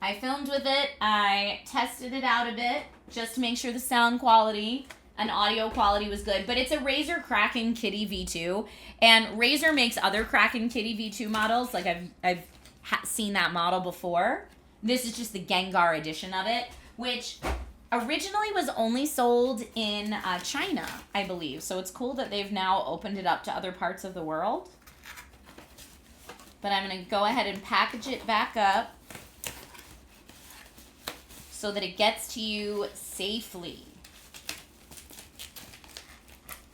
I filmed with it. I tested it out a bit just to make sure the sound quality and audio quality was good. But it's a Razer Kraken Kitty V2. And Razer makes other Kraken Kitty V2 models. Like I've seen that model before. This is just the Gengar edition of it, which originally was only sold in China, I believe. So it's cool that they've now opened it up to other parts of the world. But I'm going to go ahead and package it back up so that it gets to you safely.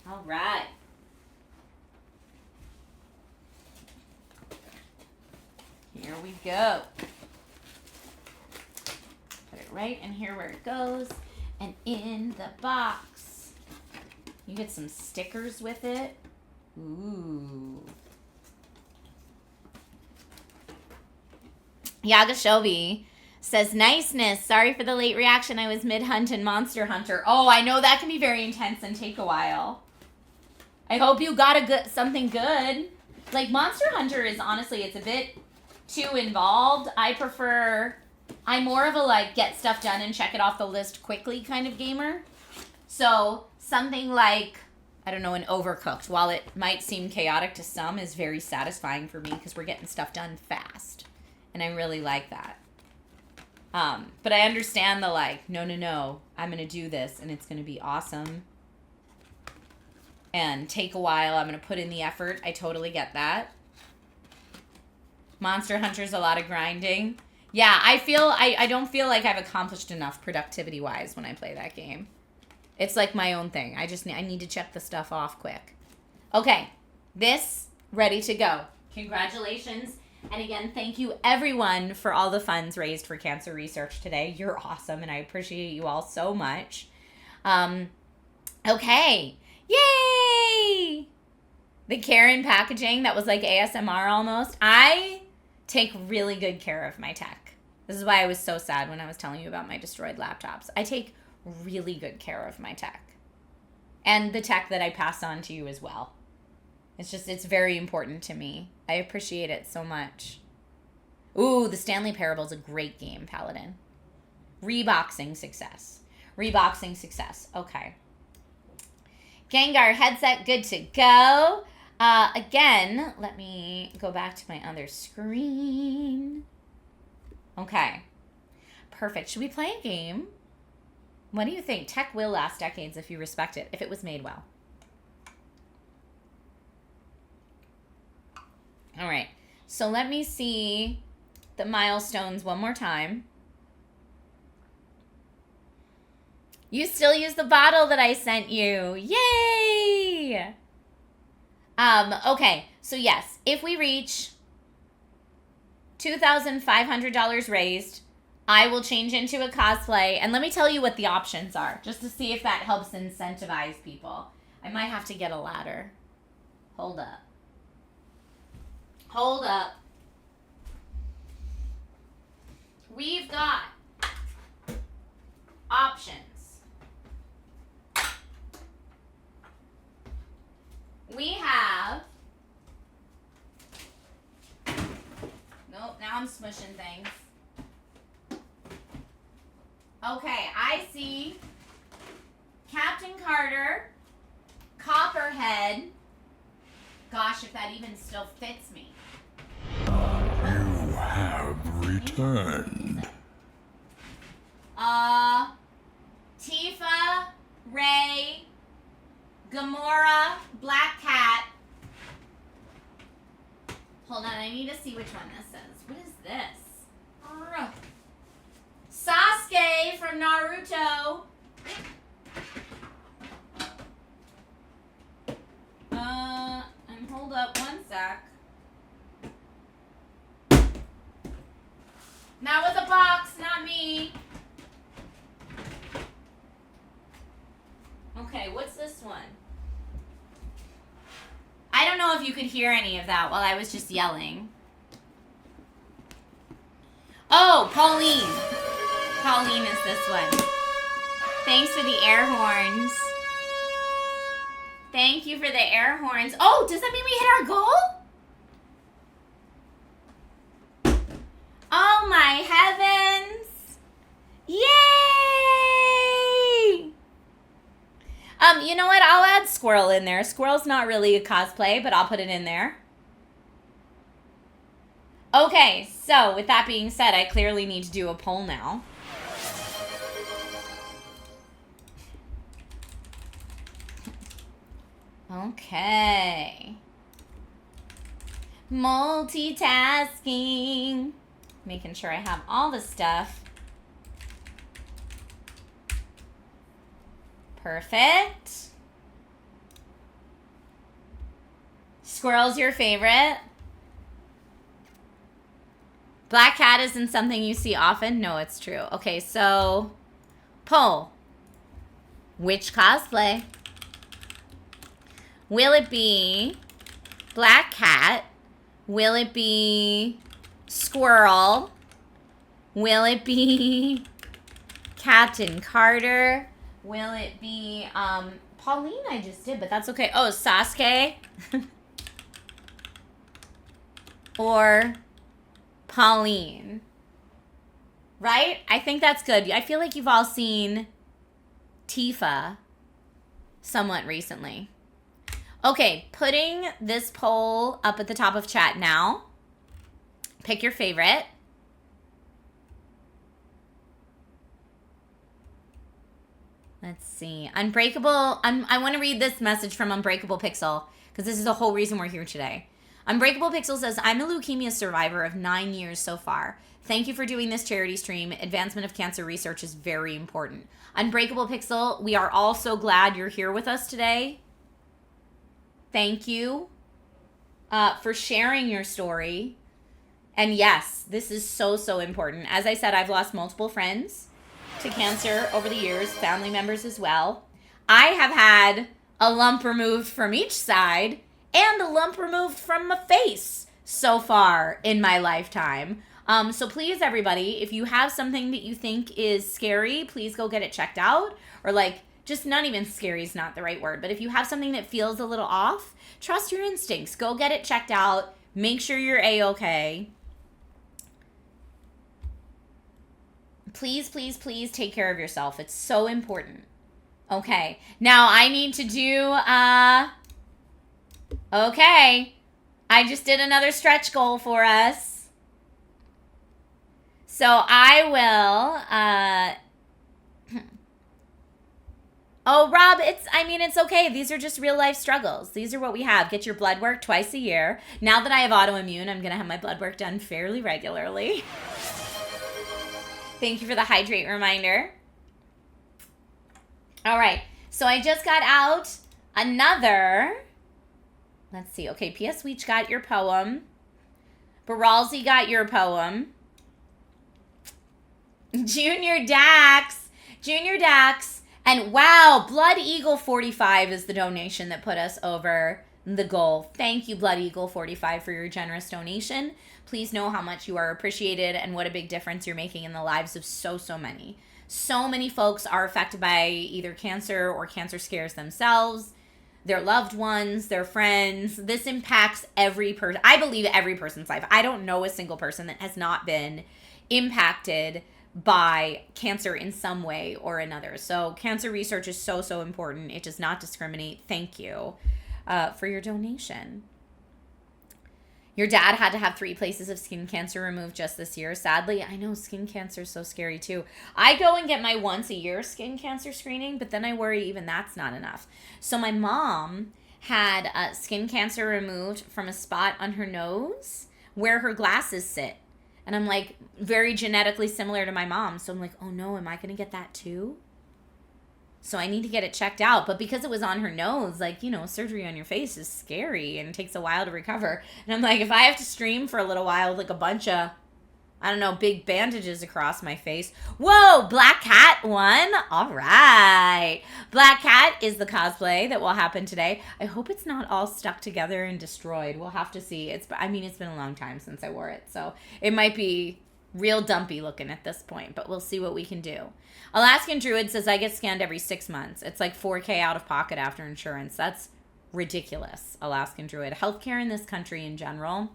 All right. Here we go. Put it right in here where it goes. And in the box, you get some stickers with it. Ooh. Yagashobi says, niceness. Sorry for the late reaction. I was mid-hunt in Monster Hunter. Oh, I know that can be very intense and take a while. I hope you got something good. Like, Monster Hunter is, honestly, it's a bit too involved. I'm more of a, like, get stuff done and check it off the list quickly kind of gamer. So, something like, I don't know, an Overcooked, while it might seem chaotic to some, is very satisfying for me because we're getting stuff done fast. And I really like that. But I understand the, like, no, I'm going to do this, and it's going to be awesome. And take a while. I'm going to put in the effort. I totally get that. Monster Hunter's a lot of grinding. Yeah, I don't feel like I've accomplished enough productivity-wise when I play that game. It's like my own thing. I need to check the stuff off quick. Okay, this, ready to go. Congratulations. And again, thank you everyone for all the funds raised for cancer research today. You're awesome, and I appreciate you all so much. Okay. Yay! The Karen packaging, that was like ASMR almost. I take really good care of my tech. This is why I was so sad when I was telling you about my destroyed laptops. I take really good care of my tech. And the tech that I pass on to you as well. It's very important to me. I appreciate it so much. Ooh, the Stanley Parable is a great game, Paladin. Reboxing success. Reboxing success. Okay. Gengar headset, good to go. Again, let me go back to my other screen. Okay. Perfect. Should we play a game? What do you think? Tech will last decades if you respect it, if it was made well. All right. So let me see the milestones one more time. You still use the bottle that I sent you. Yay! Okay. So yes, if we reach $2,500 raised, I will change into a cosplay. And let me tell you what the options are, just to see if that helps incentivize people. I might have to get a ladder. Hold up. Hold up. We've got options. We have... Nope, now I'm smushing things. Okay, I see Captain Carter, Copperhead. Gosh, if that even still fits me. You have returned. Tifa, Ray, Gamora, Black Cat. Hold on, I need to see which one this is. What is this? Sasuke from Naruto. And hold up one sec. That was a box, not me. Okay, what's this one? I don't know if you could hear any of that while I was just yelling. Oh, Pauline. Pauline is this one. Thanks for the air horns. Thank you for the air horns. Oh, does that mean we hit our goal? Oh my heavens. Yay! You know what? I'll add Squirrel in there. Squirrel's not really a cosplay, but I'll put it in there. Okay, so with that being said, I clearly need to do a poll now. Okay. Multitasking. Making sure I have all the stuff. Perfect. Squirrel's your favorite. Black Cat isn't something you see often. No, it's true. Okay, so poll. Which cosplay? Will it be Black Cat? Will it be Squirrel? Will it be Captain Carter? Will it be Pauline I just did, but that's okay. Oh, Sasuke? Or Pauline. Right? I think that's good. I feel like you've all seen Tifa somewhat recently. Okay, putting this poll up at the top of chat now. Pick your favorite. Let's see. Unbreakable. I want to read this message from Unbreakable Pixel because this is the whole reason we're here today. Unbreakable Pixel says, I'm a leukemia survivor of 9 years so far. Thank you for doing this charity stream. Advancement of cancer research is very important. Unbreakable Pixel, we are all so glad you're here with us today. Thank you for sharing your story. And yes, this is so, so important. As I said, I've lost multiple friends to cancer over the years, family members as well. I have had a lump removed from each side and a lump removed from my face so far in my lifetime. So please, everybody, if you have something that you think is scary, please go get it checked out. Or like, just not even scary is not the right word, but if you have something that feels a little off, trust your instincts. Go get it checked out. Make sure you're A-okay. Please, please, please take care of yourself. It's so important. Okay. Now I need to do, okay. I just did another stretch goal for us. So I will, oh, Rob, it's okay. These are just real life struggles. These are what we have. Get your blood work twice a year. Now that I have autoimmune, I'm going to have my blood work done fairly regularly. Thank you for the hydrate reminder. All right. So I just got out another, let's see. Okay, P.S. Weech got your poem. Baralzi got your poem. Junior Dax. And wow, Blood Eagle 45 is the donation that put us over the goal. Thank you, Blood Eagle 45, for your generous donation. Please know how much you are appreciated and what a big difference you're making in the lives of so many. So many folks are affected by either cancer or cancer scares themselves, their loved ones, their friends. This impacts every person. I believe every person's life. I don't know a single person that has not been impacted by cancer in some way or another. So cancer research is so important. It does not discriminate. Thank you for your donation. Your dad had to have 3 places of skin cancer removed just this year. Sadly, I know skin cancer is so scary too. I go and get my once a year skin cancer screening, but then I worry even that's not enough. So my mom had skin cancer removed from a spot on her nose where her glasses sit. And I'm like, very genetically similar to my mom. So I'm like, oh no, am I going to get that too? So I need to get it checked out. But because it was on her nose, like, you know, surgery on your face is scary and it takes a while to recover. And I'm like, if I have to stream for a little while with like a bunch of, I don't know, big bandages across my face. Whoa, Black Cat won. All right. Black Cat is the cosplay that will happen today. I hope it's not all stuck together and destroyed. We'll have to see. It's been a long time since I wore it. So it might be real dumpy looking at this point, but we'll see what we can do. Alaskan Druid says I get scanned every 6 months. It's like $4,000 out of pocket after insurance. That's ridiculous, Alaskan Druid. Healthcare in this country in general,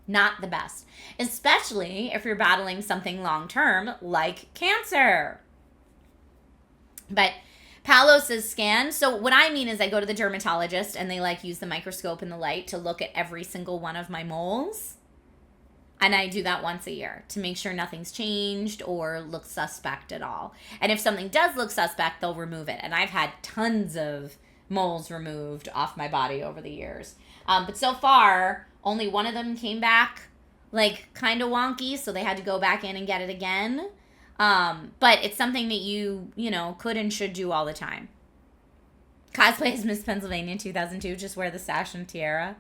not the best, especially if you're battling something long-term like cancer. But Paolo says scan. So what I mean is I go to the dermatologist and they like use the microscope and the light to look at every single one of my moles. And I do that once a year to make sure nothing's changed or looks suspect at all. And if something does look suspect, they'll remove it. And I've had tons of moles removed off my body over the years. But so far, only one of them came back like kind of wonky, so they had to go back in and get it again. But it's something that you know, could and should do all the time. Cosplay as Miss Pennsylvania 2002, just wear the sash and tiara.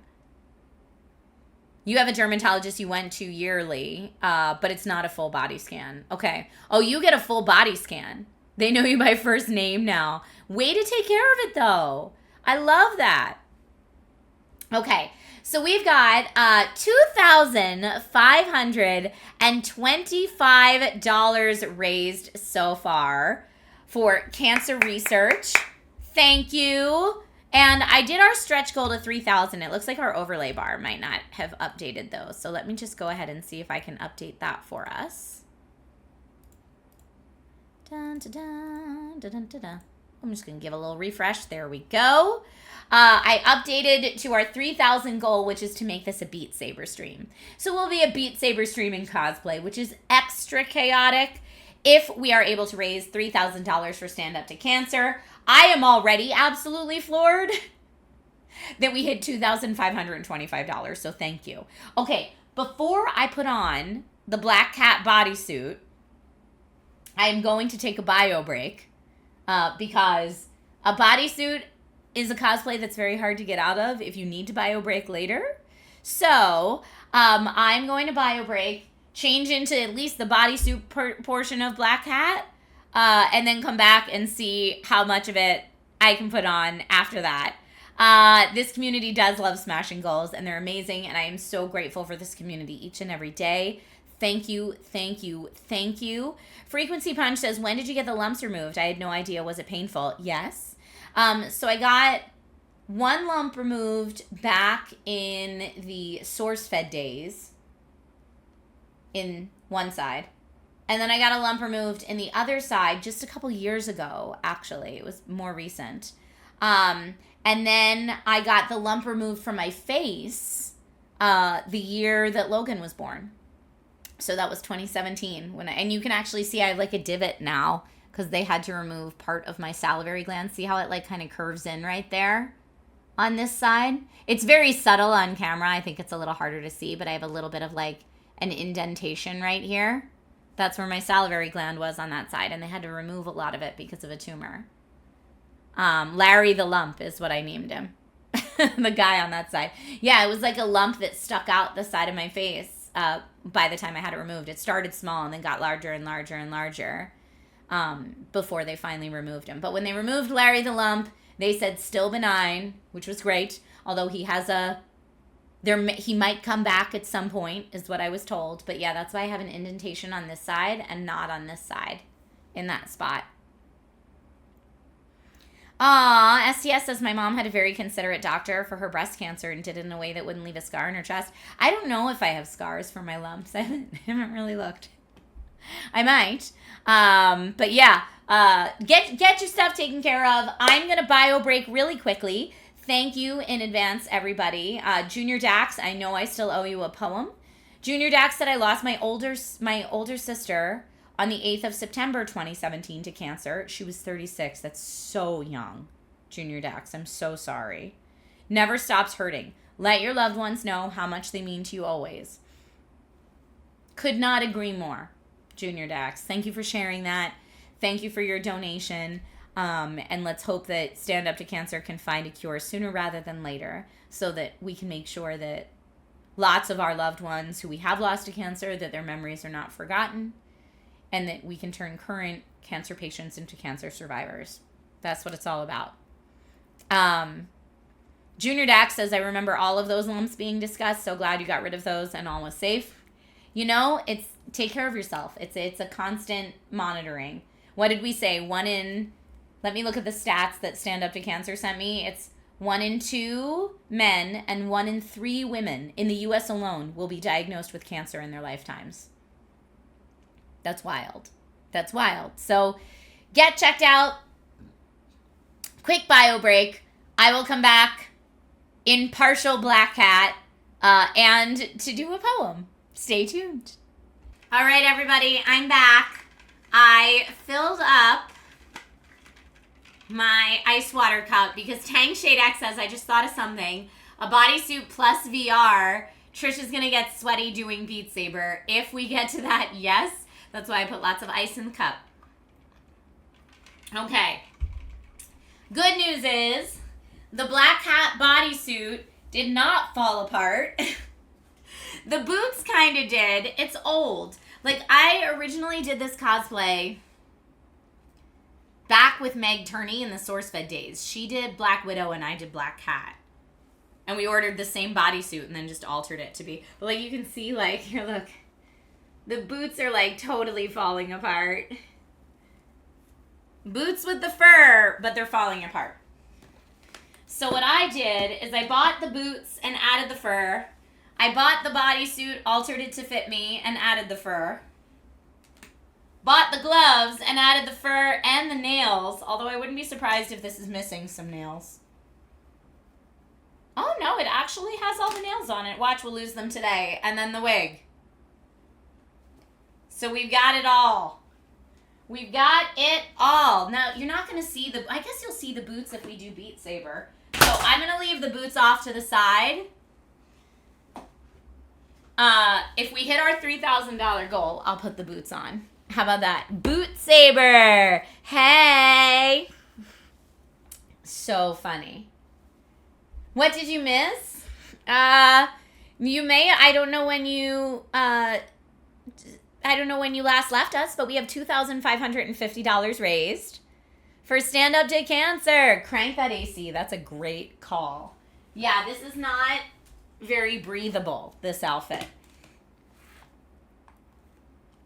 You have a dermatologist you went to yearly, but it's not a full body scan. Okay. Oh, you get a full body scan. They know you by first name now. Way to take care of it, though. I love that. Okay. So we've got $2,525 raised so far for cancer research. Thank you. And I did our stretch goal to 3,000. It looks like our overlay bar might not have updated those. So let me just go ahead and see if I can update that for us. Dun, dun, dun, dun, dun, dun, dun. I'm just going to give a little refresh. There we go. I updated to our 3,000 goal, which is to make this a Beat Saber stream. So we'll be a Beat Saber stream in cosplay, which is extra chaotic. If we are able to raise $3,000 for Stand Up to Cancer, I am already absolutely floored that we hit $2,525. So thank you. Okay, before I put on the Black Cat bodysuit, I am going to take a bio break because a bodysuit is a cosplay that's very hard to get out of if you need to bio break later. So I'm going to bio break, change into at least the bodysuit portion of Black Cat, and then come back and see how much of it I can put on after that. This community does love smashing goals, and they're amazing, and I am so grateful for this community each and every day. Thank you, thank you, thank you. Frequency Punch says, when did you get the lumps removed? I had no idea. Was it painful? Yes. So I got one lump removed back in the SourceFed days in one side. And then I got a lump removed in the other side just a couple years ago, actually. It was more recent. And then I got the lump removed from my face the year that Logan was born. So that was 2017. And you can actually see I have like a divot now because they had to remove part of my salivary gland. See how it like kind of curves in right there on this side? It's very subtle on camera. I think it's a little harder to see, but I have a little bit of like an indentation right here. That's where my salivary gland was on that side, and they had to remove a lot of it because of a tumor. Larry the Lump is what I named him. The guy on that side. Yeah, it was like a lump that stuck out the side of my face by the time I had it removed. It started small and then got larger and larger and larger before they finally removed him. But when they removed Larry the Lump, they said still benign, which was great, although he has he might come back at some point, is what I was told. But yeah, that's why I have an indentation on this side and not on this side in that spot. STS says my mom had a very considerate doctor for her breast cancer and did it in a way that wouldn't leave a scar in her chest. I don't know if I have scars for my lumps. I haven't really looked. I might. But yeah, get your stuff taken care of. I'm going to bio break really quickly. Thank you in advance, everybody. Junior Dax, I know I still owe you a poem. Junior Dax said I lost my older sister on the 8th of September 2017 to cancer. She was 36. That's so young. Junior Dax, I'm so sorry. Never stops hurting. Let your loved ones know how much they mean to you always. Could not agree more, Junior Dax. Thank you for sharing that. Thank you for your donation. And let's hope that Stand Up to Cancer can find a cure sooner rather than later so that we can make sure that lots of our loved ones who we have lost to cancer, that their memories are not forgotten, and that we can turn current cancer patients into cancer survivors. That's what it's all about. Junior Dax says, I remember all of those lumps being discussed. So glad you got rid of those and all was safe. You know, it's take care of yourself. It's a constant monitoring. What did we say? Let me look at the stats that Stand Up to Cancer sent me. It's 1 in 2 men and 1 in 3 women in the U.S. alone will be diagnosed with cancer in their lifetimes. That's wild. That's wild. So get checked out. Quick bio break. I will come back in partial black cat and to do a poem. Stay tuned. All right, everybody. I'm back. I filled up my ice water cup because Tang Shade X says, I just thought of something. A bodysuit plus VR. Trisha's going to get sweaty doing Beat Saber. If we get to that, yes. That's why I put lots of ice in the cup. Okay. Good news is the black hat bodysuit did not fall apart. The boots kind of did. It's old. Like, I originally did this cosplay back with Meg Turney in the SourceFed days. She did Black Widow and I did Black Cat. And we ordered the same bodysuit and then just altered it to be. But like you can see, like, here, look. The boots are like totally falling apart. Boots with the fur, but they're falling apart. So what I did is I bought the boots and added the fur. I bought the bodysuit, altered it to fit me, and added the fur. Bought the gloves and added the fur and the nails, although I wouldn't be surprised if this is missing some nails. Oh no, it actually has all the nails on it. Watch, we'll lose them today. And then the wig. So we've got it all. We've got it all. Now, you're not going to see I guess you'll see the boots if we do Beat Saber. So I'm going to leave the boots off to the side. If we hit our $3,000 goal, I'll put the boots on. How about that? Boot Saber. Hey. So funny. What did you miss? You may, I don't know when you last left us, but we have $2,550 raised for Stand Up to Cancer. Crank that AC. That's a great call. Yeah, this is not very breathable, this outfit.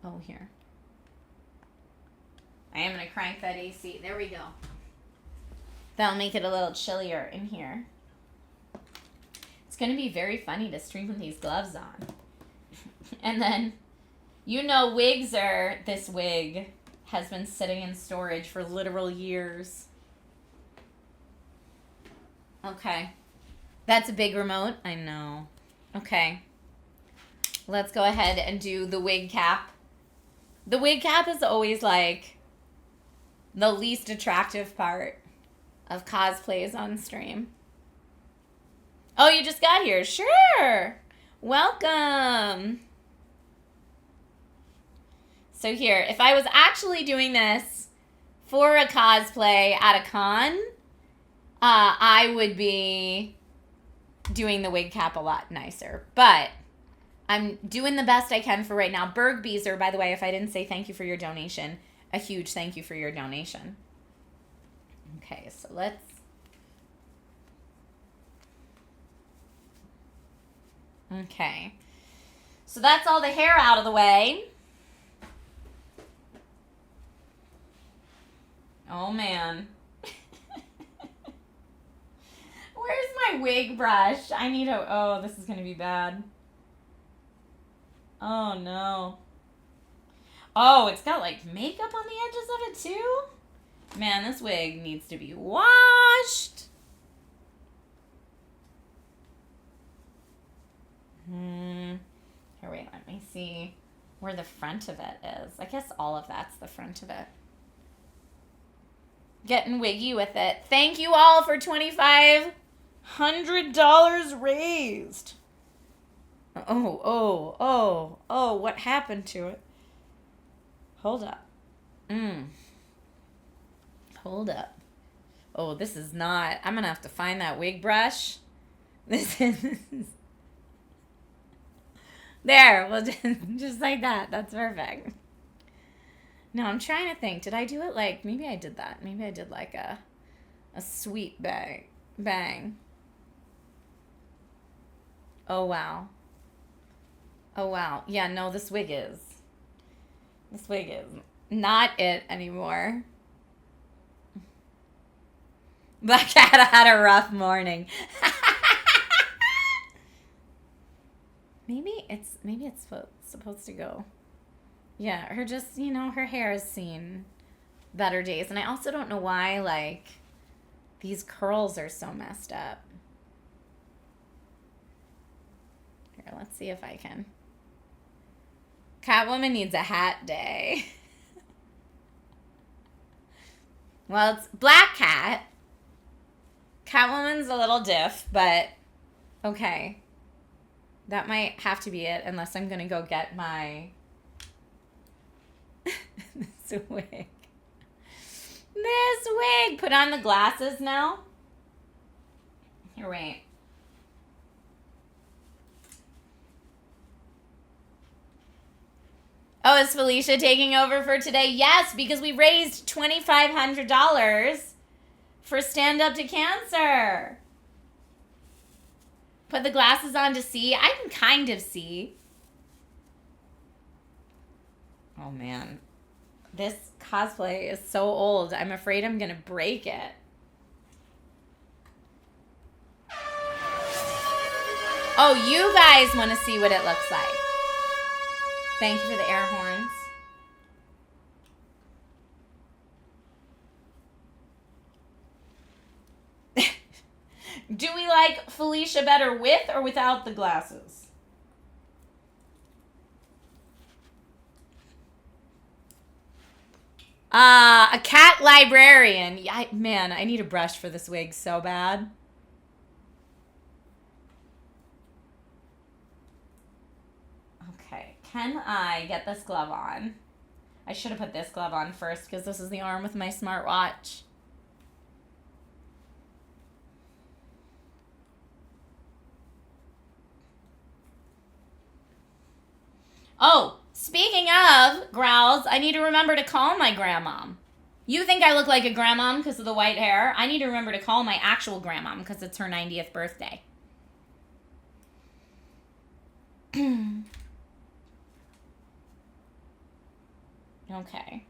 Oh, here. I am going to crank that AC. There we go. That'll make it a little chillier in here. It's going to be very funny to stream with these gloves on. And then, you know, this wig has been sitting in storage for literal years. Okay. That's a big remote. I know. Okay. Let's go ahead and do the wig cap. The wig cap is always like the least attractive part of cosplays on stream. Oh, you just got here. Sure. Welcome. So here, if I was actually doing this for a cosplay at a con, I would be doing the wig cap a lot nicer. But I'm doing the best I can for right now. Berg Beezer, by the way, if I didn't say thank you for your donation, a huge thank you for your donation. Okay, so let's... Okay. So that's all the hair out of the way. Oh, man. Where's my wig brush? I need a... Oh, this is going to be bad. Oh, no. Oh, it's got, like, makeup on the edges of it, too? Man, this wig needs to be washed. Here, wait, let me see where the front of it is. I guess all of that's the front of it. Getting wiggy with it. Thank you all for $2,500 raised. Oh, what happened to it? Hold up. Hold up. Oh, this is not... I'm going to have to find that wig brush. This is... There. Well, just like that. That's perfect. No, I'm trying to think. Did I do it like... Maybe I did that. Maybe I did like a sweet bang. Oh, wow. Oh, wow. Yeah, no, this wig is not it anymore. Black Cat had a rough morning. Maybe it's supposed to go. Yeah, her hair has seen better days. And I also don't know why, like, these curls are so messed up. Here, let's see if I can. Catwoman needs a hat day. Well, it's Black Cat. Catwoman's a little diff, but okay. That might have to be it, unless I'm going to go get my... This wig. This wig! Put on the glasses now. Here, wait. Oh, is Felicia taking over for today? Yes, because we raised $2,500 for Stand Up to Cancer. Put the glasses on to see. I can kind of see. Oh, man. This cosplay is so old. I'm afraid I'm going to break it. Oh, you guys want to see what it looks like. Thank you for the air horns. Do we like Felicia better with or without the glasses? A cat librarian. Yeah, man, I need a brush for this wig so bad. Okay, can I get this glove on? I should have put this glove on first because this is the arm with my smartwatch. Oh, speaking of growls, I need to remember to call my grandmom. You think I look like a grandmom because of the white hair? I need to remember to call my actual grandmom because it's her 90th birthday. Okay.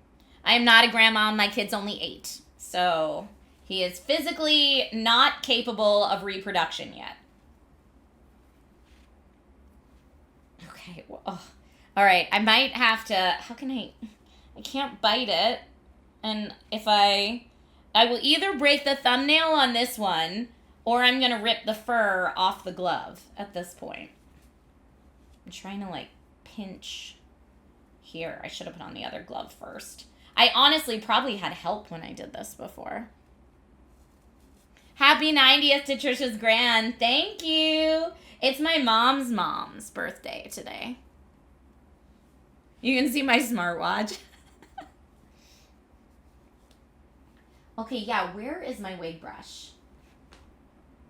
I am not a grandma. My kid's only 8. So he is physically not capable of reproduction yet. Okay. Well, all right. I might have to... How can I can't bite it. And if I will either break the thumbnail on this one, or I'm going to rip the fur off the glove at this point. I'm trying to, like, pinch here. I should have put on the other glove first. I honestly probably had help when I did this before. Happy 90th to Trisha's Grand. Thank you. It's my mom's birthday today. You can see my smartwatch. Okay, yeah, where is my wig brush?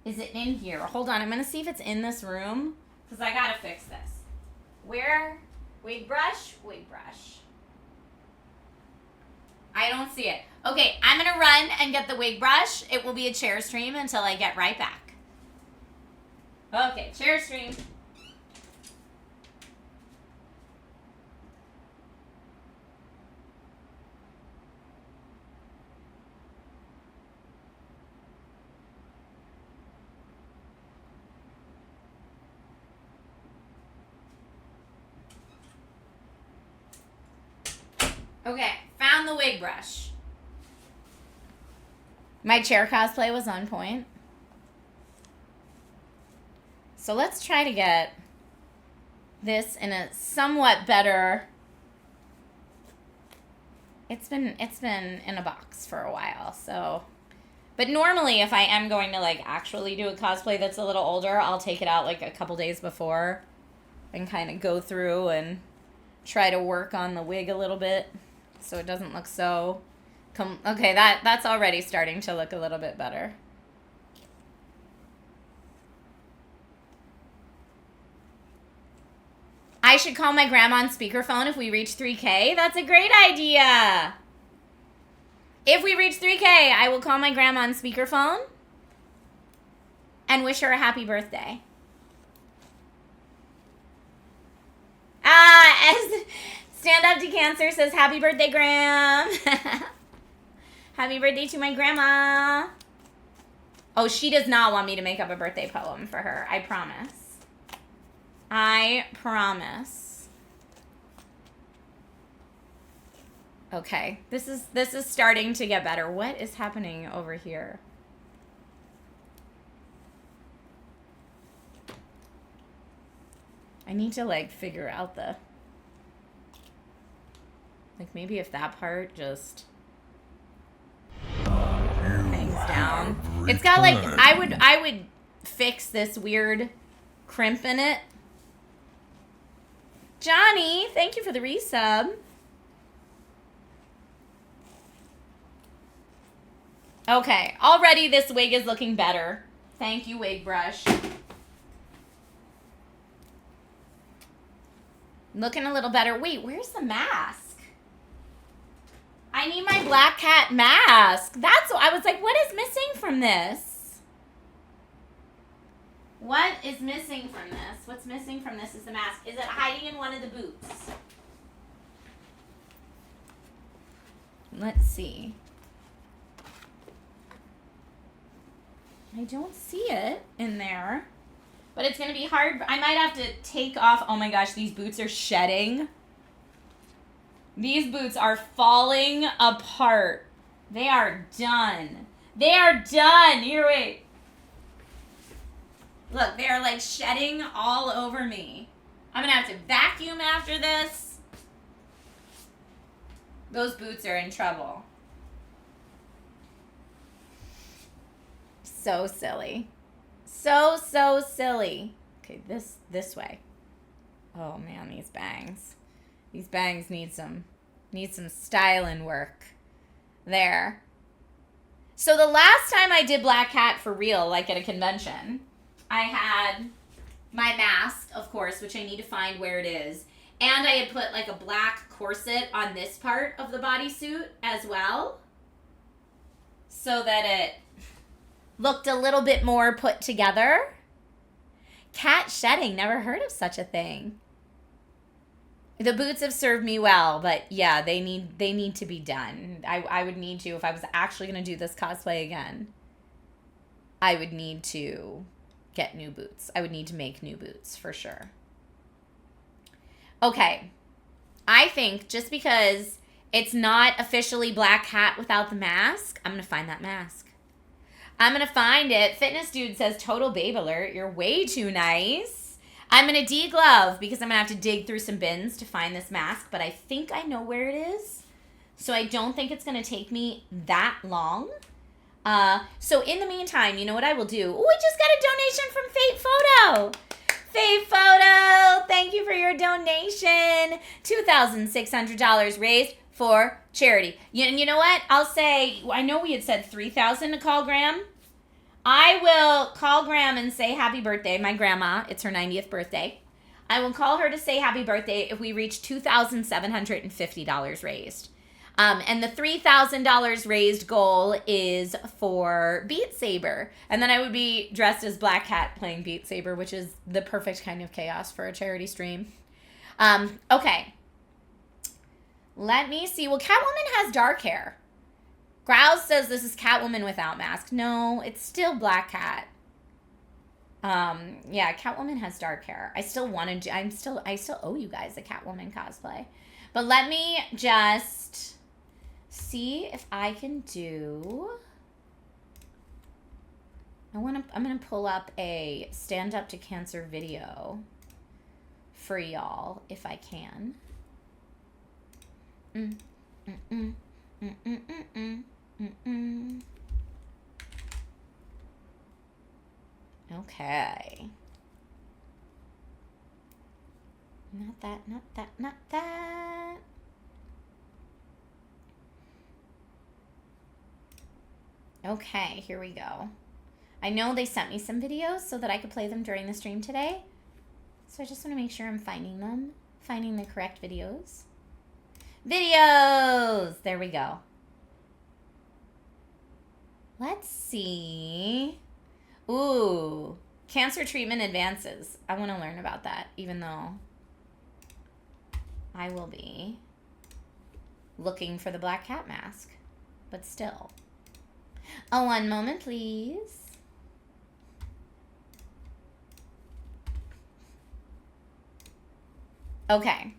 Is it in here? Hold on, I'm going to see if it's in this room, because I got to fix this. Where? Wig brush? Wig brush. I don't see it. Okay, I'm going to run and get the wig brush. It will be a chair stream until I get right back. Okay, chair stream. Okay, found the wig brush. My chair cosplay was on point. So let's try to get this in a somewhat better... It's been in a box for a while, so... But normally, if I am going to, like, actually do a cosplay that's a little older, I'll take it out, like, a couple days before and kind of go through and try to work on the wig a little bit so it doesn't look so... Okay, that's already starting to look a little bit better. I should call my grandma on speakerphone if we reach 3K. That's a great idea. If we reach 3K, I will call my grandma on speakerphone and wish her a happy birthday. As Stand Up to Cancer says, happy birthday, Gram. Happy birthday to my grandma. Oh, she does not want me to make up a birthday poem for her. I promise. I promise. Okay, this is starting to get better. What is happening over here? I need to, like, figure out the... Like, maybe if that part just... hangs down. It's got, like... I would fix this weird crimp in it. Johnny, thank you for the resub. Okay, already this wig is looking better. Thank you, wig brush. Looking a little better. Wait, where's the mask? I need my black cat mask. That's what I was like, what is missing from this? What is missing from this? What's missing from this is the mask. Is it hiding in one of the boots? Let's see. I don't see it in there. But it's going to be hard. I might have to take off. Oh my gosh, these boots are shedding. These boots are falling apart. They are done. They are done. Here, wait. Look, they are like shedding all over me. I'm going to have to vacuum after this. Those boots are in trouble. So silly. So silly. Okay, this way. Oh man, these bangs. These bangs need some styling work. There. So the last time I did black hat for real, like at a convention, I had my mask, of course, which I need to find where it is. And I had put like a black corset on this part of the bodysuit as well. So that it looked a little bit more put together. Cat shedding, never heard of such a thing. The boots have served me well, but yeah, they need to be done. I would need to, if I was actually going to do this cosplay again, I would need to get new boots. I would need to make new boots for sure. Okay. I think just because it's not officially Black Cat without the mask, I'm going to find that mask. I'm going to find it. Fitness Dude says, total babe alert. You're way too nice. I'm going to deglove because I'm going to have to dig through some bins to find this mask, but I think I know where it is. So I don't think it's going to take me that long. So in the meantime, you know what I will do? Oh, I just got a donation from Fate Photo. Fate Photo, thank you for your donation. $2,600 raised for charity. And you know what? I'll say, I know we had said $3,000 to call Graham. I will call Graham and say happy birthday. My grandma, it's her 90th birthday. I will call her to say happy birthday if we reach $2,750 raised. And the $3,000 raised goal is for Beat Saber. And then I would be dressed as Black Cat playing Beat Saber, which is the perfect kind of chaos for a charity stream. Okay. Let me see. Well, Catwoman has dark hair. Grouse says this is Catwoman without mask. No, it's still Black Cat. Yeah, Catwoman has dark hair. I still want to do, I still owe you guys a Catwoman cosplay. But let me just see if I can do, I'm going to pull up a Stand Up to Cancer video for y'all if I can. Okay. Not that. Okay, here we go. I know they sent me some videos so that I could play them during the stream today. So I just want to make sure I'm finding the correct videos. Videos! There we go. Let's see. Ooh, cancer treatment advances. I want to learn about that, even though I will be looking for the Black Cat mask. But still. Oh, one moment, please. Okay.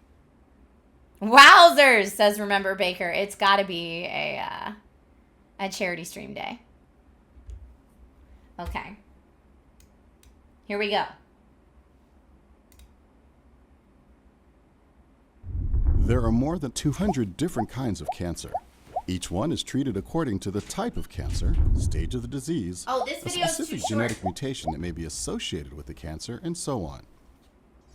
Wowzers, says Remember Baker. It's got to be a charity stream day. Okay. Here we go. There are more than 200 different kinds of cancer. Each one is treated according to the type of cancer, stage of the disease, this a video is specific too genetic short. mutation that may be associated with the cancer, and so on.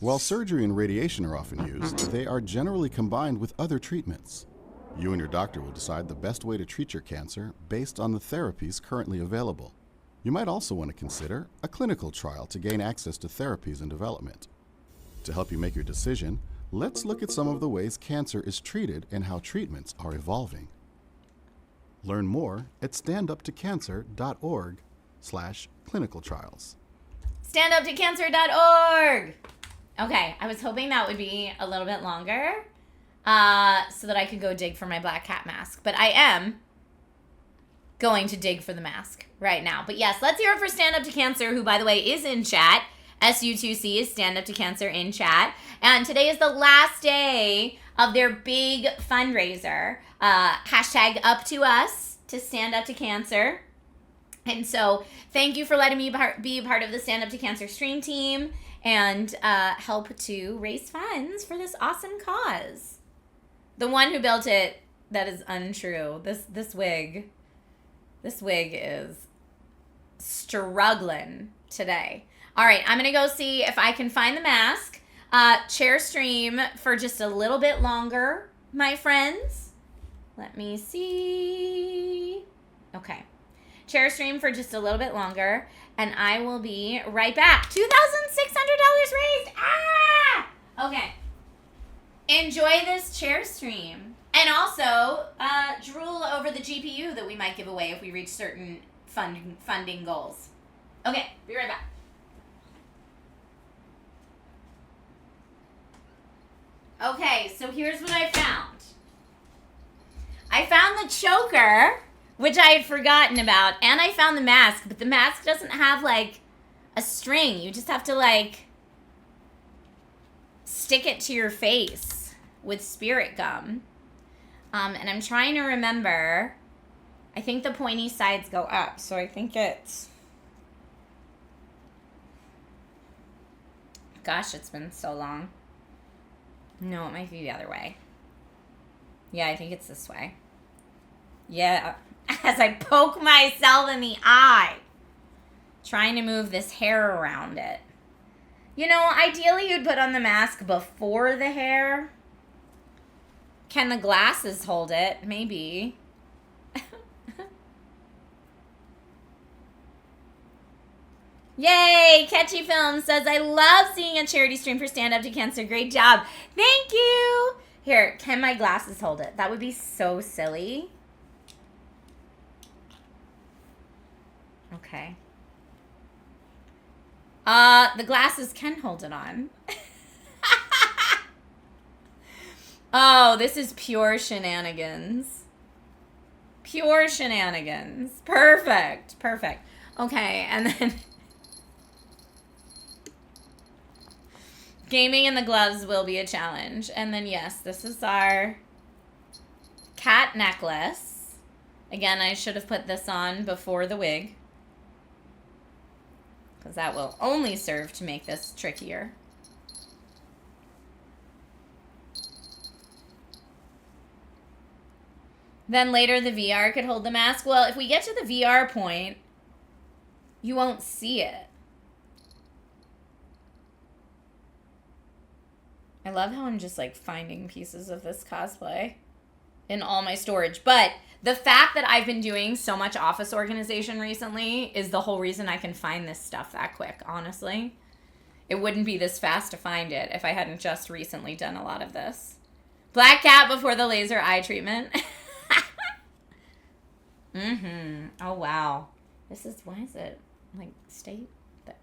While surgery and radiation are often used, they are generally combined with other treatments. You and your doctor will decide the best way to treat your cancer based on the therapies currently available. You might also want to consider a clinical trial to gain access to therapies in development. To help you make your decision, let's look at some of the ways cancer is treated and how treatments are evolving. Learn more at standuptocancer.org/clinical trials. Standuptocancer.org. Okay, I was hoping that would be a little bit longer so that I could go dig for my Black Cat mask. But I am going to dig for the mask right now. But yes, let's hear it for Stand Up to Cancer, who, by the way, is in chat. SU2C is Stand Up to Cancer in chat. And today is the last day of their big fundraiser. Hashtag up to us to Stand Up to Cancer. And so thank you for letting me be a part of the Stand Up to Cancer stream team and help to raise funds for this awesome cause. The one who built it, that is untrue. This wig is struggling today. All right, I'm going to go see if I can find the mask. Chair stream for just a little bit longer, my friends. Let me see. Okay. Chair stream for just a little bit longer, and I will be right back. $2,600 raised. Ah! Okay. Enjoy this chair stream. And also, drool over the GPU that we might give away if we reach certain funding goals. Okay, be right back. Okay, so here's what I found. I found the choker, which I had forgotten about, and I found the mask, but the mask doesn't have, like, a string. You just have to, like, stick it to your face with spirit gum. And I'm trying to remember. I think the pointy sides go up, so I think it's... Gosh, it's been so long. No, it might be the other way. Yeah, I think it's this way. Yeah, as I poke myself in the eye. Trying to move this hair around it. You know, ideally you'd put on the mask before the hair. Can the glasses hold it? Maybe. Yay! Catchy Film says, I love seeing a charity stream for Stand Up to Cancer. Great job. Thank you. Here, can my glasses hold it? That would be so silly. Okay. The glasses can hold it on. Oh, this is pure shenanigans. Pure shenanigans. Perfect. Perfect. Okay, and then... Gaming in the gloves will be a challenge. And then, yes, this is our cat necklace. Again, I should have put this on before the wig, because that will only serve to make this trickier. Then later the VR could hold the mask. Well, if we get to the VR point, you won't see it. I love how I'm just like finding pieces of this cosplay in all my storage. But the fact that I've been doing so much office organization recently is the whole reason I can find this stuff that quick, honestly. It wouldn't be this fast to find it if I hadn't just recently done a lot of this. Black cat before the laser eye treatment. Oh, wow. This is, why is it, like, state?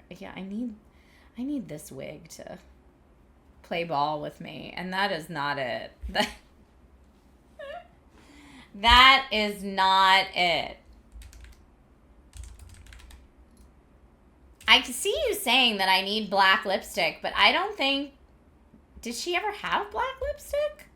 Yeah, I need this wig to play ball with me, and that is not it. That is not it. I can see you saying that I need black lipstick, but I don't think... Did she ever have black lipstick?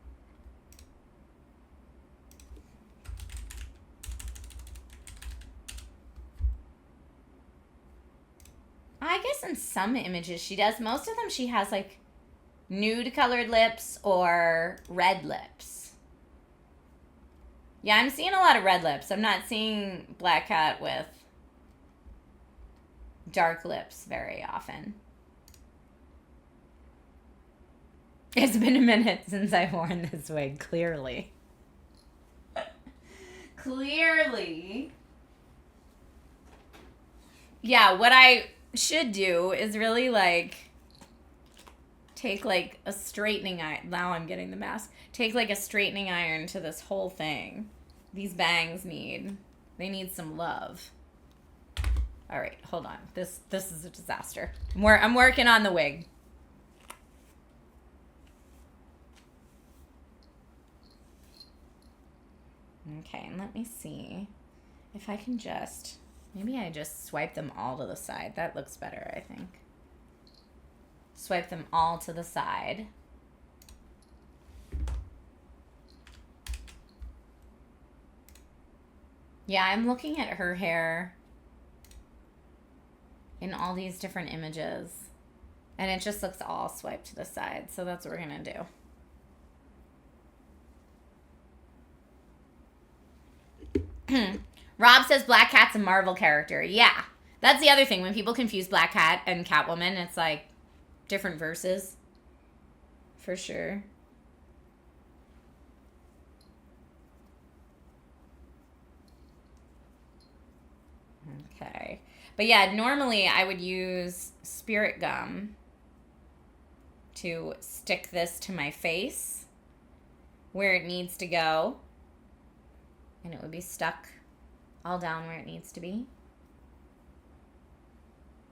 I guess in some images she does. Most of them she has, like, nude colored lips or red lips. Yeah, I'm seeing a lot of red lips. I'm not seeing Black Cat with dark lips very often. It's been a minute since I've worn this wig, clearly. Clearly. Yeah, what I should do is really, like, take, like, a straightening iron. Now I'm getting the mask. Take, like, a straightening iron to this whole thing. These bangs they need some love. All right, hold on. This is a disaster. I'm working on the wig. Okay, and let me see if I can just... Maybe I just swipe them all to the side. That looks better, I think. Swipe them all to the side. Yeah, I'm looking at her hair in all these different images, and it just looks all swiped to the side, so that's what we're gonna do. Rob says Black Cat's a Marvel character. Yeah, that's the other thing. When people confuse Black Cat and Catwoman, it's like different verses. For sure. Okay. But yeah, normally I would use spirit gum to stick this to my face where it needs to go. And it would be stuck all down where it needs to be.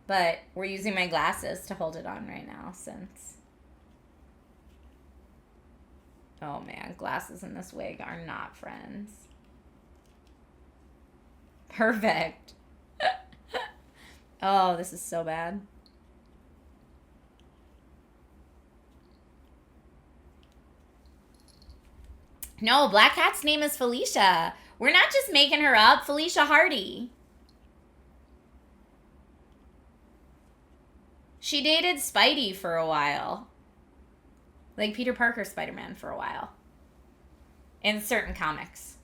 But we're using my glasses to hold it on right now since Oh, man. Glasses and this wig are not friends. Perfect. Oh, this is so bad. No, Black Cat's name is Felicia. We're not just making her up. Felicia Hardy. She dated Spidey for a while. Like Peter Parker Spider-Man for a while. In certain comics.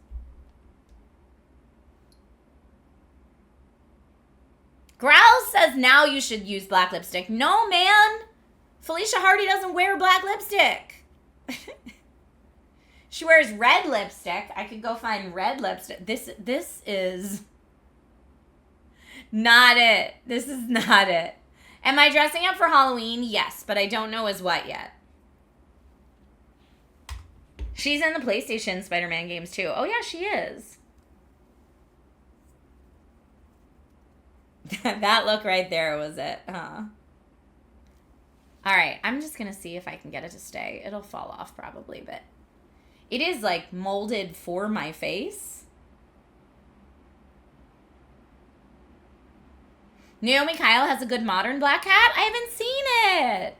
Growl says now you should use black lipstick. No, man. Felicia Hardy doesn't wear black lipstick. She wears red lipstick. I could go find red lipstick. This is not it. This is not it. Am I dressing up for Halloween? Yes, but I don't know as what yet. She's in the PlayStation Spider-Man games too. Oh yeah, she is. That look right there was it, huh? All right, I'm just going to see if I can get it to stay. It'll fall off probably, but it is like molded for my face. Naomi Kyle has a good modern black cat? I haven't seen it.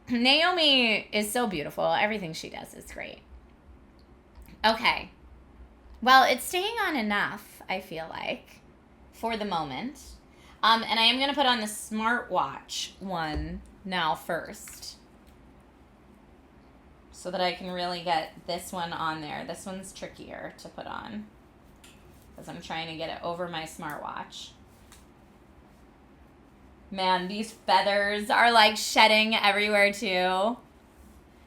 Naomi is so beautiful. Everything she does is great. Okay. Well, it's staying on enough, I feel like, for the moment. And I am going to put on the smartwatch one now first, so that I can really get this one on there. This one's trickier to put on, because I'm trying to get it over my smartwatch. Man, these feathers are like shedding everywhere too.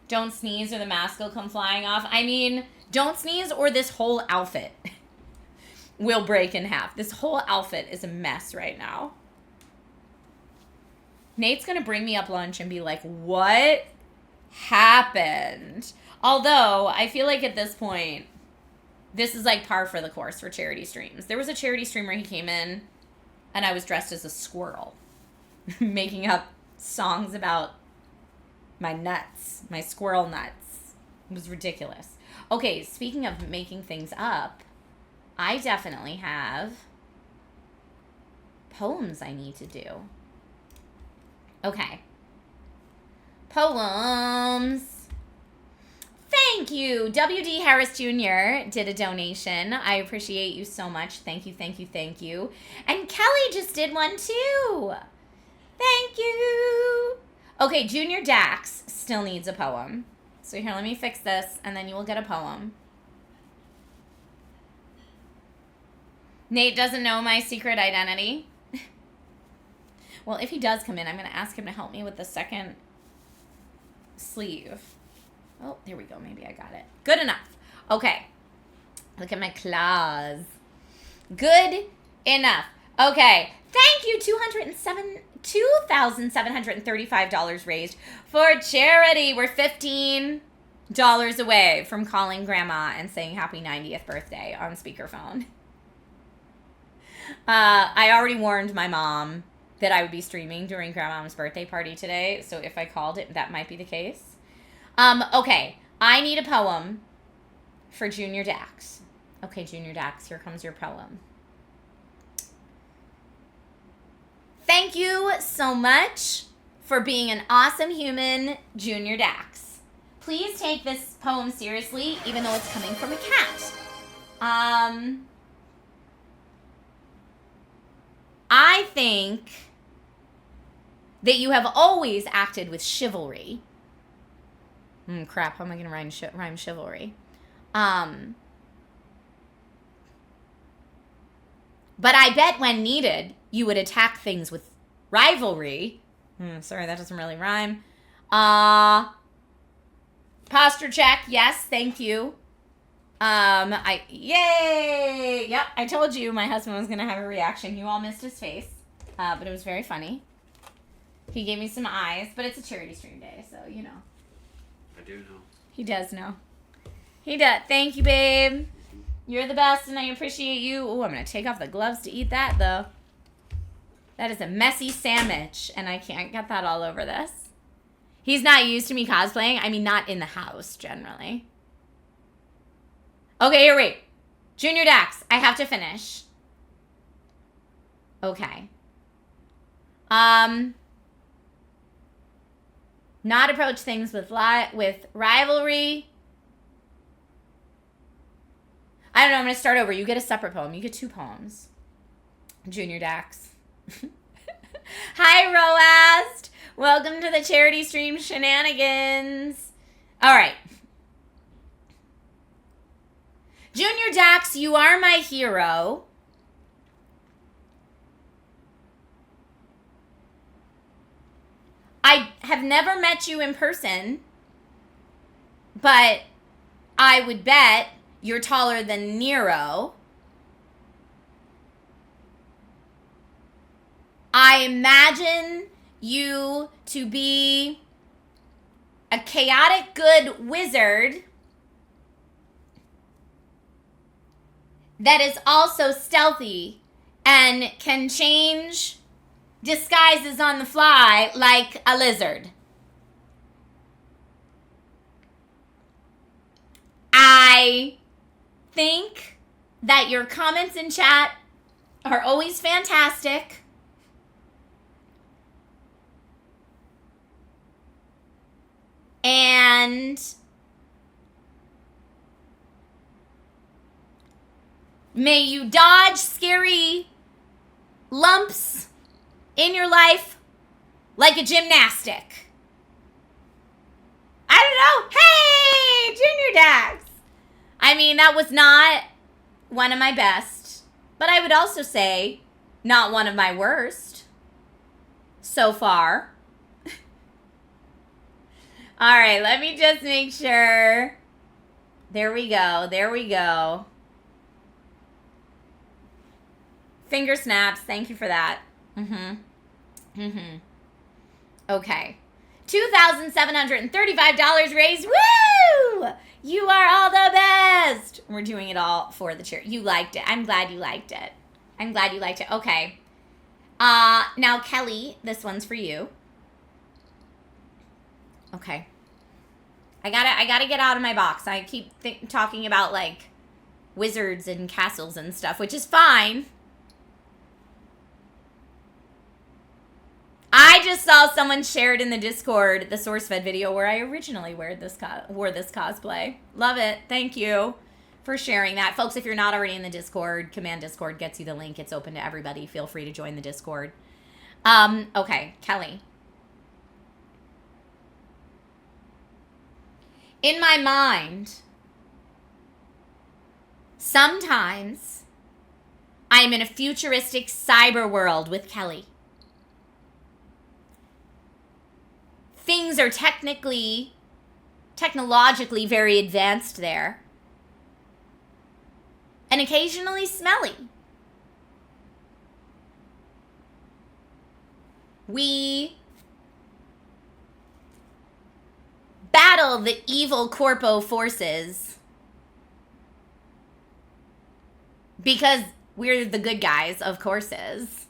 Don't sneeze or the mask will come flying off. I mean, don't sneeze or this whole outfit will break in half. This whole outfit is a mess right now. Nate's going to bring me up lunch and be like, what happened? Although, I feel like at this point, this is like par for the course for charity streams. There was a charity stream where he came in and I was dressed as a squirrel, making up songs about my nuts, my squirrel nuts. It was ridiculous. Okay, speaking of making things up, I definitely have poems I need to do. Okay. Poems. Thank you. W.D. Harris Jr. did a donation. I appreciate you so much. Thank you, thank you, thank you. And Kelly just did one too. Thank you. Okay, Junior Dax still needs a poem. So here, let me fix this, and then you will get a poem. Nate doesn't know my secret identity. Well, if he does come in, I'm going to ask him to help me with the second sleeve. Oh, there we go. Maybe I got it. Good enough. Okay. Look at my claws. Good enough. Okay. Thank you. $2,735 raised for charity. We're $15 away from calling Grandma and saying happy 90th birthday on speakerphone. I already warned my mom that I would be streaming during Grandma's birthday party today, so if I called it, that might be the case. Okay, I need a poem for Junior Dax. Okay, Junior Dax, here comes your poem. Thank you so much for being an awesome human, Junior Dax. Please take this poem seriously, even though it's coming from a cat. I think that you have always acted with chivalry. Crap, how am I going to rhyme chivalry? But I bet when needed, you would attack things with rivalry. Sorry, that doesn't really rhyme. Posture check, yes, thank you. Yay! Yep, I told you my husband was going to have a reaction. You all missed his face, but it was very funny. He gave me some eyes, but it's a charity stream day, so, you know. I do know. He does know. He does. Thank you, babe. You're the best, and I appreciate you. Oh, I'm going to take off the gloves to eat that, though. That is a messy sandwich, and I can't get that all over this. He's not used to me cosplaying. I mean, not in the house, generally. Okay, here, wait. Junior Dax, I have to finish. Okay. Not approach things with rivalry. I don't know, I'm going to start over. You get a separate poem. You get 2 poems. Junior Dax. Hi, Roast. Welcome to the charity stream shenanigans. All right. Junior Dax, you are my hero. I have never met you in person, but I would bet you're taller than Nero. I imagine you to be a chaotic good wizard that is also stealthy and can change disguises on the fly like a lizard. I think that your comments in chat are always fantastic. And may you dodge scary lumps in your life like a gymnastic. I don't know. Hey, Junior Dax. I mean, that was not one of my best, but I would also say not one of my worst so far. All right, let me just make sure. There we go. There we go. Finger snaps. Thank you for that. Okay. $2,735 raised. Woo! You are all the best. We're doing it all for the charity. You liked it. I'm glad you liked it. I'm glad you liked it. Okay. Now, Kelly, this one's for you. Okay. I gotta get out of my box. I keep talking about, like, wizards and castles and stuff, which is fine. I just saw someone shared in the Discord the SourceFed video where I originally wore this cosplay. Love it. Thank you for sharing that. Folks, if you're not already in the Discord, Command Discord gets you the link. It's open to everybody. Feel free to join the Discord. Okay, Kelly. In my mind, sometimes I'm in a futuristic cyber world with Kelly. Things are technologically very advanced there. And occasionally smelly. We battle the evil corpo forces because we're the good guys, of courses.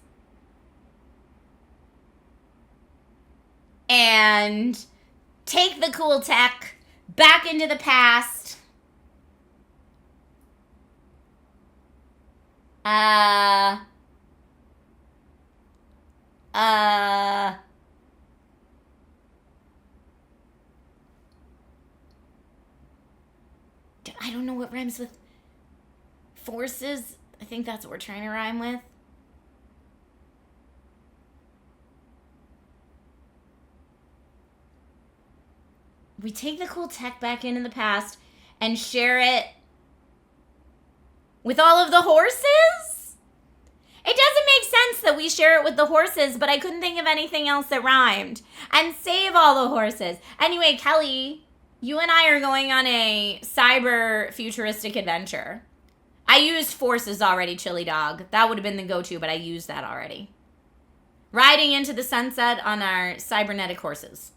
And take the cool tech back into the past. I don't know what rhymes with forces. I think that's what we're trying to rhyme with. We take the cool tech back into the past and share it with all of the horses? It doesn't make sense that we share it with the horses, but I couldn't think of anything else that rhymed. And save all the horses. Anyway, Kelly, you and I are going on a cyber futuristic adventure. I used forces already, Chili Dog. That would have been the go-to, but I used that already. Riding into the sunset on our cybernetic horses.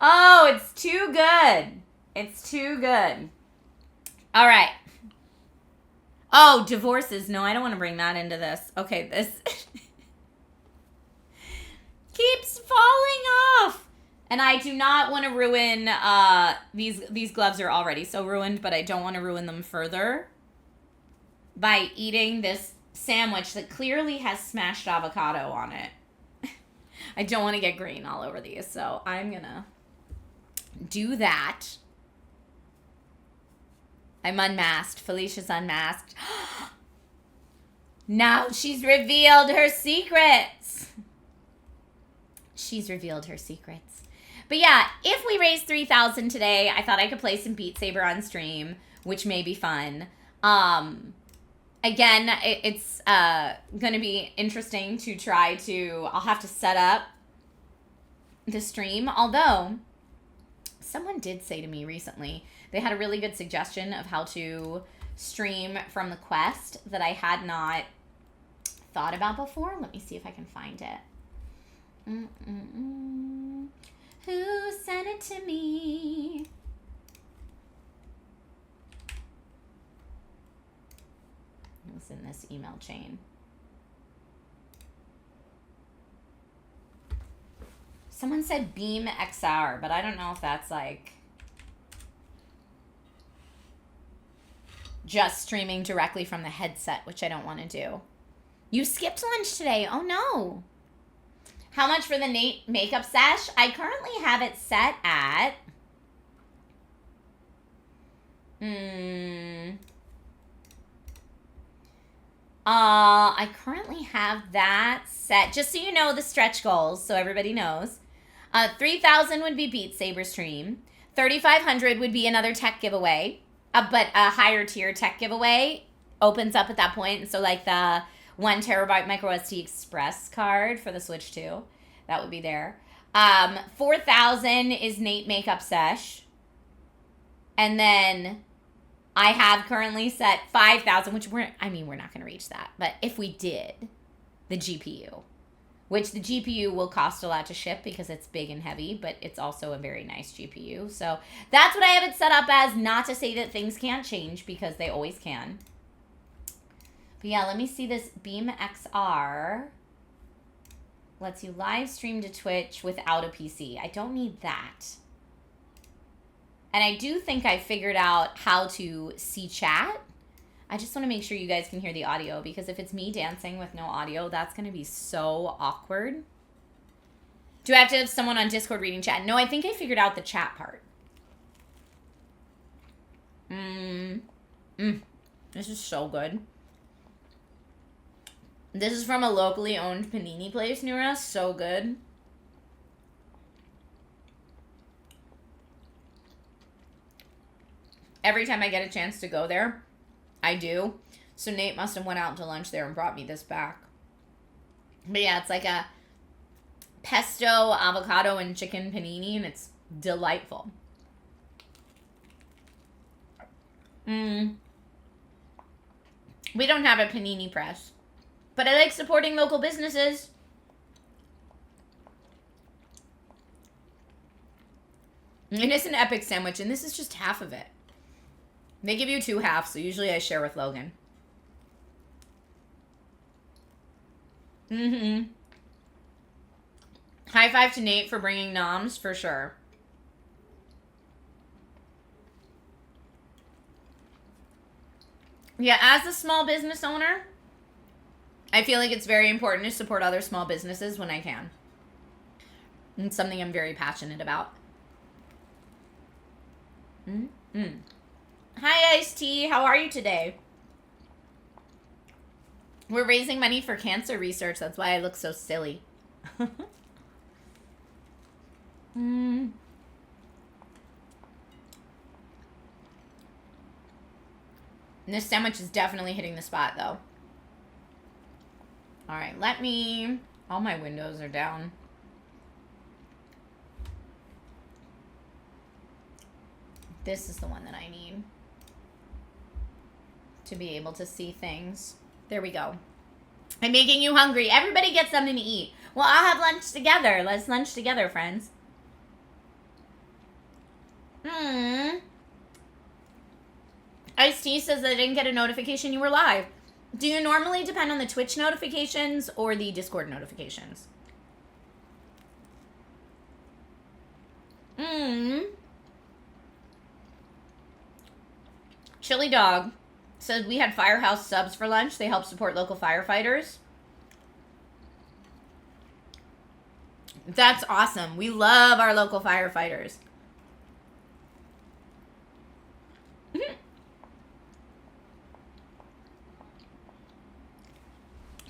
Oh, it's too good. It's too good. All right. Oh, divorces. No, I don't want to bring that into this. Okay, this keeps falling off. And I do not want to ruin, these gloves are already so ruined, but I don't want to ruin them further by eating this sandwich that clearly has smashed avocado on it. I don't want to get green all over these, so I'm going to do that. I'm unmasked. Felicia's unmasked. Now she's revealed her secrets. She's revealed her secrets. But yeah, if we raise 3,000 today, I thought I could play some Beat Saber on stream, which may be fun. Again, it's going to be interesting to try to... I'll have to set up the stream. Although, someone did say to me recently, they had a really good suggestion of how to stream from the Quest that I had not thought about before. Let me see if I can find it. Who sent it to me? It was in this email chain. Someone said Beam XR, but I don't know if that's like just streaming directly from the headset, which I don't want to do. You skipped lunch today. Oh no. How much for the Nate makeup sesh? I currently have it set at... I currently have that set, just so you know the stretch goals, so everybody knows. 3,000 would be Beat Saber stream. 3,500 would be another tech giveaway, but a higher tier tech giveaway opens up at that point. And so like the 1 terabyte micro SD Express card for the Switch 2, that would be there. 4,000 is Nate makeup sesh. And then I have currently set 5,000, which we're not going to reach that. But if we did, the GPU, which the GPU will cost a lot to ship because it's big and heavy, but it's also a very nice GPU. So that's what I have it set up as, not to say that things can't change because they always can. But yeah, let me see this Beam XR. Lets you live stream to Twitch without a PC. I don't need that. And I do think I figured out how to see chat. I just want to make sure you guys can hear the audio, because if it's me dancing with no audio, that's going to be so awkward. Do I have to have someone on Discord reading chat? No, I think I figured out the chat part. This is so good. This is from a locally owned panini place near us. So good. Every time I get a chance to go there, I do. So Nate must have went out to lunch there and brought me this back. But yeah, it's like a pesto, avocado, and chicken panini, and it's delightful. We don't have a panini press, but I like supporting local businesses. And it's an epic sandwich, and this is just half of it. They give you 2 halves, so usually I share with Logan. High five to Nate for bringing noms, for sure. Yeah, as a small business owner, I feel like it's very important to support other small businesses when I can. It's something I'm very passionate about. Hi, Ice-T. How are you today? We're raising money for cancer research. That's why I look so silly. This sandwich is definitely hitting the spot, though. All right, let me... All my windows are down. This is the one that I need to be able to see things. There we go. I'm making you hungry. Everybody get something to eat. Well, I'll have lunch together. Let's lunch together, friends. Ice-T says that I didn't get a notification you were live. Do you normally depend on the Twitch notifications or the Discord notifications? Chili Dog says we had Firehouse subs for lunch. They help support local firefighters. That's awesome. We love our local firefighters.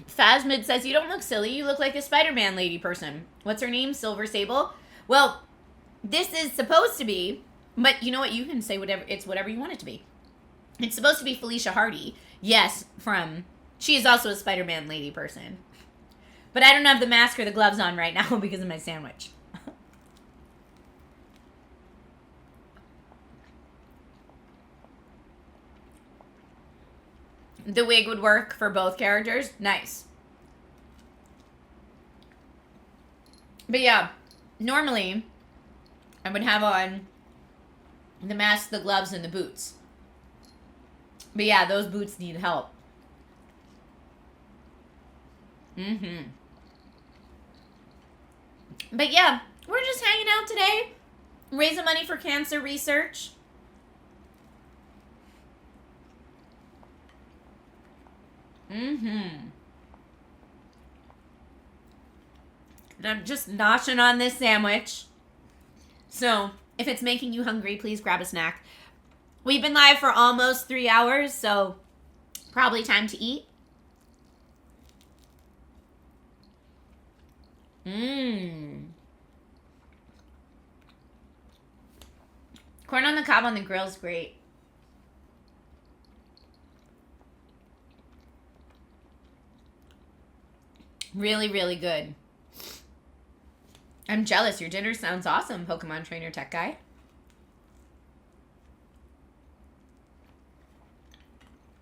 Phasmid says, you don't look silly. You look like a Spider-Man lady person. What's her name? Silver Sable? Well, this is supposed to be, but you know what? You can say whatever. It's whatever you want it to be. It's supposed to be Felicia Hardy. Yes, she is also a Spider-Man lady person. But I don't have the mask or the gloves on right now because of my sandwich. The wig would work for both characters. Nice. But yeah, normally I would have on the mask, the gloves, and the boots. But yeah, those boots need help. But yeah, we're just hanging out today, raising money for cancer research. And I'm just noshing on this sandwich. So, if it's making you hungry, please grab a snack. We've been live for almost 3 hours, so probably time to eat. Corn on the cob on the grill is great. Really, really good. I'm jealous. Your dinner sounds awesome, Pokemon Trainer Tech Guy.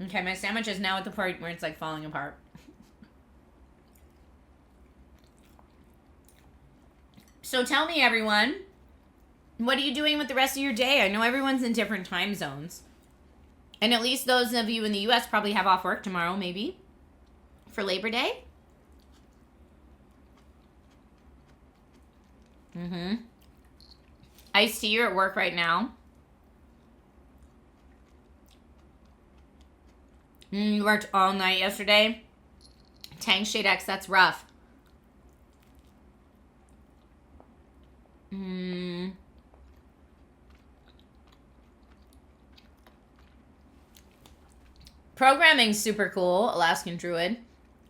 Okay, my sandwich is now at the point where it's like falling apart. So tell me, everyone, what are you doing with the rest of your day? I know everyone's in different time zones. And at least those of you in the U.S. probably have off work tomorrow, maybe, for Labor Day. Ice-T, you're at work right now. You worked all night yesterday. Tang Shade X, that's rough. Programming's super cool, Alaskan Druid.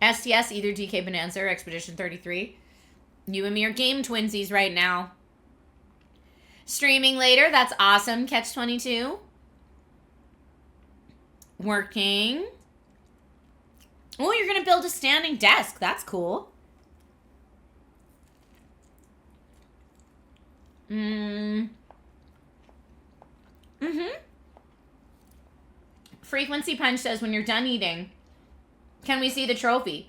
STS, either DK Bonanza or Expedition 33. You and me are game twinsies right now. Streaming later, that's awesome. Catch 22. Working. Oh, you're going to build a standing desk. That's cool. Frequency Punch says, when you're done eating, can we see the trophy?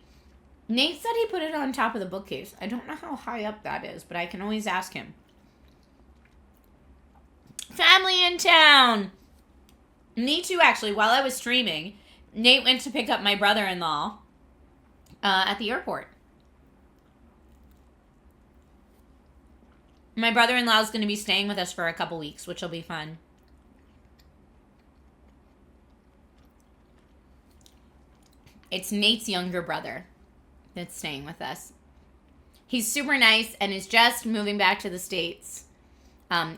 Nate said he put it on top of the bookcase. I don't know how high up that is, but I can always ask him. Family in town. Me too, actually. While I was streaming, Nate went to pick up my brother-in-law at the airport. My brother-in-law is going to be staying with us for a couple weeks, which will be fun. It's Nate's younger brother that's staying with us. He's super nice and is just moving back to the States.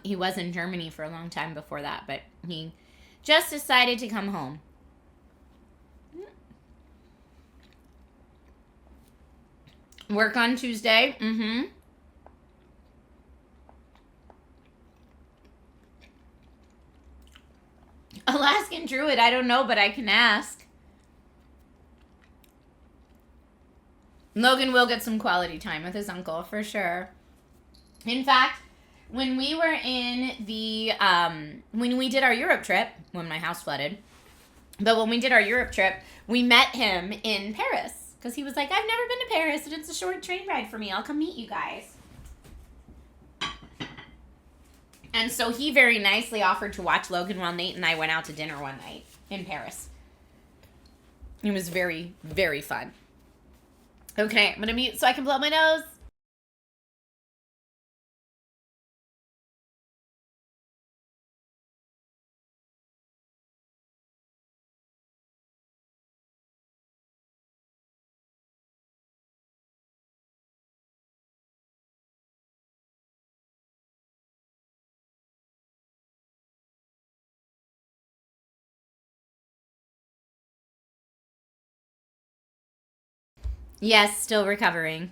He was in Germany for a long time before that, but he just decided to come home. Work on Tuesday. Alaskan Druid, I don't know, but I can ask. Logan will get some quality time with his uncle, for sure. In fact, when we were in the, when we did our Europe trip, when my house flooded, but when we did our Europe trip, we met him in Paris. Because he was like, I've never been to Paris, and it's a short train ride for me. I'll come meet you guys. And so he very nicely offered to watch Logan while Nate and I went out to dinner one night. in Paris. It was very, very fun. Okay, I'm going to mute so I can blow my nose. Yes, still recovering.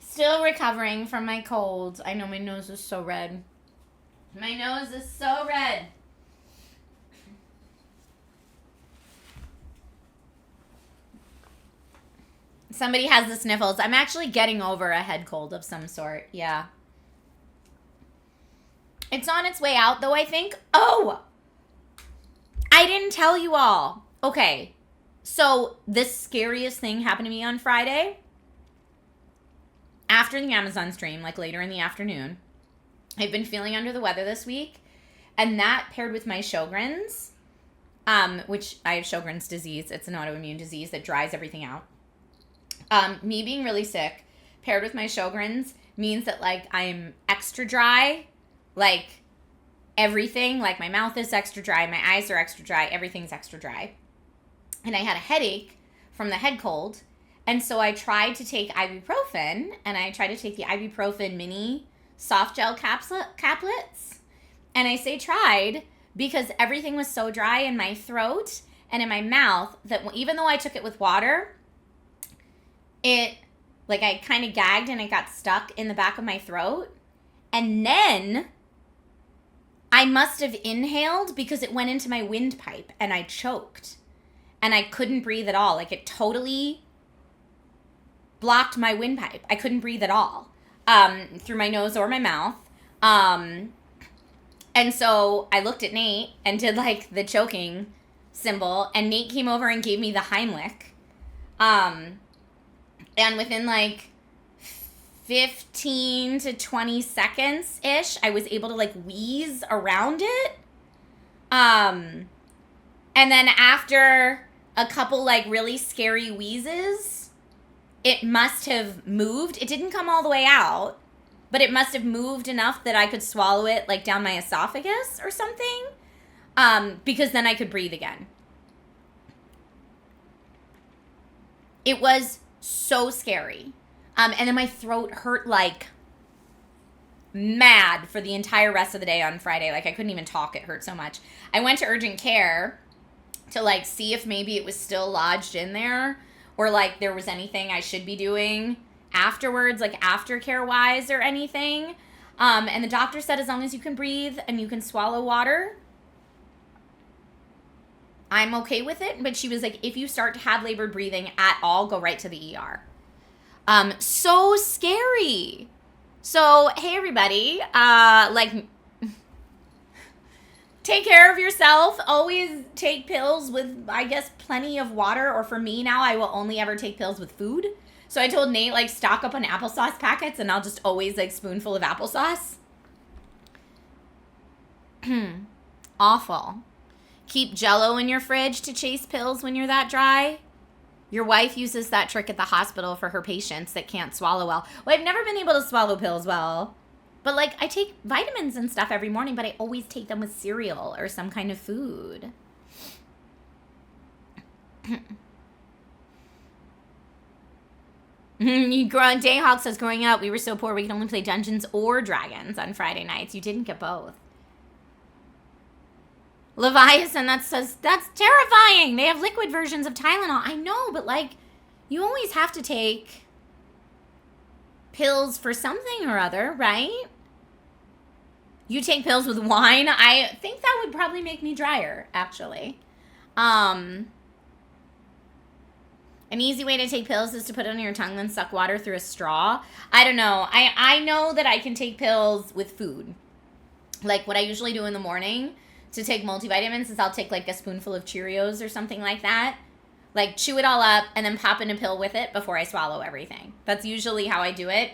Still recovering from my cold. I know my nose is so red. My nose is so red. Somebody has the sniffles. I'm actually getting over a head cold of some sort. Yeah. It's on its way out, though, I think. Oh! I didn't tell you all. Okay. So, the scariest thing happened to me on Friday. After the Amazon stream, like later in the afternoon. I've been feeling under the weather this week. And that paired with my Sjogren's, which I have Sjogren's disease. It's an autoimmune disease that dries everything out. Me being really sick, paired with my Sjogren's, means that, like, I'm extra dry. Like, everything, like my mouth is extra dry, my eyes are extra dry, everything's extra dry. And I had a headache from the head cold. And so I tried to take ibuprofen, and I tried to take the ibuprofen mini soft gel caplets. And I say tried because everything was so dry in my throat and in my mouth that even though I took it with water, it, like, I kind of gagged and it got stuck in the back of my throat. And then I must have inhaled because it went into my windpipe and I choked. And I couldn't breathe at all. Like, it totally blocked my windpipe. I couldn't breathe at all through my nose or my mouth. And so I looked at Nate and did, like, the choking symbol. And Nate came over and gave me the Heimlich. And within, like, 15 to 20 seconds-ish, I was able to, like, wheeze around it. And then after a couple, like, really scary wheezes, it must have moved. It didn't come all the way out, but it must have moved enough that I could swallow it, like, down my esophagus or something, because then I could breathe again. It was so scary. And then my throat hurt like mad for the entire rest of the day on Friday. Like, I couldn't even talk. It hurt so much. I went to urgent care to, like, see if maybe it was still lodged in there or, like, there was anything I should be doing afterwards, like, aftercare-wise or anything. And the doctor said as long as you can breathe and you can swallow water, I'm okay with it. But she was like, if you start to have labored breathing at all, go right to the ER. So scary. So, hey, everybody, like, take care of yourself. Always take pills with, I guess, plenty of water. Or for me now, I will only ever take pills with food. So I told Nate, like, stock up on applesauce packets, and I'll just always, like, spoonful of applesauce. Awful. Keep Jell-O in your fridge to chase pills when you're that dry. Your wife uses that trick at the hospital for her patients that can't swallow well. Well, I've never been able to swallow pills well. But, like, I take vitamins and stuff every morning, but I always take them with cereal or some kind of food. Dayhawk says, growing up, we were so poor we could only play Dungeons or Dragons on Friday nights. You didn't get both. Leviathan, that says, that's terrifying. They have liquid versions of Tylenol. I know, but, like, you always have to take pills for something or other, right? You take pills with wine. I think that would probably make me drier, actually. An easy way to take pills is to put it on your tongue, then suck water through a straw. I don't know. I know that I can take pills with food. Like, what I usually do in the morning to take multivitamins is I'll take, like, a spoonful of Cheerios or something like that. Like, chew it all up and then pop in a pill with it before I swallow everything. That's usually how I do it.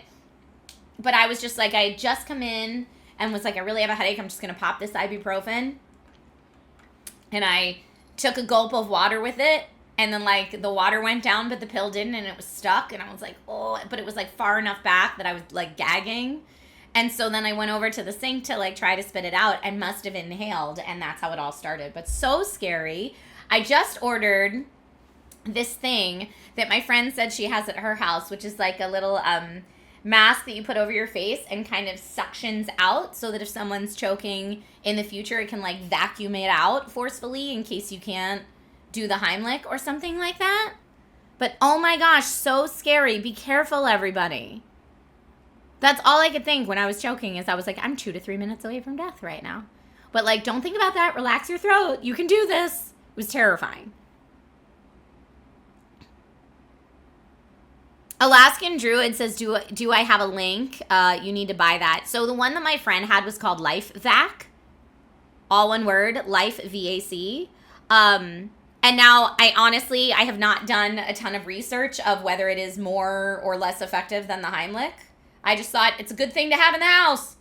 But I was just like, I had just come in and was like, I really have a headache. I'm just going to pop this ibuprofen. And I took a gulp of water with it. And then, like, the water went down, but the pill didn't. And it was stuck. And I was like, oh. But it was, like, far enough back that I was, like, gagging. And so then I went over to the sink to, like, try to spit it out and must have inhaled. And that's how it all started. But so scary. I just ordered this thing that my friend said she has at her house, which is, like, a little mask that you put over your face and kind of suctions out so that if someone's choking in the future, it can, like, vacuum it out forcefully in case you can't do the Heimlich or something like that. But, oh my gosh, so scary. Be careful, everybody. That's all I could think when I was choking is I was like, I'm 2 to 3 minutes away from death right now. But, like, don't think about that. Relax your throat. You can do this. It was terrifying. Alaskan Druid says, do I have a link? You need to buy that. So the one that my friend had was called Life Vac. All one word, Life VAC. And now I have not done a ton of research of whether it is more or less effective than the Heimlich. I just thought it's a good thing to have in the house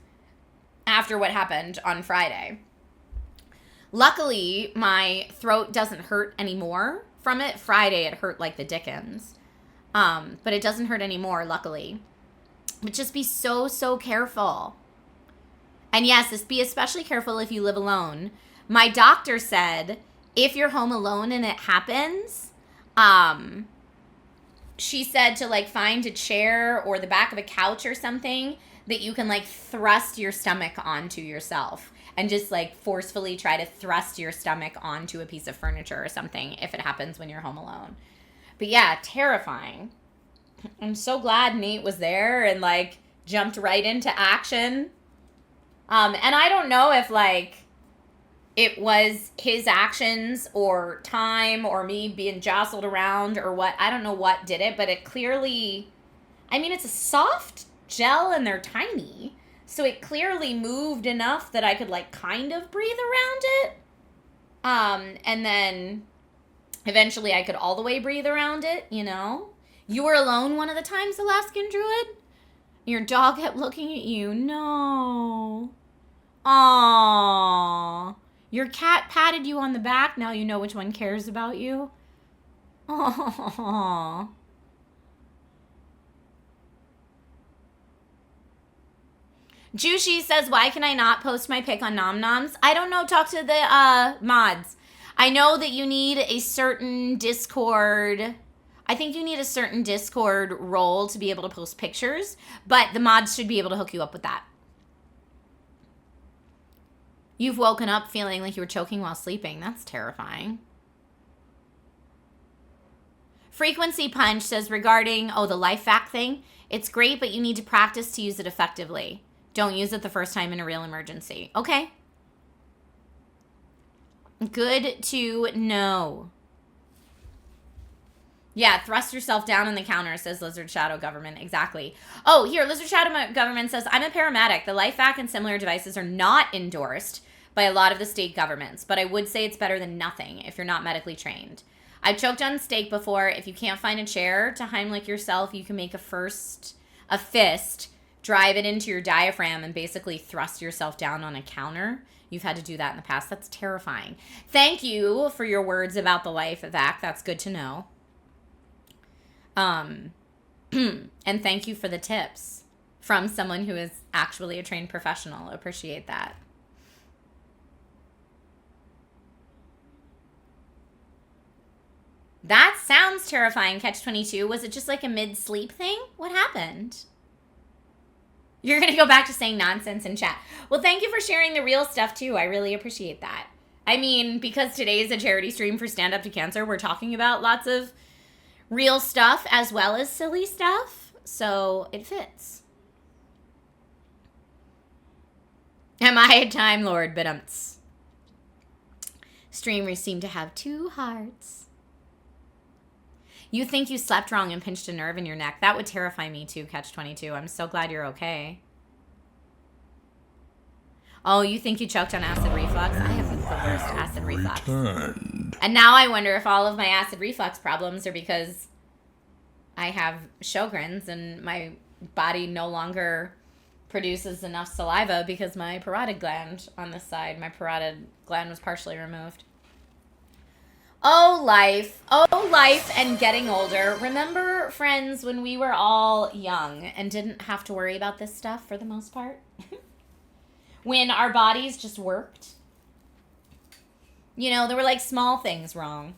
after what happened on Friday. Luckily, my throat doesn't hurt anymore from it. Friday, it hurt like the dickens. But it doesn't hurt anymore, luckily. But just be so, so careful. And yes, be especially careful if you live alone. My doctor said if you're home alone and it happens, she said to, like, find a chair or the back of a couch or something that you can, like, thrust your stomach onto yourself. And just, like, forcefully try to thrust your stomach onto a piece of furniture or something if it happens when you're home alone. But yeah, terrifying. I'm so glad Nate was there and, like, jumped right into action. And I don't know if, like, it was his actions or time or me being jostled around or what. I don't know what did it, but it clearly, I mean, it's a soft gel and they're tiny. So it clearly moved enough that I could, like, kind of breathe around it. And then eventually I could all the way breathe around it, you know? You were alone one of the times, Alaskan Druid? Your dog kept looking at you. No. Aww. Your cat patted you on the back. Now you know which one cares about you. Aww. Jushi says, why can I not post my pic on Nom Noms? I don't know. Talk to the mods. I know that you need a certain Discord. I think you need a certain Discord role to be able to post pictures, but the mods should be able to hook you up with that. You've woken up feeling like you were choking while sleeping. That's terrifying. Frequency Punch says regarding, the Life Vac thing, it's great, but you need to practice to use it effectively. Don't use it the first time in a real emergency. Okay. Good to know. Yeah, thrust yourself down on the counter, says Lizard Shadow Government. Exactly. Oh, here, Lizard Shadow Government says, I'm a paramedic. The Life Vac and similar devices are not endorsed by a lot of the state governments, but I would say it's better than nothing if you're not medically trained. I've choked on steak before. If you can't find a chair to Heimlich yourself, you can make a fist, drive it into your diaphragm, and basically thrust yourself down on a counter. You've had to do that in the past. That's terrifying. Thank you for your words about the Life Vac. That's good to know. And thank you for the tips from someone who is actually a trained professional. Appreciate that. That sounds terrifying, Catch-22. Was it just like a mid-sleep thing? What happened? You're going to go back to saying nonsense in chat. Well, thank you for sharing the real stuff, too. I really appreciate that. I mean, because today is a charity stream for Stand Up to Cancer, we're talking about lots of real stuff as well as silly stuff. So it fits. Am I a Time Lord? But streamers seem to have two hearts. You think you slept wrong and pinched a nerve in your neck. That would terrify me too, Catch-22. I'm so glad you're okay. Oh, you think you choked on acid reflux? I have the worst acid reflux. And now I wonder if all of my acid reflux problems are because I have Sjogren's and my body no longer produces enough saliva because my parotid gland on this side, my parotid gland was partially removed. Oh, life and getting older. Remember, friends, when we were all young and didn't have to worry about this stuff for the most part? When our bodies just worked? You know, there were like small things wrong.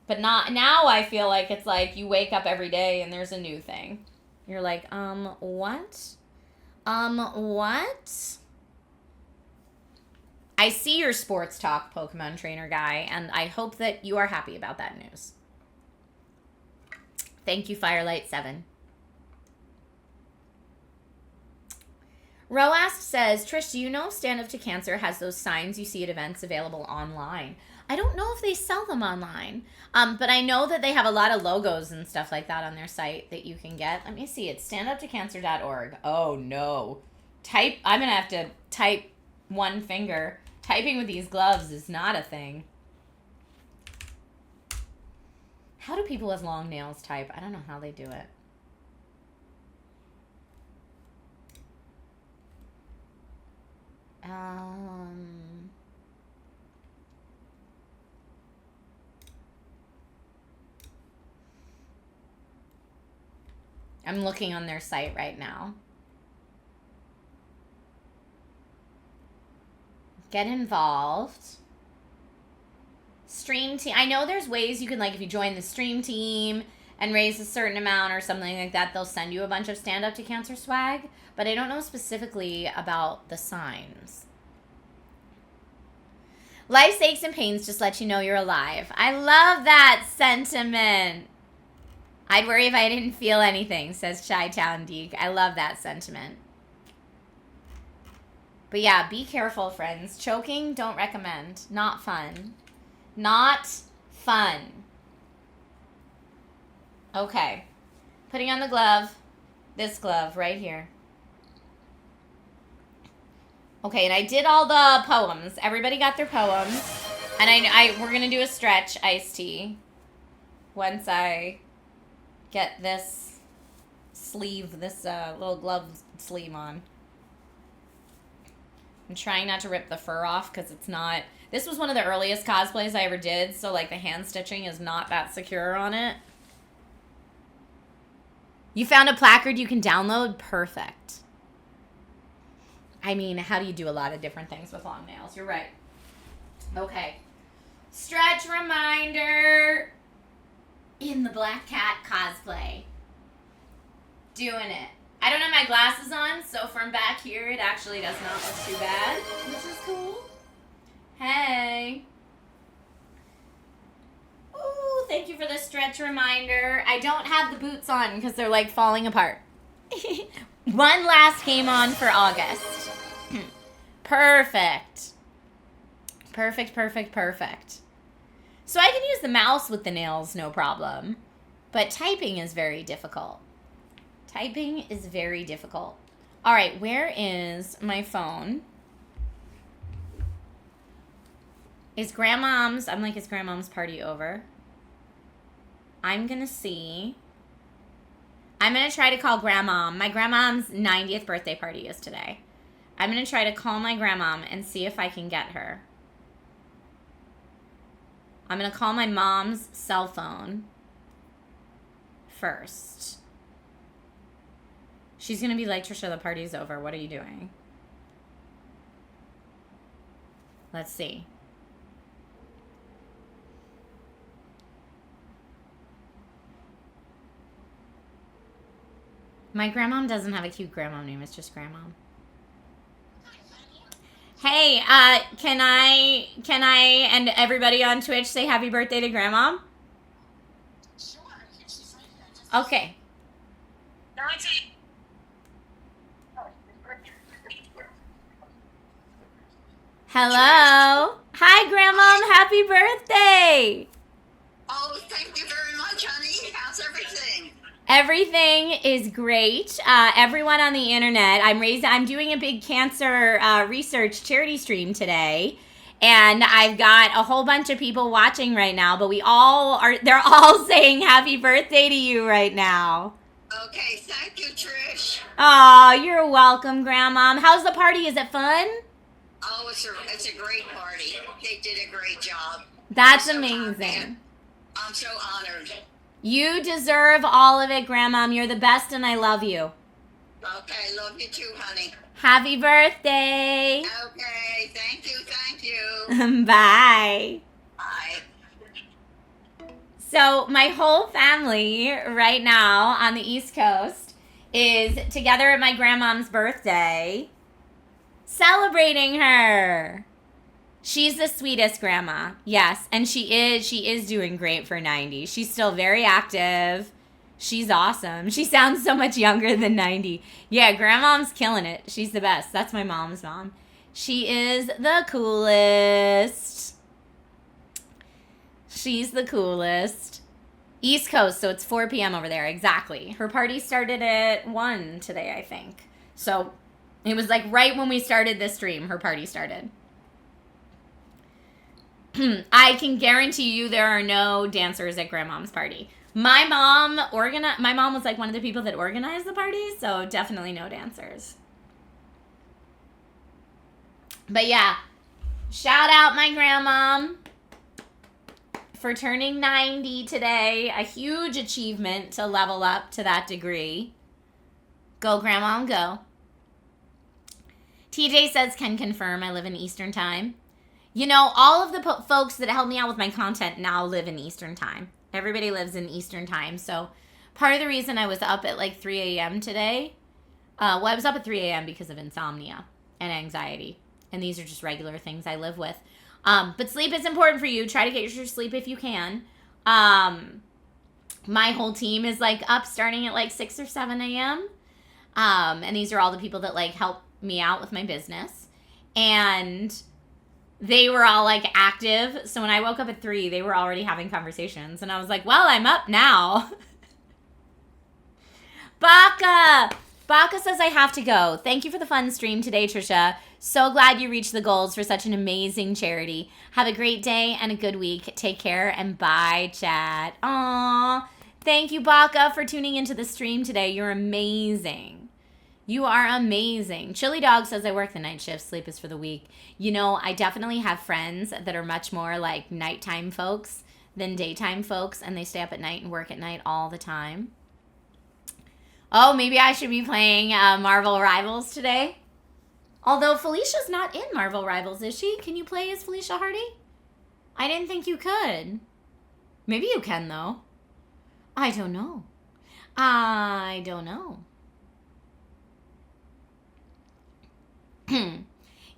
But not now. I feel like it's like you wake up every day and there's a new thing. You're like, what? What? I see your sports talk, Pokemon trainer guy, and I hope that you are happy about that news. Thank you, Firelight7. Roast says, Trish, do you know Stand Up to Cancer has those signs you see at events available online? I don't know if they sell them online, but I know that they have a lot of logos and stuff like that on their site that you can get. Let me see. It's standuptocancer.org. Oh, no. I'm going to have to type one finger. Typing with these gloves is not a thing. How do people with long nails type? I don't know how they do it. I'm looking on their site right now. Get involved. Stream team. I know there's ways you can, like, if you join the stream team and raise a certain amount or something like that, they'll send you a bunch of Stand Up to Cancer swag. But I don't know specifically about the signs. Life's aches and pains just let you know you're alive. I love that sentiment. I'd worry if I didn't feel anything, says Chi-Town Deke. I love that sentiment. But yeah, be careful, friends. Choking, don't recommend. Not fun. Not fun. Okay. Putting on the glove. This glove right here. Okay, and I did all the poems. Everybody got their poems. And we're going to do a stretch iced tea once I get this sleeve, this little glove sleeve on. I'm trying not to rip the fur off because it's not... This was one of the earliest cosplays I ever did, so like the hand stitching is not that secure on it. You found a placard you can download? Perfect. I mean, how do you do a lot of different things with long nails? You're right. Okay. Stretch reminder in the Black Cat cosplay. Doing it. I don't have my glasses on, so from back here, it actually does not look too bad, which is cool. Hey. Ooh, thank you for the stretch reminder. I don't have the boots on because they're like falling apart. One last game on for August. Perfect. Perfect, perfect, perfect. So I can use the mouse with the nails, no problem. But typing is very difficult. Typing is very difficult. All right, where is my phone? Is Grandmom's, I'm like, is Grandmom's party over? I'm going to see. I'm going to try to call Grandmom. My Grandmom's 90th birthday party is today. I'm going to try to call my Grandmom and see if I can get her. I'm going to call my mom's cell phone first. She's going to be like, Trisha, the party's over. What are you doing? Let's see. My grandmom doesn't have a cute grandmom name. It's just grandmom. Hey, can I and everybody on Twitch say happy birthday to grandmom? Sure. Okay. Hello. Hi, grandmom. Happy birthday. Oh, thank you very much, honey. How's everything? Everything is great. Everyone on the internet, I'm doing a big cancer research charity stream today, and I've got a whole bunch of people watching right now, but they're all saying happy birthday to you right now. Okay, thank you, Trish. Aw, you're welcome, Grandmom. How's the party? Is it fun? Oh, it's a great party. They did a great job. That's I'm so amazing. happy. I'm so honored. You deserve all of it, Grandmom. You're the best and I love you. Okay, love you too, honey. Happy birthday. Okay, thank you. Bye. Bye. So my whole family right now on the East Coast is together at my grandmom's birthday, celebrating her. She's the sweetest grandma. Yes, and she is doing great for 90. She's still very active. She's awesome. She sounds so much younger than 90. Yeah, grandmom's killing it. She's the best. That's my mom's mom. She is the coolest. She's the coolest. East Coast, so it's 4 p.m. over there. Exactly. Her party started at 1 today, I think. So it was like right when we started this stream, her party started. I can guarantee you there are no dancers at Grandmom's party. My mom was like one of the people that organized the party, so definitely no dancers. But yeah, shout out my grandmom for turning 90 today. A huge achievement to level up to that degree. Go, Grandma, go. TJ says, can confirm I live in Eastern Time. You know, all of the folks that help me out with my content now live in Eastern Time. Everybody lives in Eastern Time. So part of the reason I was up at like 3 a.m. today, I was up at 3 a.m. because of insomnia and anxiety. And these are just regular things I live with. But sleep is important for you. Try to get your sleep if you can. My whole team is like up starting at like 6 or 7 a.m. And these are all the people that like help me out with my business. And they were all like active. So when I woke up at 3, they were already having conversations. And I was like, well, I'm up now. Baka says I have to go. Thank you for the fun stream today, Trisha. So glad you reached the goals for such an amazing charity. Have a great day and a good week. Take care and bye, chat. Aww. Thank you, Baka, for tuning into the stream today. You're amazing. You are amazing. Chili Dog says I work the night shift. Sleep is for the weak. You know, I definitely have friends that are much more like nighttime folks than daytime folks, and they stay up at night and work at night all the time. Oh, maybe I should be playing Marvel Rivals today. Although Felicia's not in Marvel Rivals, is she? Can you play as Felicia Hardy? I didn't think you could. Maybe you can, though. I don't know.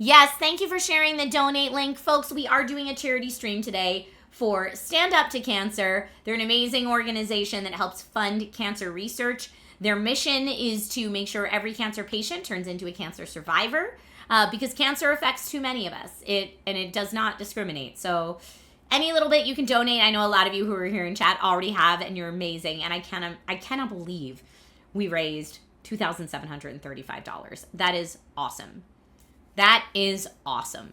Yes, thank you for sharing the donate link. Folks, we are doing a charity stream today for Stand Up to Cancer. They're an amazing organization that helps fund cancer research. Their mission is to make sure every cancer patient turns into a cancer survivor because cancer affects too many of us. It does not discriminate. So any little bit you can donate. I know a lot of you who are here in chat already have, and you're amazing. And I cannot believe we raised $2,735. That is awesome. That is awesome.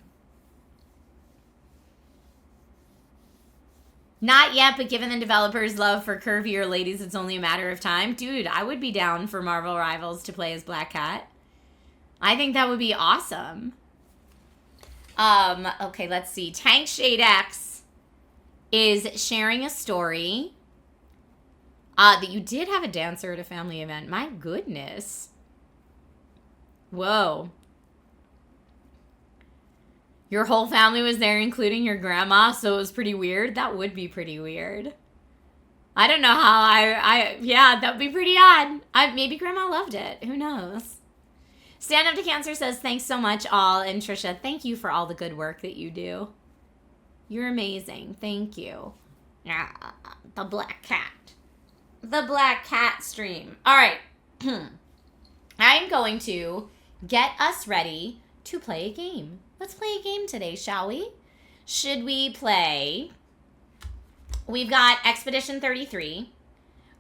Not yet, but given the developers' love for curvier ladies, it's only a matter of time. Dude, I would be down for Marvel Rivals to play as Black Cat. I think that would be awesome. Okay, let's see. Tank Shade X is sharing a story that you did have a dancer at a family event. My goodness. Whoa. Your whole family was there, including your grandma, so it was pretty weird. That would be pretty weird. I don't know how yeah, that would be pretty odd. Maybe grandma loved it. Who knows? Stand Up to Cancer says, thanks so much, all. And Trisha, thank you for all the good work that you do. You're amazing. Thank you. Yeah, the Black Cat. The Black Cat stream. All right. I'm going to get us ready to play a game. Let's play a game today, shall we? Should we play? We've got Expedition 33.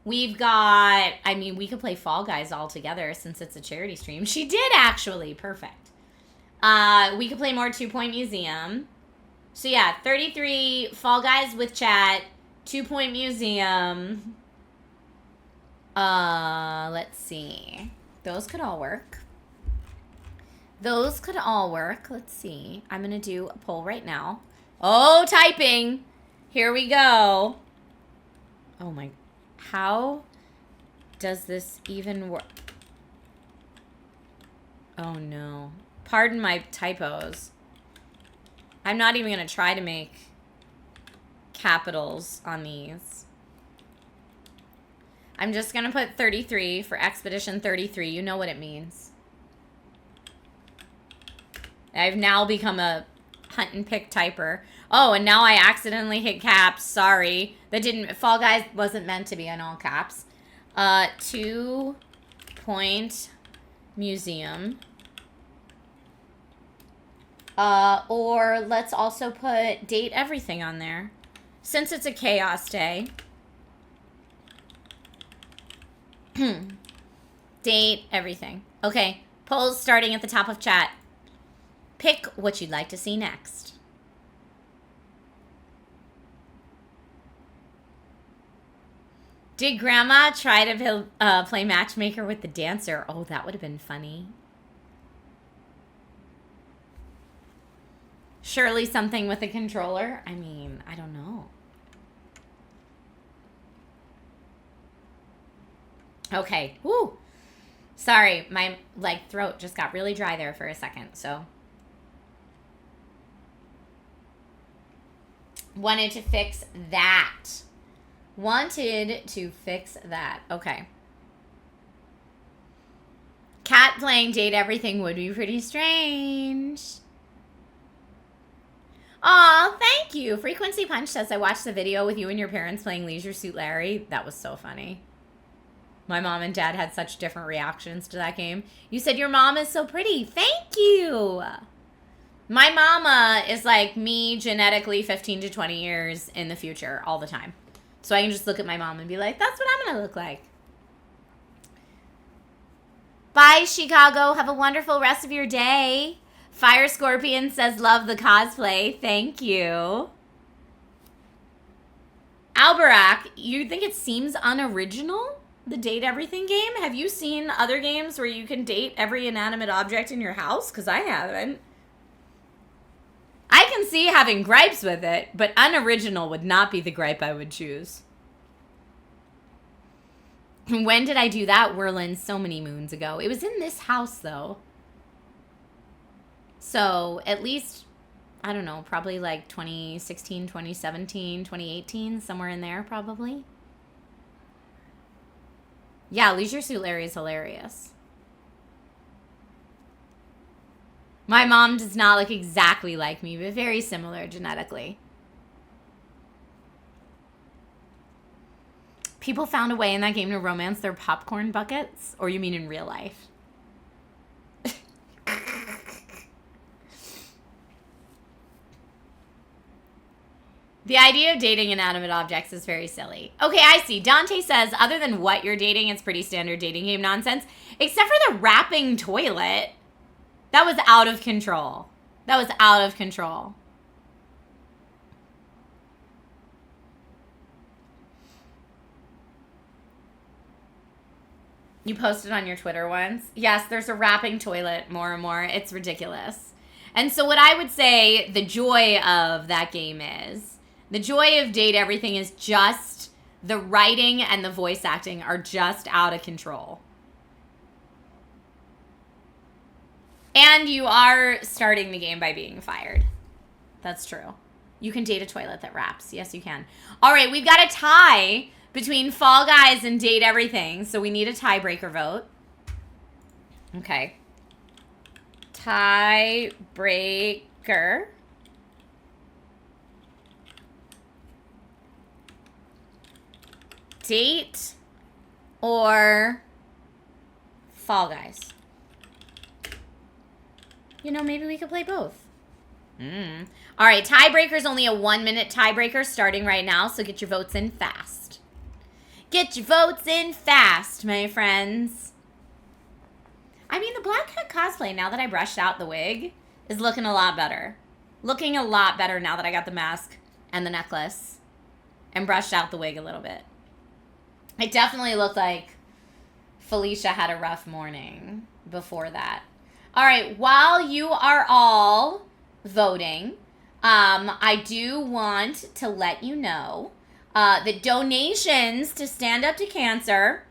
We've got, we could play Fall Guys all together since it's a charity stream. She did actually. Perfect. We could play more 2 Point Museum. So yeah, 33, Fall Guys with chat, 2 Point Museum. Let's see. Those could all work. Those could all work. Let's see. I'm going to do a poll right now. Oh, typing. Here we go. Oh my. How does this even work? Oh no. Pardon my typos. I'm not even going to try to make capitals on these. I'm just going to put 33 for Expedition 33. You know what it means. I've now become a hunt and pick typer. Oh, and now I accidentally hit caps. Sorry. That didn't... Fall Guys wasn't meant to be in all caps. 2 Point Museum. Or let's also put date everything on there. Since it's a chaos day. Date everything. Okay. Polls starting at the top of chat. Pick what you'd like to see next. Did Grandma try to play matchmaker with the dancer? Oh, that would have been funny. Surely something with a controller? I mean, I don't know. Okay. Woo. Sorry, my throat just got really dry there for a second, so. Wanted to fix that. Wanted to fix that. Okay. Cat playing date everything would be pretty strange. Aw, thank you. Frequency Punch says, I watched the video with you and your parents playing Leisure Suit Larry. That was so funny. My mom and dad had such different reactions to that game. You said your mom is so pretty. Thank you. My mama is like me genetically 15 to 20 years in the future all the time. So I can just look at my mom and be like, that's what I'm going to look like. Bye, Chicago. Have a wonderful rest of your day. Fire Scorpion says, love the cosplay. Thank you. Alberac, you think it seems unoriginal? The date everything game? Have you seen other games where you can date every inanimate object in your house? Because I haven't. I can see having gripes with it, but unoriginal would not be the gripe I would choose. When did I do that, Whirlin? So many moons ago. It was in this house, though. So, at least, I don't know, probably like 2016, 2017, 2018, somewhere in there, probably. Yeah, Leisure Suit Larry is hilarious. My mom does not look exactly like me, but very similar genetically. People found a way in that game to romance their popcorn buckets? Or you mean in real life? The idea of dating inanimate objects is very silly. Okay, I see. Dante says, other than what you're dating, it's pretty standard dating game nonsense. Except for the wrapping toilet. That was out of control. That was out of control. You posted on your Twitter once? Yes, there's a wrapping toilet more and more. It's ridiculous. And so what I would say the joy of that game is, the joy of Date Everything is just the writing and the voice acting are just out of control. And you are starting the game by being fired. That's true. You can date a toilet that wraps. Yes, you can. All right, we've got a tie between Fall Guys and Date Everything. So we need a tiebreaker vote. Okay. Tiebreaker. Date or Fall Guys? You know, maybe we could play both. All right, tiebreaker's only a 1-minute tiebreaker starting right now, so get your votes in fast. Get your votes in fast, my friends. I mean, the Black Cat cosplay, now that I brushed out the wig, is looking a lot better. Looking a lot better now that I got the mask and the necklace and brushed out the wig a little bit. It definitely looked like Felicia had a rough morning before that. All right, while you are all voting, I do want to let you know that donations to Stand Up to Cancer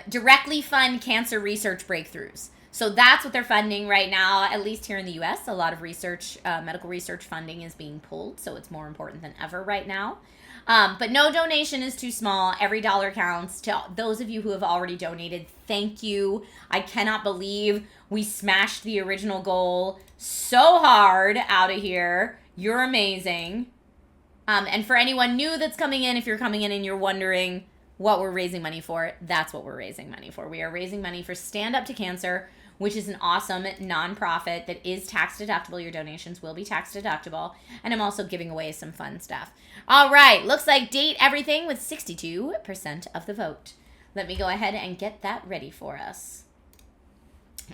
directly fund cancer research breakthroughs. So that's what they're funding right now, at least here in the U.S. A lot of research, medical research funding is being pulled, so it's more important than ever right now. But no donation is too small. Every dollar counts. To those of you who have already donated, thank you. I cannot believe we smashed the original goal so hard out of here. You're amazing. And for anyone new that's coming in, if you're coming in and you're wondering what we're raising money for, that's what we're raising money for. We are raising money for Stand Up to Cancer, which is an awesome nonprofit that is tax deductible. Your donations will be tax deductible. And I'm also giving away some fun stuff. All right, looks like Date Everything with 62% of the vote. Let me go ahead and get that ready for us.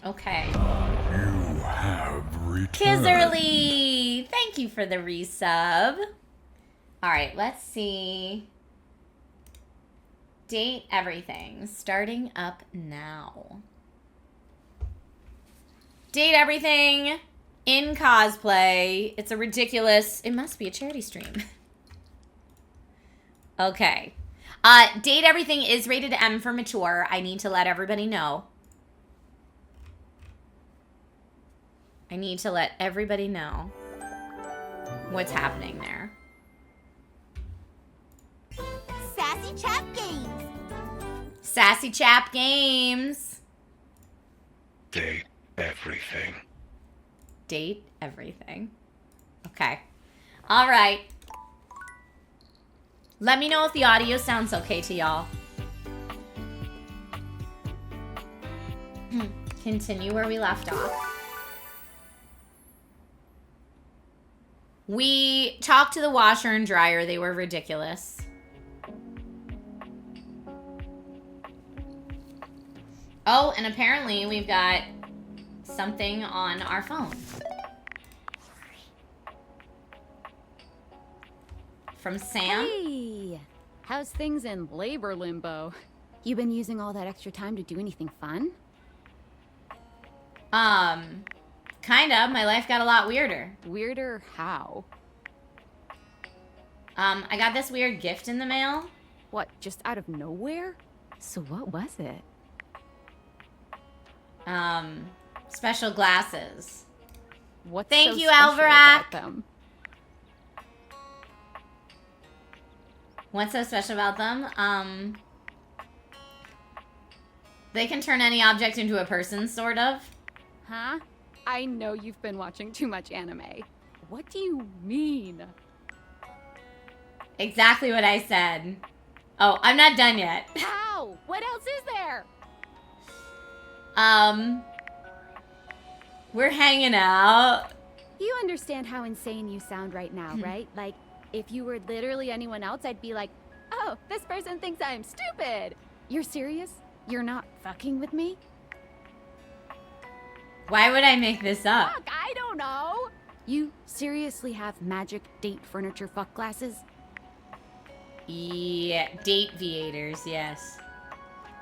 Okay. You have returned. Kizerly, thank you for the resub. All right, let's see. Date Everything, starting up now. Date Everything in cosplay. It's a ridiculous, it must be a charity stream. Okay. Date Everything is rated M for mature. I need to let everybody know. I need to let everybody know what's happening there. Sassy Chap Games. Sassy Chap Games. Date everything. Date Everything. Okay. All right. Let me know if the audio sounds okay to y'all. Continue where we left off. We talked to the washer and dryer. They were ridiculous. Oh, and apparently we've got something on our phone. From Sam. Hey! How's things in labor limbo? You been using all that extra time to do anything fun? Kind of. My life got a lot weirder. Weirder how? I got this weird gift in the mail. What, just out of nowhere? So what was it? Special glasses. What's Thank so you, special Alvarak. about them? What's so special about them? They can turn any object into a person, sort of. Huh? I know you've been watching too much anime. What do you mean? Exactly what I said. Oh, I'm not done yet. How? What else is there? We're hanging out. You understand how insane you sound right now, right? Like, if you were literally anyone else, I'd be like, oh, this person thinks I'm stupid. You're serious? You're not fucking with me? Why would I make this up? Fuck, I don't know. You seriously have magic date furniture fuck glasses? Yeah, date viators, yes.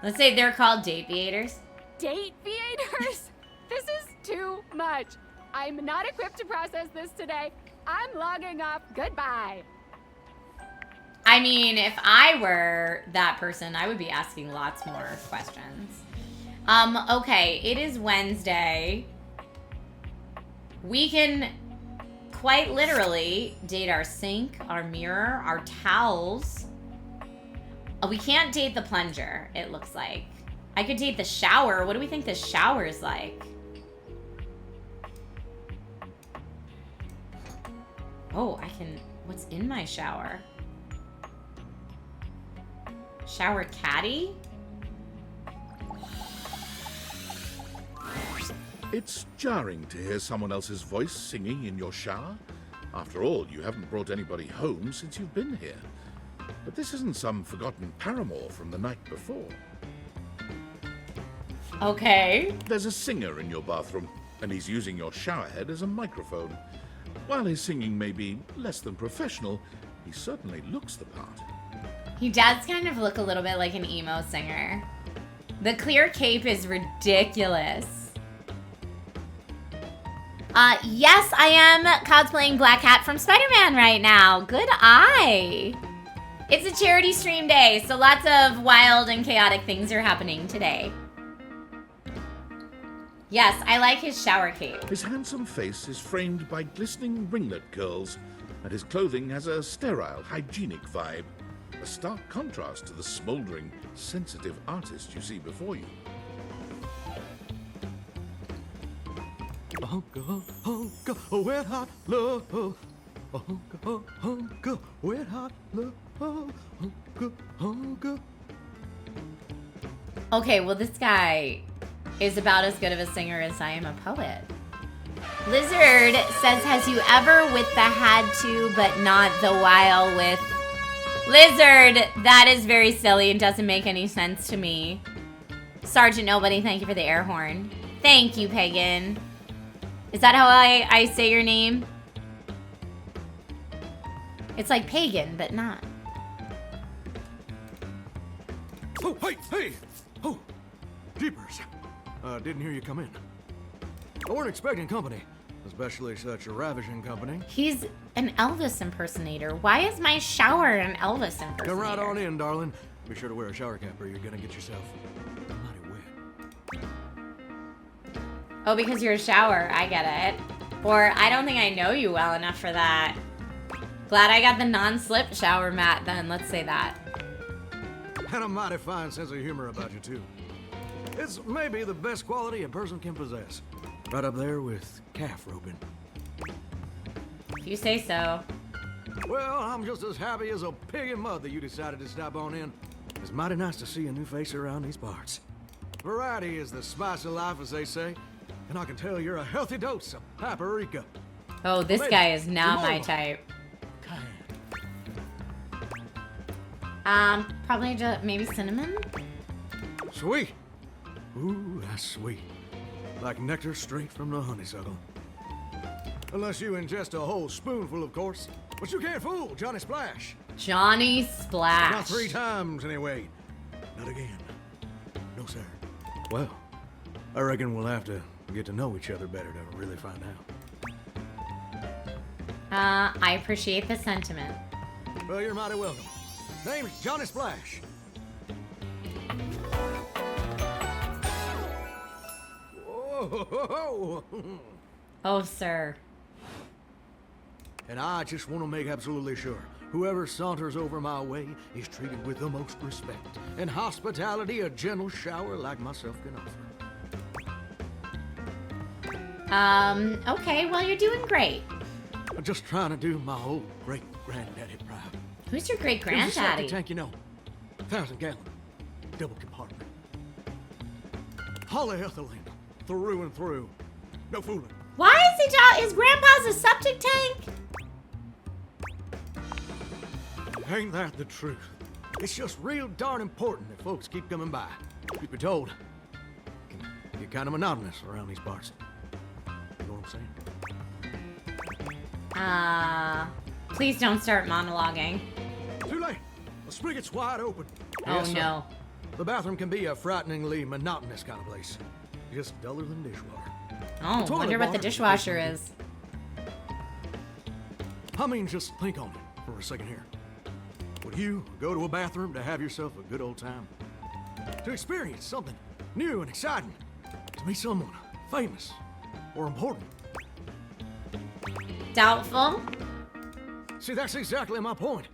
Let's say they're called date viators. Date viators? This is too much. I'm not equipped to process this today. I'm logging off. Goodbye. I mean, if I were that person, I would be asking lots more questions. Okay, it is Wednesday. We can quite literally date our sink, our mirror, our towels. We can't date the plunger, it looks like. I could date the shower. What do we think the shower is like? Oh, I can... What's in my shower? Shower caddy? It's jarring to hear someone else's voice singing in your shower. After all, you haven't brought anybody home since you've been here. But this isn't some forgotten paramour from the night before. Okay. There's a singer in your bathroom, and he's using your showerhead as a microphone. While his singing may be less than professional, he certainly looks the part. He does kind of look a little bit like an emo singer. The clear cape is ridiculous. Yes, I am cosplaying Black Cat from Spider-Man right now. Good eye. It's a charity stream day, so lots of wild and chaotic things are happening today. Yes, I like his shower cape. His handsome face is framed by glistening ringlet curls, and his clothing has a sterile, hygienic vibe. A stark contrast to the smouldering, sensitive artist you see before you. Hunka, hunka, wet hot love. Hunka, hunka, wet hot love. Hunka, hunka. Okay, well, this guy is about as good of a singer as I am a poet. Lizard says, has you ever with the had to, but not the while with... Lizard, that is very silly and doesn't make any sense to me. Sergeant Nobody, thank you for the air horn. Thank you, Pagan. Is that how I say your name? It's like Pagan, but not. Oh, hey! Oh, jeepers. Didn't hear you come in. I weren't expecting company, especially such a ravishing company. He's an Elvis impersonator. Why is my shower an Elvis impersonator? Come right on in, darling. Be sure to wear a shower cap or you're gonna get yourself mighty wet. Oh, because you're a shower. I get it. Or I don't think I know you well enough for that. Glad I got the non-slip shower mat then. Let's say that. And a mighty fine sense of humor about you, too. It's maybe the best quality a person can possess. Right up there with calf roping. If you say so. Well, I'm just as happy as a pig in mud that you decided to stop on in. It's mighty nice to see a new face around these parts. Variety is the spice of life, as they say. And I can tell you're a healthy dose of paprika. Oh, this guy is not my type. Probably just maybe cinnamon? Sweet. Ooh, that's sweet. Like nectar straight from the honeysuckle. Unless you ingest a whole spoonful, of course. But you can't fool Johnny Splash. Johnny Splash. Not 3 times, anyway. Not again. No, sir. Well, I reckon we'll have to get to know each other better to really find out. I appreciate the sentiment. Well, you're mighty welcome. Name's Johnny Splash. Whoa. Oh, sir. And I just want to make absolutely sure whoever saunters over my way is treated with the most respect and hospitality a gentle shower like myself can offer. Okay, well, you're doing great. I'm just trying to do my old great-granddaddy proud. Who's your There's a great-granddaddy? septic tank, you know. 1,000-gallon. Double compartment. Polyethylene. Through and through. No fooling. Why is he talking? His grandpa's a septic tank? Ain't that the truth? It's just real darn important that folks keep coming by. Truth be told, it can get kind of monotonous around these parts. You know what I'm saying? Please don't start monologuing. Too late. The spigot's wide open. Oh, Yes, sir. no. The bathroom can be a frighteningly monotonous kind of place. Just duller than dishwater. Oh, toilet wonder what the water is dishwasher different. is. I mean, just think on it for a second here. Would you go to a bathroom to have yourself a good old time? To experience something new and exciting? To meet someone famous or important? Doubtful. See, that's exactly my point.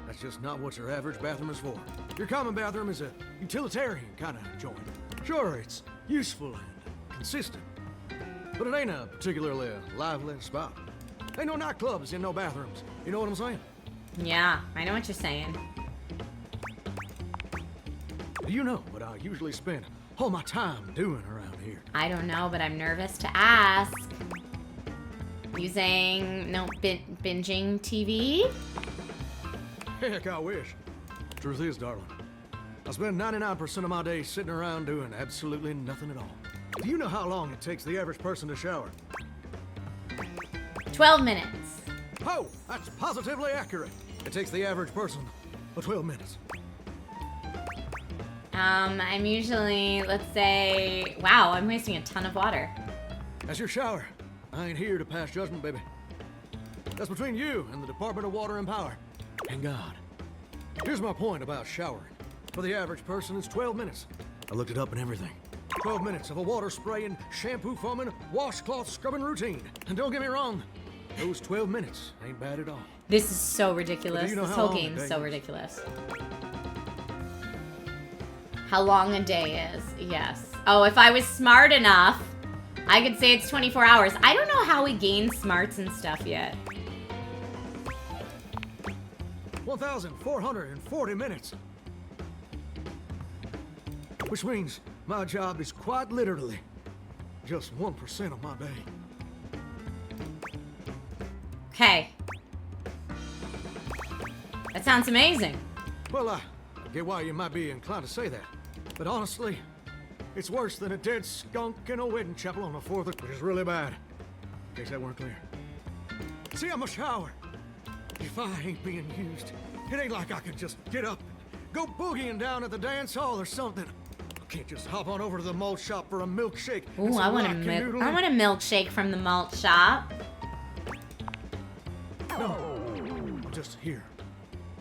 That's just not what your average bathroom is for. Your common bathroom is a utilitarian kind of joint. Sure, it's useful and consistent, but it ain't a particularly lively spot. Ain't no nightclubs in no bathrooms. You know what I'm saying? Yeah, I know what you're saying. Do you know what I usually spend all my time doing around here? I don't know, but I'm nervous to ask. Using, binging TV? Heck, I wish. Truth is, darling, I spend 99% of my day sitting around doing absolutely nothing at all. Do you know how long it takes the average person to shower? 12 minutes. Oh, that's positively accurate. It takes the average person or 12 minutes? I'm usually, let's say, wow, I'm wasting a ton of water. That's your shower. I ain't here to pass judgment, baby. That's between you and the Department of Water and Power. And God. Here's my point about showering. For the average person, it's 12 minutes. I looked it up and everything. 12 minutes of a water spraying, shampoo foaming, washcloth scrubbing routine. And don't get me wrong, those 12 minutes ain't bad at all. This is so ridiculous. Do you know This how whole long game a is day so is? ridiculous. How long a day is, yes. Oh, if I was smart enough, I could say it's 24 hours. I don't know how we gain smarts and stuff yet. 1,440 minutes. Which means my job is quite literally just 1% of my day. Okay. That sounds amazing. Well, I get why you might be inclined to say that. But honestly, it's worse than a dead skunk in a wedding chapel on the 4th, which is really bad. In case that weren't clear. See, I'm a shower. If I ain't being used, it ain't like I can just get up and go boogieing down at the dance hall or something. I can't just hop on over to the malt shop for a milkshake. Ooh, I want a milkshake from the malt shop. No, I'm just here.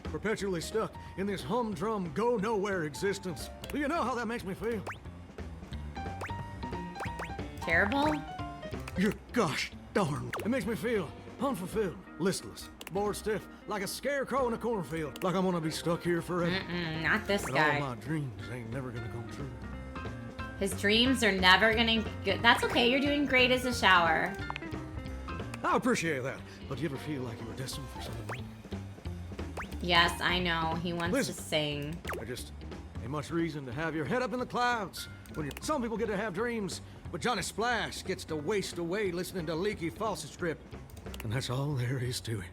Perpetually stuck in this humdrum, go-nowhere existence. Do you know how that makes me feel? Terrible? You're gosh darn. It makes me feel unfulfilled, listless, bored stiff, like a scarecrow in a cornfield. Like I'm gonna be stuck here forever. Not this And guy. all my dreams ain't never gonna come true. His dreams are never gonna get... That's okay, you're doing great as a shower. I appreciate that. But do you ever feel like you were destined for something more? Yes, I know. He wants Listen. to sing. There just ain't much reason to have your head up in the clouds. Some people get to have dreams, but Johnny Splash gets to waste away listening to Leaky Faucet Strip. And that's all there is to it.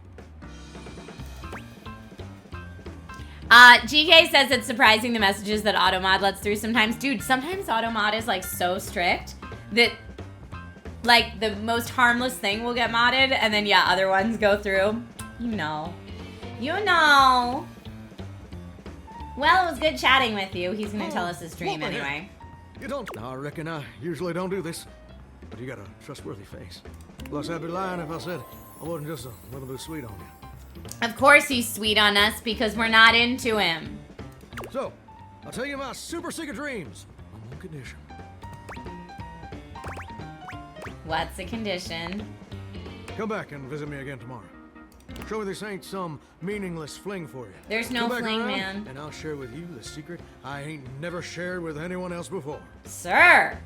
GK says it's surprising the messages that Automod lets through sometimes. Dude, sometimes Automod is like so strict that like the most harmless thing will get modded and then yeah, other ones go through. You know. You know. Well, it was good chatting with you. He's gonna tell us his dream what the heck? anyway. You don't. I reckon I usually don't do this, but you got a trustworthy face. Plus, I'd be lying if I said I wasn't just a little bit sweet on you. Of course he's sweet on us because we're not into him. So, I'll tell you my super secret dreams on one condition. What's the condition? Come back and visit me again tomorrow. Show me this ain't some meaningless fling for you. There's no Come back fling, around, man. And I'll share with you the secret I ain't never shared with anyone else before. Sir!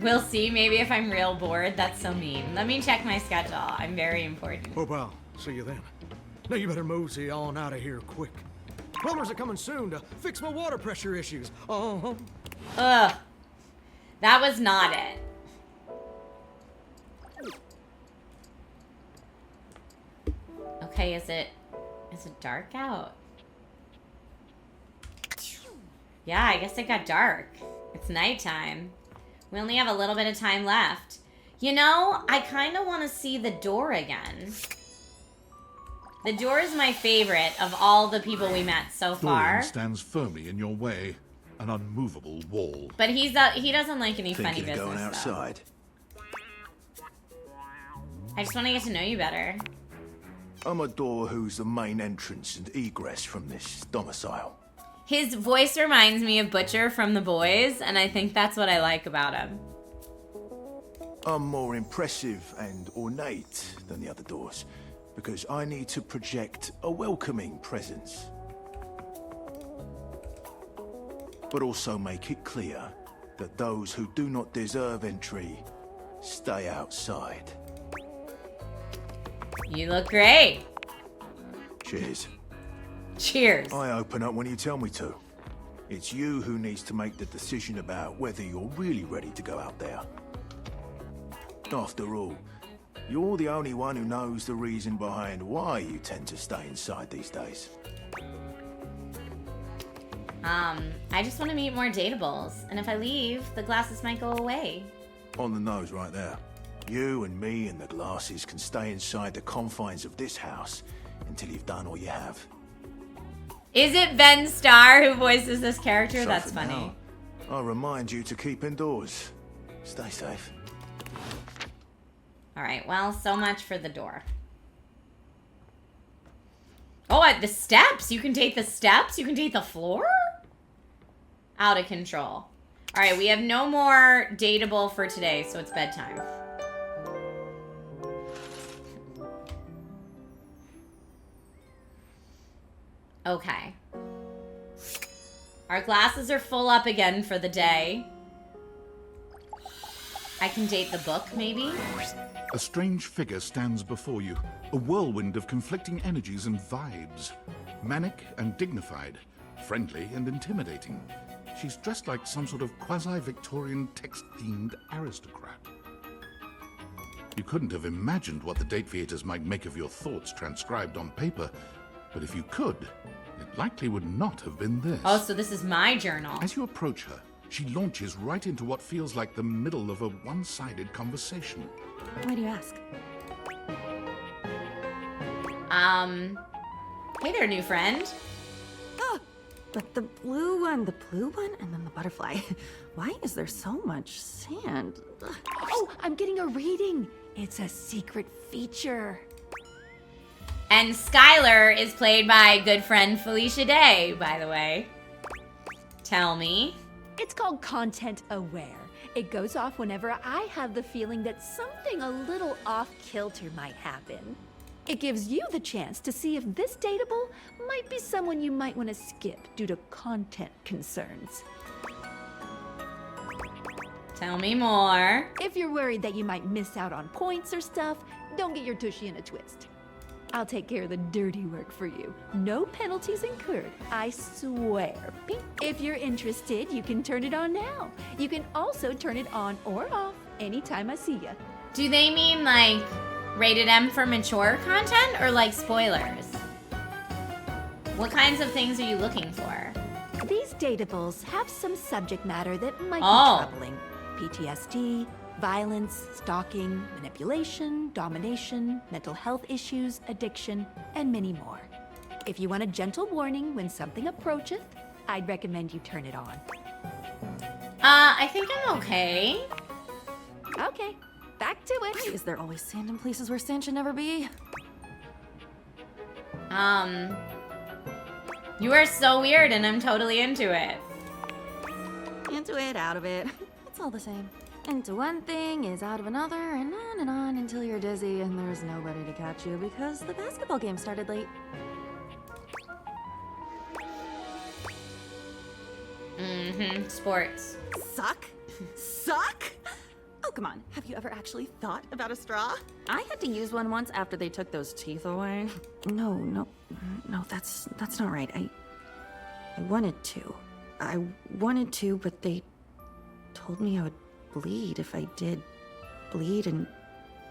We'll see. Maybe if I'm real bored. That's so mean. Let me check my schedule. I'm very important. Hope I'll see you then. Now you better mosey on out of here quick. Plumbers are coming soon to fix my water pressure issues. Ugh. That was not it. Okay, is it dark out? Yeah, I guess it got dark. It's nighttime. We only have a little bit of time left. You know, I kind of want to see the door again. The door is my favorite of all the people we met so far. Thorian stands firmly in your way, an unmovable wall. But he doesn't like any funny Thinking of business, going though. outside? I just want to get to know you better. I'm a door who's the main entrance and egress from this domicile. His voice reminds me of Butcher from The Boys, and I think that's what I like about him. I'm more impressive and ornate than the other doors, because I need to project a welcoming presence. But also make it clear that those who do not deserve entry stay outside. You look great. Cheers. Cheers. I open up when you tell me to. It's you who needs to make the decision about whether you're really ready to go out there. After all, you're the only one who knows the reason behind why you tend to stay inside these days. I just want to meet more dateables, and if I leave, the glasses might go away. On the nose right there. You and me and the glasses can stay inside the confines of this house until you've done all you have. Is it Ben Starr who voices this character? So That's for funny. now, I'll remind you to keep indoors. Stay safe. All right, well, so much for the door. Oh, the steps. You can take the steps? You can take the floor? Out of control. All right, we have no more dateable for today, so it's bedtime. Okay. Our glasses are full up again for the day. I can date the book, maybe? A strange figure stands before you, a whirlwind of conflicting energies and vibes. Manic and dignified, friendly and intimidating. She's dressed like some sort of quasi-Victorian text-themed aristocrat. You couldn't have imagined what the date theaters might make of your thoughts transcribed on paper, but if you could, it likely would not have been this. Oh, so this is my journal. As you approach her, she launches right into what feels like the middle of a one-sided conversation. Why do you ask? Hey there, new friend. Oh, but the blue one, and then the butterfly. Why is there so much sand? Ugh. Oh, I'm getting a reading. It's a secret feature. And Skylar is played by good friend Felicia Day, by the way. Tell me. It's called Content Aware. It goes off whenever I have the feeling that something a little off-kilter might happen. It gives you the chance to see if this dateable might be someone you might want to skip due to content concerns. Tell me more. If you're worried that you might miss out on points or stuff, don't get your tushy in a twist. I'll take care of the dirty work for you. No penalties incurred, I swear. If you're interested, you can turn it on now. You can also turn it on or off anytime I see ya. Do they mean like rated M for mature content or like spoilers? What kinds of things are you looking for? These dateables have some subject matter that might be troubling. PTSD, violence, stalking, manipulation, domination, mental health issues, addiction, and many more. If you want a gentle warning when something approacheth, I'd recommend you turn it on. I think I'm okay. Okay, back to it. Why is there always sand in places where sand should never be? You are so weird and I'm totally into it. Into it, out of it. It's all the same. Into one thing is out of another, and on until you're dizzy and there's nobody to catch you because the basketball game started late. Mm-hmm. Sports. Suck? Suck? Oh, come on. Have you ever actually thought about a straw? I had to use one once after they took those teeth away. No, that's not right. I wanted to. I wanted to, but they told me I would bleed if I did bleed and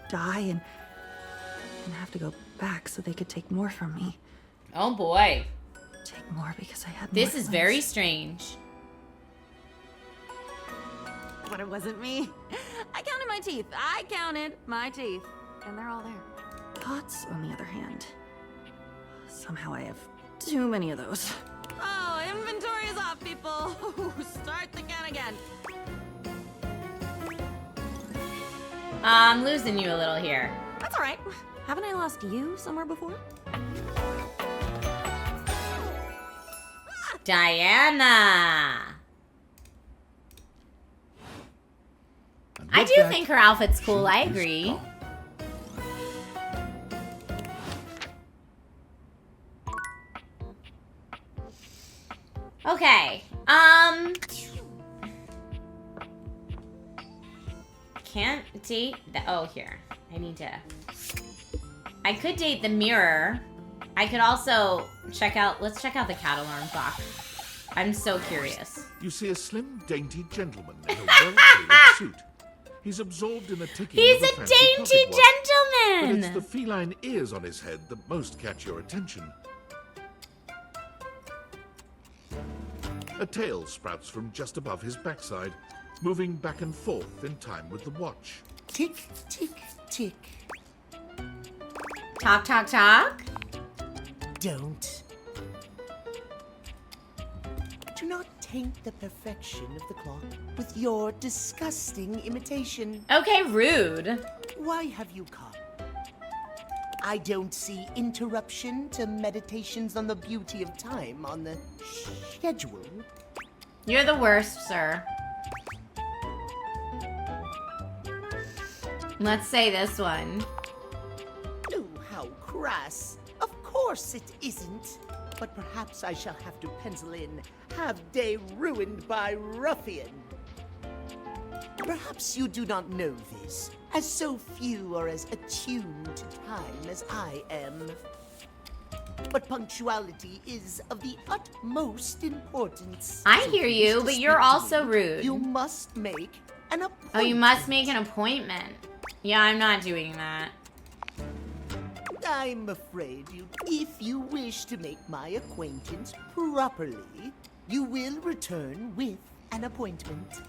die and have to go back so they could take more from me. Oh boy. Take more because I had more This is friends. very strange. But it wasn't me. I counted my teeth. And they're all there. Thoughts, on the other hand. Somehow I have too many of those. Oh, inventory is off, people. Start the count again. I'm losing you a little here. That's all right. Haven't I lost you somewhere before? Diana. And I with do that, think her outfit's cool. she I is agree. gone. Okay. Can't date the. Oh, here. I could date the mirror. I could also check out. Let's check out the cat alarm clock. I'm so curious. You see a slim, dainty gentleman in a well-tailored suit. He's absorbed in the ticking He's of a fancy dainty pocket watch. But gentleman. it's the feline ears on his head that most catch your attention. A tail sprouts from just above his backside, moving back and forth in time with the watch. Tick, tick, tick. Talk, talk, talk. don't. Do not taint the perfection of the clock with your disgusting imitation. Okay, rude. Why have you come? I don't see interruption to meditations on the beauty of time on the schedule. You're the worst, sir. Let's say this one. Oh, how crass. Of course it isn't. But perhaps I shall have to pencil in "have day ruined by ruffian." Perhaps you do not know this, as so few are as attuned to time as I am. But punctuality is of the utmost importance. I hear you, but you're also rude. You must make an appointment. Oh, you must make an appointment. Yeah, I'm not doing that. I'm afraid if you wish to make my acquaintance properly, you will return with an appointment.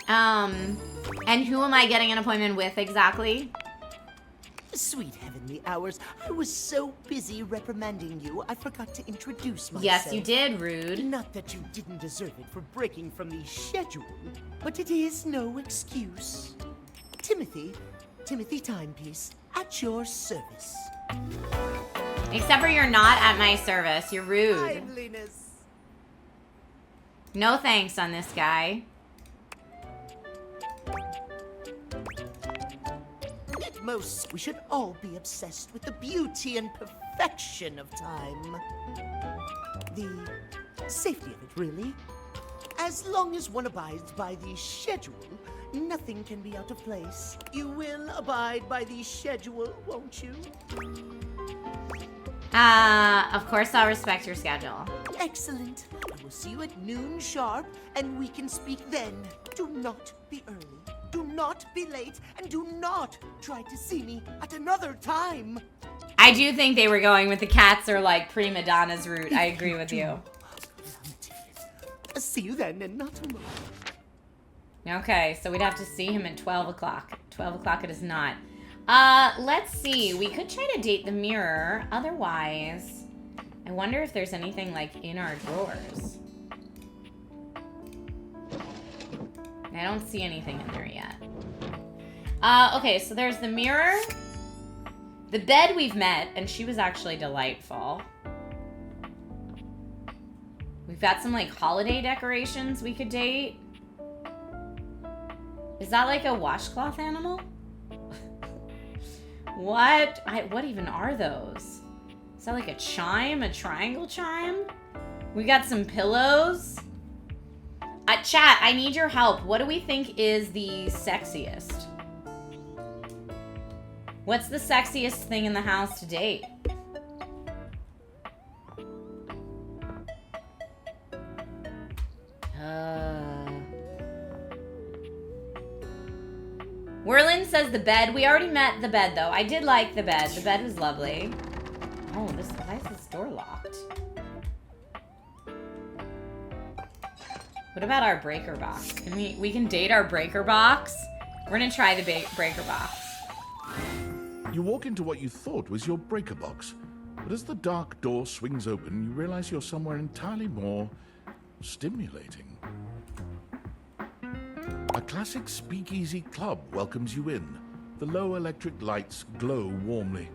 And who am I getting an appointment with exactly? Sweet heavenly hours, I was so busy reprimanding you, I forgot to introduce myself. Yes, you did, rude. Not that you didn't deserve it for breaking from the schedule, but it is no excuse. Timothy Timepiece, at your service. Except for you're not at my service. You're rude. Kindliness. No thanks on this guy. At most, we should all be obsessed with the beauty and perfection of time. The safety of it, really. As long as one abides by the schedule, nothing can be out of place. You will abide by the schedule, won't you? Of course I'll respect your schedule. Excellent. I will see you at noon sharp, and we can speak then. Do not be early, do not be late, and do not try to see me at another time. I do think they were going with the cats are like prima donnas route. I agree with you. See you then, and not tomorrow. Okay, so we'd have to see him at 12 o'clock. 12 o'clock it is not. Let's see. We could try to date the mirror. Otherwise, I wonder if there's anything like in our drawers. I don't see anything in there yet. Okay, so there's the mirror. The bed we've met, and she was actually delightful. We've got some like holiday decorations we could date. Is that like a washcloth animal? What even are those? Is that like a chime? A triangle chime? We got some pillows. Chat, I need your help. What do we think is the sexiest? What's the sexiest thing in the house to date? Werlin says the bed. We already met the bed, though. I did like the bed. The bed was lovely. Oh, why is this door locked? What about our breaker box? Can we can date our breaker box? We're gonna try the breaker box. You walk into what you thought was your breaker box, but as the dark door swings open, you realize you're somewhere entirely more stimulating. A classic speakeasy club welcomes you in. The low electric lights glow warmly.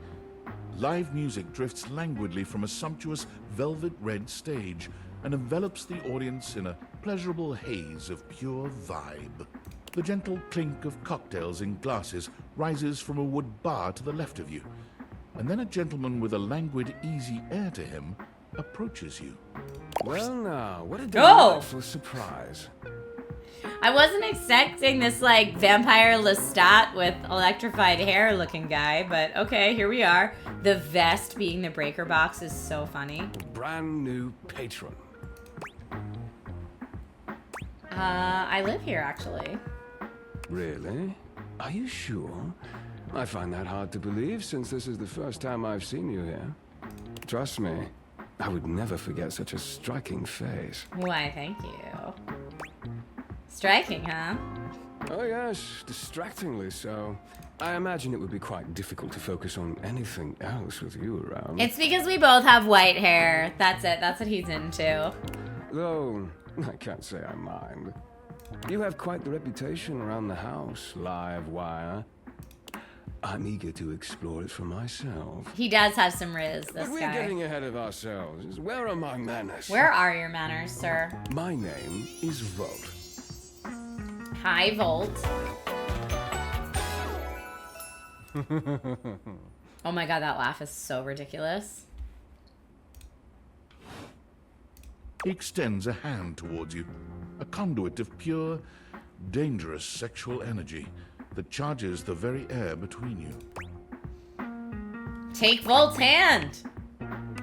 Live music drifts languidly from a sumptuous velvet red stage and envelops the audience in a pleasurable haze of pure vibe. The gentle clink of cocktails in glasses rises from a wood bar to the left of you, and then a gentleman with a languid, easy air to him approaches you. Well now, what a delightful surprise. I wasn't expecting this, like, vampire Lestat with electrified hair looking guy, but okay, here we are. The vest being the breaker box is so funny. Brand new patron. I live here, actually. Really? Are you sure? I find that hard to believe since this is the first time I've seen you here. Trust me, I would never forget such a striking face. Why, thank you. Striking, huh? Oh yes, distractingly so. I imagine it would be quite difficult to focus on anything else with you around. It's because we both have white hair. That's it. That's what he's into. Though, I can't say I mind. You have quite the reputation around the house, live wire. I'm eager to explore it for myself. He does have some riz, this But we're guy. getting ahead of ourselves. Where are my manners? Where are your manners, sir? My name is Volt. Hi, Volt. Oh my god, that laugh is so ridiculous. He extends a hand towards you, a conduit of pure, dangerous sexual energy that charges the very air between you. Take Volt's hand.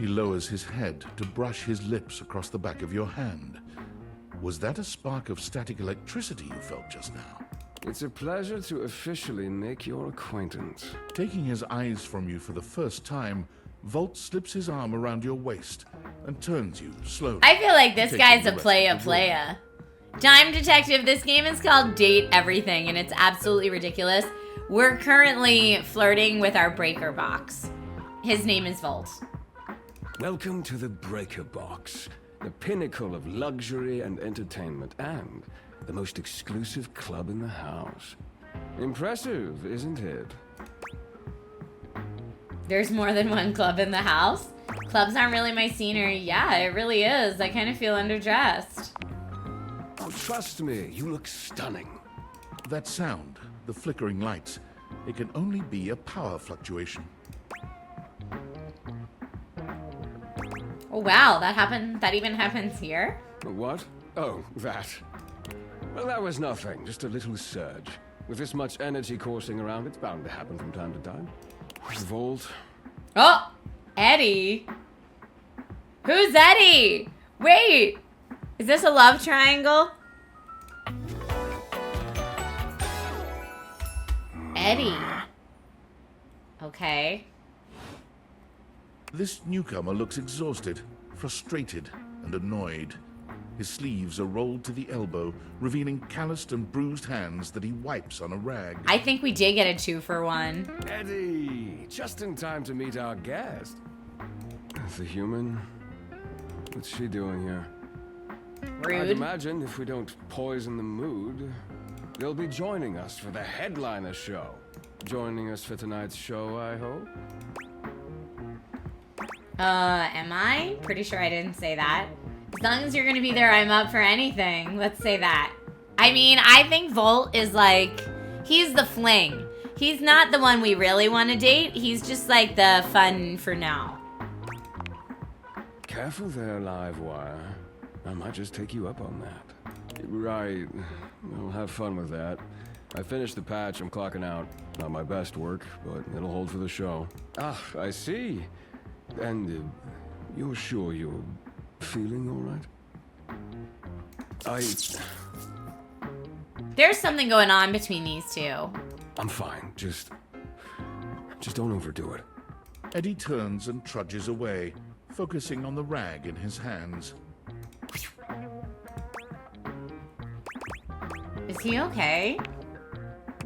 He lowers his head to brush his lips across the back of your hand. Was that a spark of static electricity you felt just now? It's a pleasure to officially make your acquaintance. Taking his eyes from you for the first time, Volt slips his arm around your waist and turns you slowly. I feel like this taking guy's the a rest of the room. playa. Dime Detective, this game is called Date Everything, and it's absolutely ridiculous. We're currently flirting with our breaker box. His name is Volt. Welcome to the Breaker Box, the pinnacle of luxury and entertainment, and the most exclusive club in the house. Impressive, isn't it? There's more than one club in the house. Clubs aren't really my scenery. Yeah, it really is. I kind of feel underdressed. Oh, trust me, you look stunning. That sound, the flickering lights, it can only be a power fluctuation. Oh wow, that even happens here? What? Oh, that. Well, that was nothing, just a little surge. With this much energy coursing around, it's bound to happen from time to time. Volt. Oh, Eddie. Who's Eddie? Wait, is this a love triangle? Eddie. Okay. This newcomer looks exhausted, frustrated, and annoyed. His sleeves are rolled to the elbow, revealing calloused and bruised hands that he wipes on a rag. I think we did get a 2-for-1. Eddie, just in time to meet our guest. The human? What's she doing here? Rude. I'd imagine if we don't poison the mood, they'll be joining us for the headliner show. Joining us for tonight's show, I hope? Am I? Pretty sure I didn't say that. As long as you're gonna be there, I'm up for anything. Let's say that. I mean, I think Volt is like, he's the fling. He's not the one we really want to date. He's just like the fun for now. Careful there, live wire. I might just take you up on that. Right. I'll have fun with that. I finished the patch, I'm clocking out. Not my best work, but it'll hold for the show. Ah, I see. And you're sure you're feeling all right? There's something going on between these two. I'm fine. Just don't overdo it. Eddie turns and trudges away, focusing on the rag in his hands. Is he okay?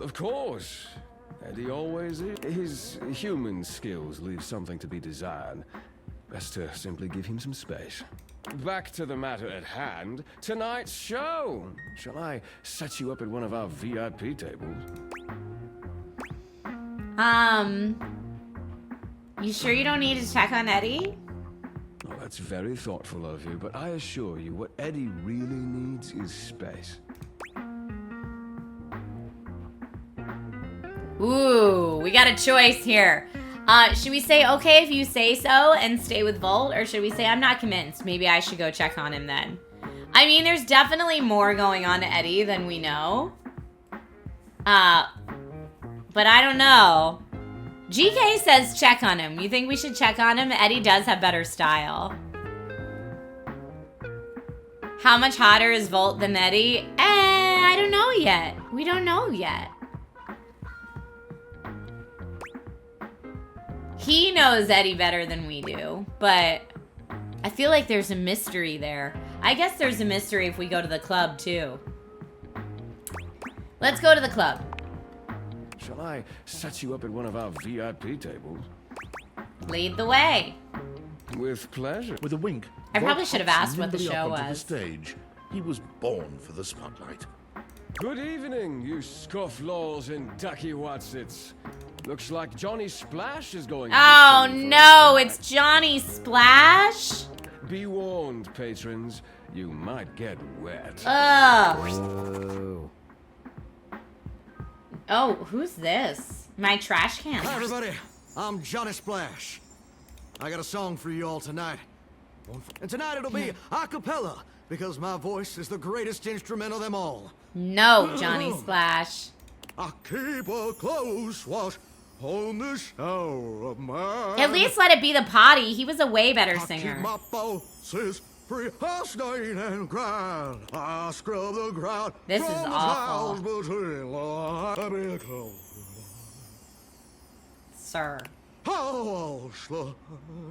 Of course. Eddie always is. His human skills leave something to be desired. Best to simply give him some space. Back to the matter at hand. Tonight's show. Shall I set you up at one of our VIP tables? You sure you don't need to check on Eddie? Oh, that's very thoughtful of you, but I assure you what Eddie really needs is space. Ooh, we got a choice here. Should we say, okay, if you say so and stay with Volt? Or should we say, I'm not convinced. Maybe I should go check on him then. I mean, there's definitely more going on to Eddie than we know. But I don't know. GK says check on him. You think we should check on him? Eddie does have better style. How much hotter is Volt than Eddie? I don't know yet. We don't know yet. He knows Eddie better than we do, but I feel like there's a mystery there. I guess there's a mystery if we go to the club, too. Let's go to the club. Shall I set you up at one of our VIP tables? Lead the way. With pleasure. With a wink, I probably Volt should have hops asked what the nimbly show up onto was. The stage. He was born for the spotlight. Good evening, you scofflaws and ducky watsits. Looks like Johnny Splash is going to be Oh singing for us no, tonight. it's Johnny Splash? Be warned, patrons. You might get wet. Ugh. Oh, who's this? My trash can. Hi, everybody. I'm Johnny Splash. I got a song for you all tonight. And tonight it'll be a cappella, because my voice is the greatest instrument of them all. No, Johnny Splash. I keep a close watch on this hour of mine. At least let it be the potty. He was a way better I singer. keep my bosses free, I stain and grind. I scrub the ground. This is from the awful. clouds between the Sir. Oh,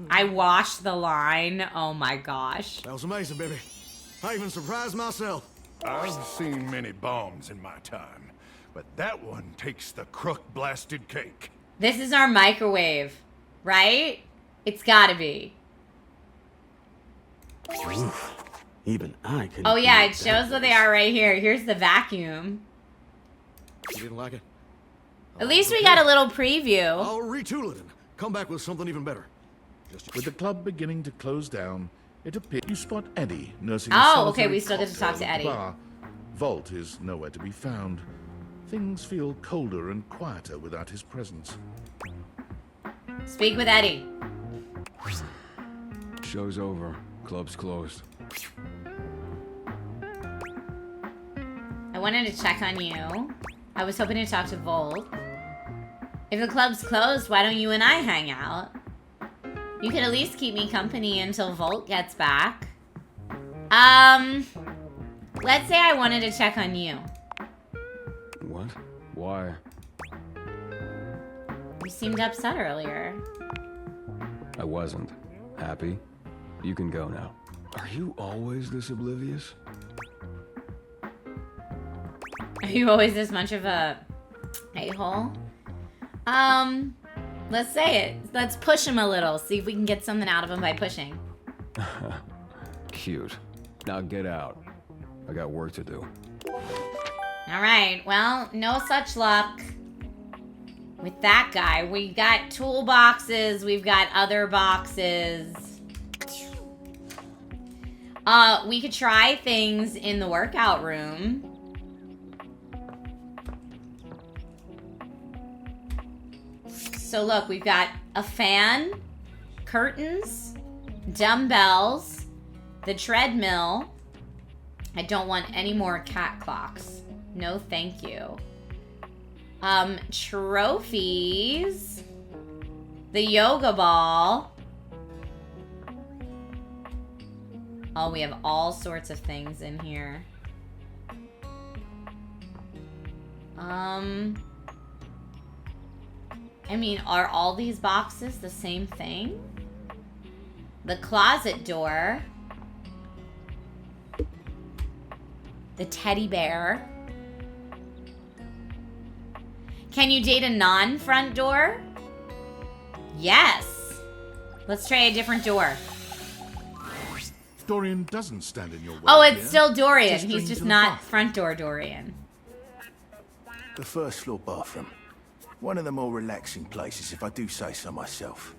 I washed the line. Oh my gosh. that was amazing, baby. I even surprised myself. I've seen many bombs in my time, but that one takes the crook-blasted cake. This is our microwave, right? It's gotta be. Even I can. Oh yeah, it shows what they are right here. Here's the vacuum. You didn't like it? At least we got a little preview. I'll retool it and come back with something even better. With the club beginning to close down, it appears you spot Eddie nursing a Oh, solitary okay, we still get to talk to cocktail at the Eddie. bar. Volt is nowhere to be found. Things feel colder and quieter without his presence. Speak with Eddie. Show's over. Club's closed. I wanted to check on you. I was hoping to talk to Volt. If the club's closed, why don't you and I hang out? You could at least keep me company until Volt gets back. Let's say I wanted to check on you. What? Why? You seemed upset earlier. I wasn't. Happy? You can go now. Are you always this oblivious? Are you always this much of a a-hole? Let's say it. Let's push him a little. See if we can get something out of him by pushing. Cute. Now get out. I got work to do. Alright, well, no such luck with that guy. We got toolboxes, we've got other boxes. We could try things in the workout room. So look, we've got a fan, curtains, dumbbells, the treadmill. I don't want any more cat clocks. No, thank you. Trophies. The yoga ball. Oh, we have all sorts of things in here. I mean, are all these boxes the same thing? The closet door. The teddy bear. Can you date a non-front door? Yes. Let's try a different door. Dorian doesn't stand in your way. Oh, it's here. still Dorian. Just He's bring just to the not bath. front door Dorian. The first floor bathroom. One of the more relaxing places, if I do say so myself.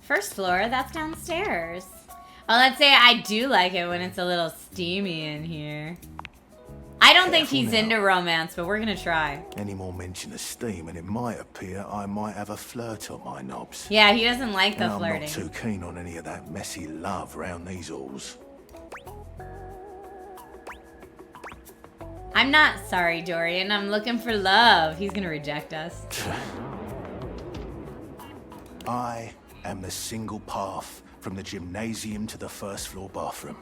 First floor, that's downstairs. Oh, let's say I do like it when it's a little steamy in here. I don't think Careful he's now. into romance, but we're gonna try. Any more mention of steam and it might appear I might have a flirt on my knobs. Yeah, he doesn't like the And I'm flirting. not too keen on any of that messy love round these halls. I'm not sorry, Dorian. I'm looking for love. He's gonna reject us. I am the single path from the gymnasium to the first floor bathroom.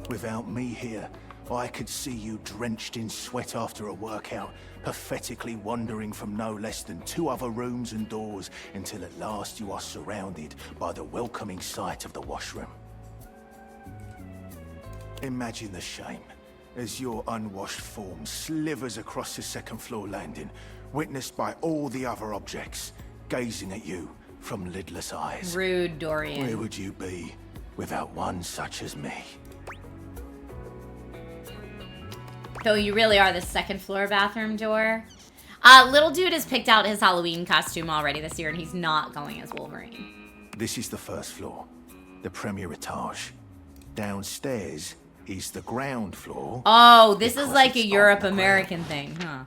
Without me here, I could see you drenched in sweat after a workout, pathetically wandering from no less than 2 other rooms and doors until at last you are surrounded by the welcoming sight of the washroom. Imagine the shame as your unwashed form slithers across the second floor landing, witnessed by all the other objects, gazing at you from lidless eyes. Rude, Dorian. Where would you be without one such as me? Though you really are the second floor bathroom door. Little dude has picked out his Halloween costume already this year, and he's not going as Wolverine. This is the first floor, the premier etage. Downstairs is the ground floor. Oh, this is like a Europe-American thing, huh?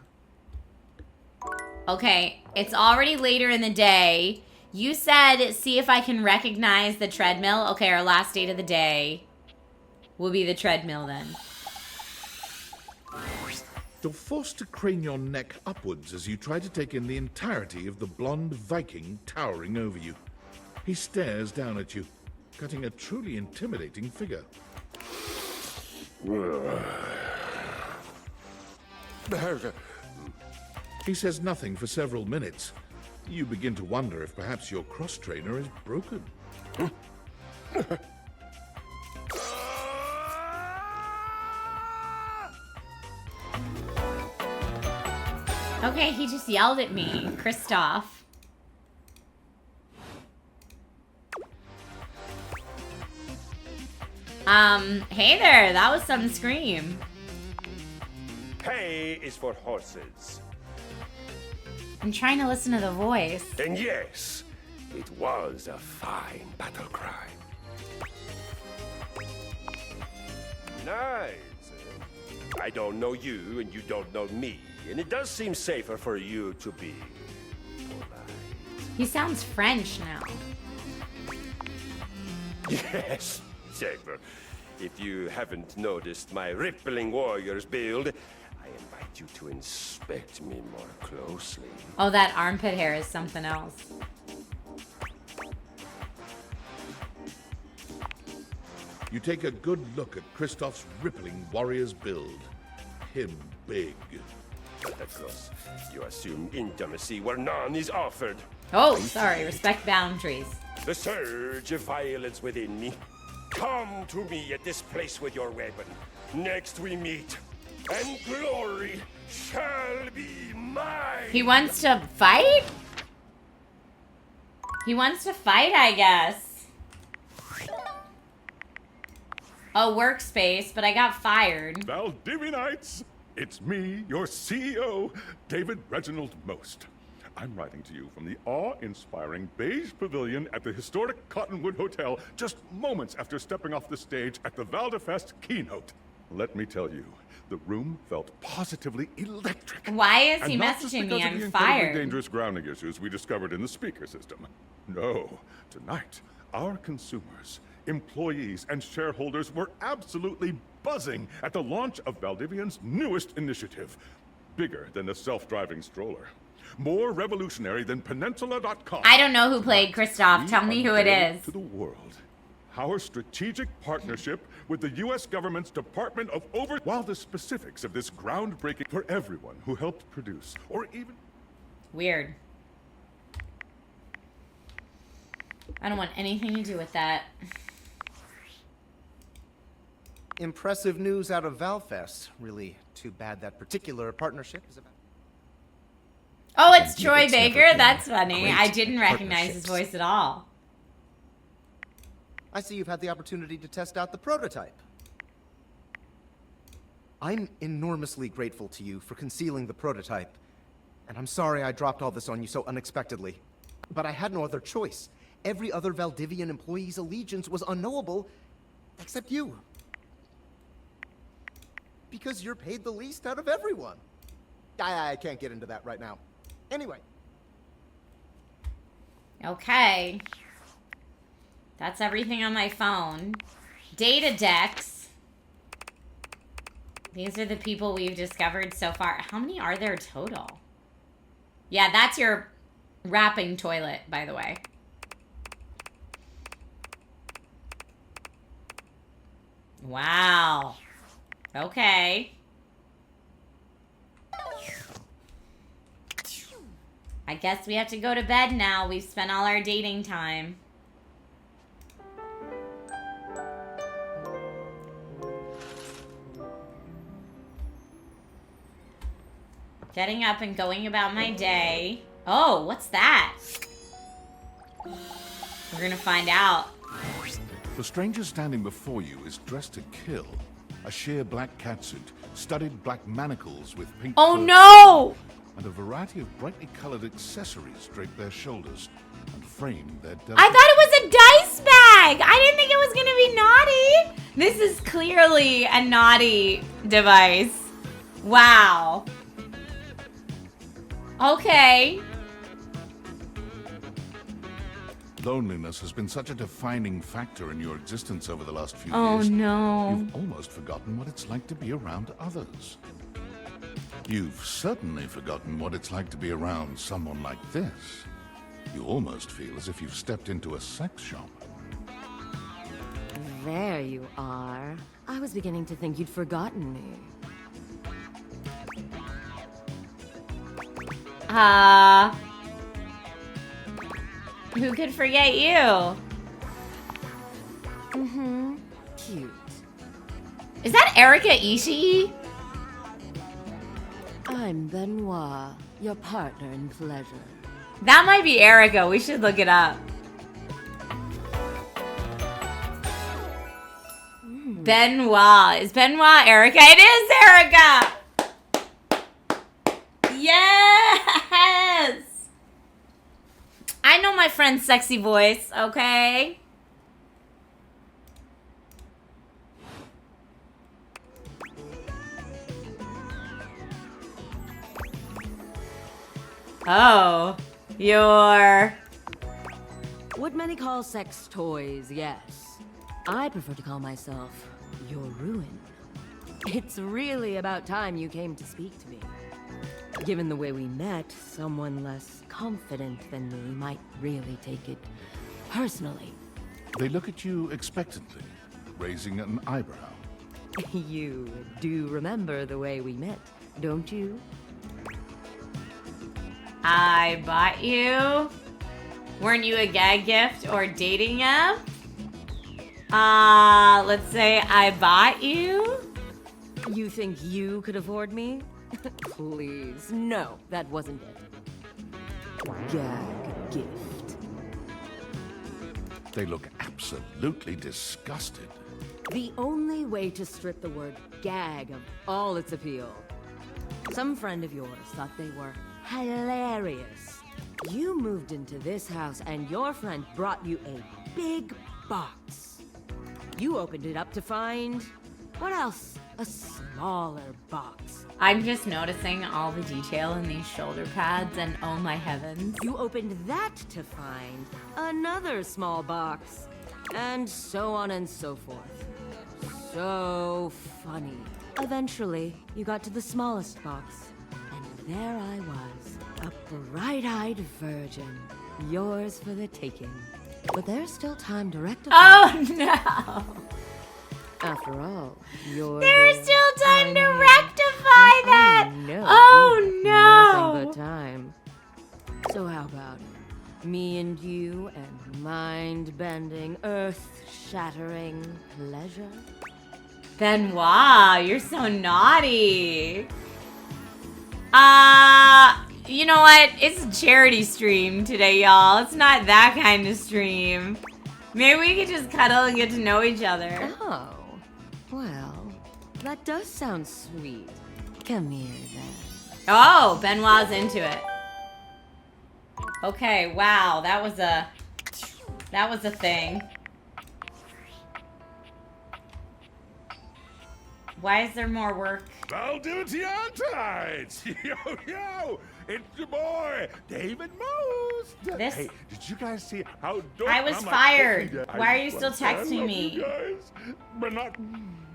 Okay, it's already later in the day. You said, see if I can recognize the treadmill. Okay, our last date of the day will be the treadmill then. You're forced to crane your neck upwards as you try to take in the entirety of the blonde Viking towering over you. He stares down at you, cutting a truly intimidating figure. He says nothing for several minutes. You begin to wonder if perhaps your cross-trainer is broken. Okay, he just yelled at me. Christoph. Hey there, that was some scream. Hay is for horses. I'm trying to listen to the voice. And yes, it was a fine battle cry. Nice. I don't know you, and you don't know me, and it does seem safer for you to be polite. He sounds French now. Yes, safer. If you haven't noticed my rippling warrior's build, I invite you to inspect me more closely. Oh, that armpit hair is something else. You take a good look at Christoph's rippling warrior's build. Him big. But of course, you assume intimacy where none is offered. Oh, sorry. Respect boundaries. The surge of violence within me. Come to me at this place with your weapon. Next we meet, and glory shall be mine. He wants to fight? He wants to fight, I guess. A workspace, but I got fired. Valdivianites, it's me, your CEO, David Reginald Most. I'm writing to you from the awe-inspiring beige pavilion at the historic Cottonwood Hotel just moments after stepping off the stage at the Valdefest keynote. Let me tell you, the room felt positively electric. Why is he And not just messaging me? because of I'm the incredibly fired. dangerous grounding issues we discovered in the speaker system. No, tonight, our consumers, employees, and shareholders were absolutely buzzing at the launch of Valdivian's newest initiative. Bigger than the self-driving stroller. More revolutionary than Peninsula.com. I don't know who played Christoph. Tell me who it is. To the world. Our strategic partnership with the U.S. government's Department of While the specifics of this groundbreaking for everyone who helped produce, or even... Weird. I don't want anything to do with that. Impressive news out of Valfest. Really too bad that particular partnership is about... Oh, it's Troy Baker? That's funny. I didn't recognize his voice at all. I see you've had the opportunity to test out the prototype. I'm enormously grateful to you for concealing the prototype, and I'm sorry I dropped all this on you so unexpectedly. But I had no other choice. Every other Valdivian employee's allegiance was unknowable, except you. Because you're paid the least out of everyone. I can't get into that right now. Anyway. Okay. That's everything on my phone. Data decks. These are the people we've discovered so far. How many are there total? Yeah, that's your wrapping toilet, by the way. Wow. Okay. I guess we have to go to bed now. We've spent all our dating time. Getting up and going about my day. Oh, what's that? We're gonna find out. The stranger standing before you is dressed to kill. A sheer black catsuit, studded black manacles with pink Oh fur, no! and a variety of brightly colored accessories drape their shoulders and frame their delicate... I thought it was a dice bag! I didn't think it was gonna be naughty! This is clearly a naughty device. Wow. Okay. Loneliness has been such a defining factor in your existence over the last few Oh, years. no. You've almost forgotten what it's like to be around others. You've certainly forgotten what it's like to be around someone like this. You almost feel as if you've stepped into a sex shop. There you are. I was beginning to think you'd forgotten me. Who could forget you? Mm-hmm. Cute. Is that Erika Ishii? I'm Benoit, your partner in pleasure. That might be Erika. We should look it up. Benoit. Is Benoit Erika? It is Erika! Yes! I know my friend's sexy voice, okay? Oh, you're... What many call sex toys, yes. I prefer to call myself your ruin. It's really about time you came to speak to me. Given the way we met, someone less confident than me might really take it personally. They look at you expectantly, raising an eyebrow. You do remember the way we met, don't you? I bought you. Weren't you a gag gift or dating app? Let's say I bought you. You think you could afford me? Please, no, that wasn't it. Gag gift. They look absolutely disgusted. The only way to strip the word gag of all its appeal. Some friend of yours thought they were hilarious. You moved into this house and your friend brought you a big box. You opened it up to find... what else? A smaller box. I'm just noticing all the detail in these shoulder pads and oh my heavens. You opened that to find another small box. And so on and so forth. So funny. Eventually, you got to the smallest box. And there I was, a bright-eyed virgin. Yours for the taking. But there's still time to rectify. Oh no! After all, you're... There's still time to rectify that! Oh no! Nothing but time. So how about me and you and mind-bending, earth-shattering pleasure? Benoit, you're so naughty. You know what? It's a charity stream today, y'all. It's not that kind of stream. Maybe we could just cuddle and get to know each other. Oh, well, that does sound sweet. Come here, then. Oh, Benoit's into it. Okay, wow, that was a thing. Why is there more work? Valdutianites! Yo, yo! It's your boy, David Most! This... Hey, did you guys see how dope... I was fired. Why are you still texting me? You guys, but not...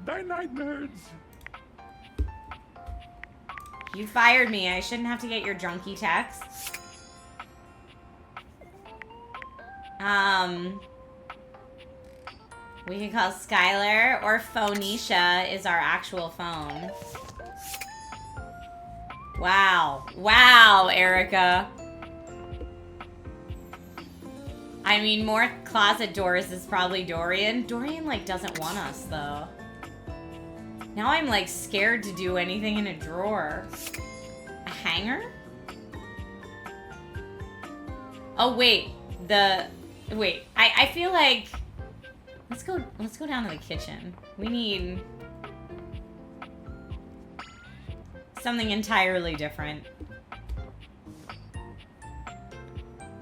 night nerds. You fired me. I shouldn't have to get your drunky texts. We can call Skylar or Phonecia is our actual phone. Wow. Wow, Erika. I mean, more closet doors is probably Dorian. Dorian, like, doesn't want us, though. Now I'm, like, scared to do anything in a drawer. I hanger? Oh, wait. Wait. I feel like... Let's go down to the kitchen. We need... something entirely different.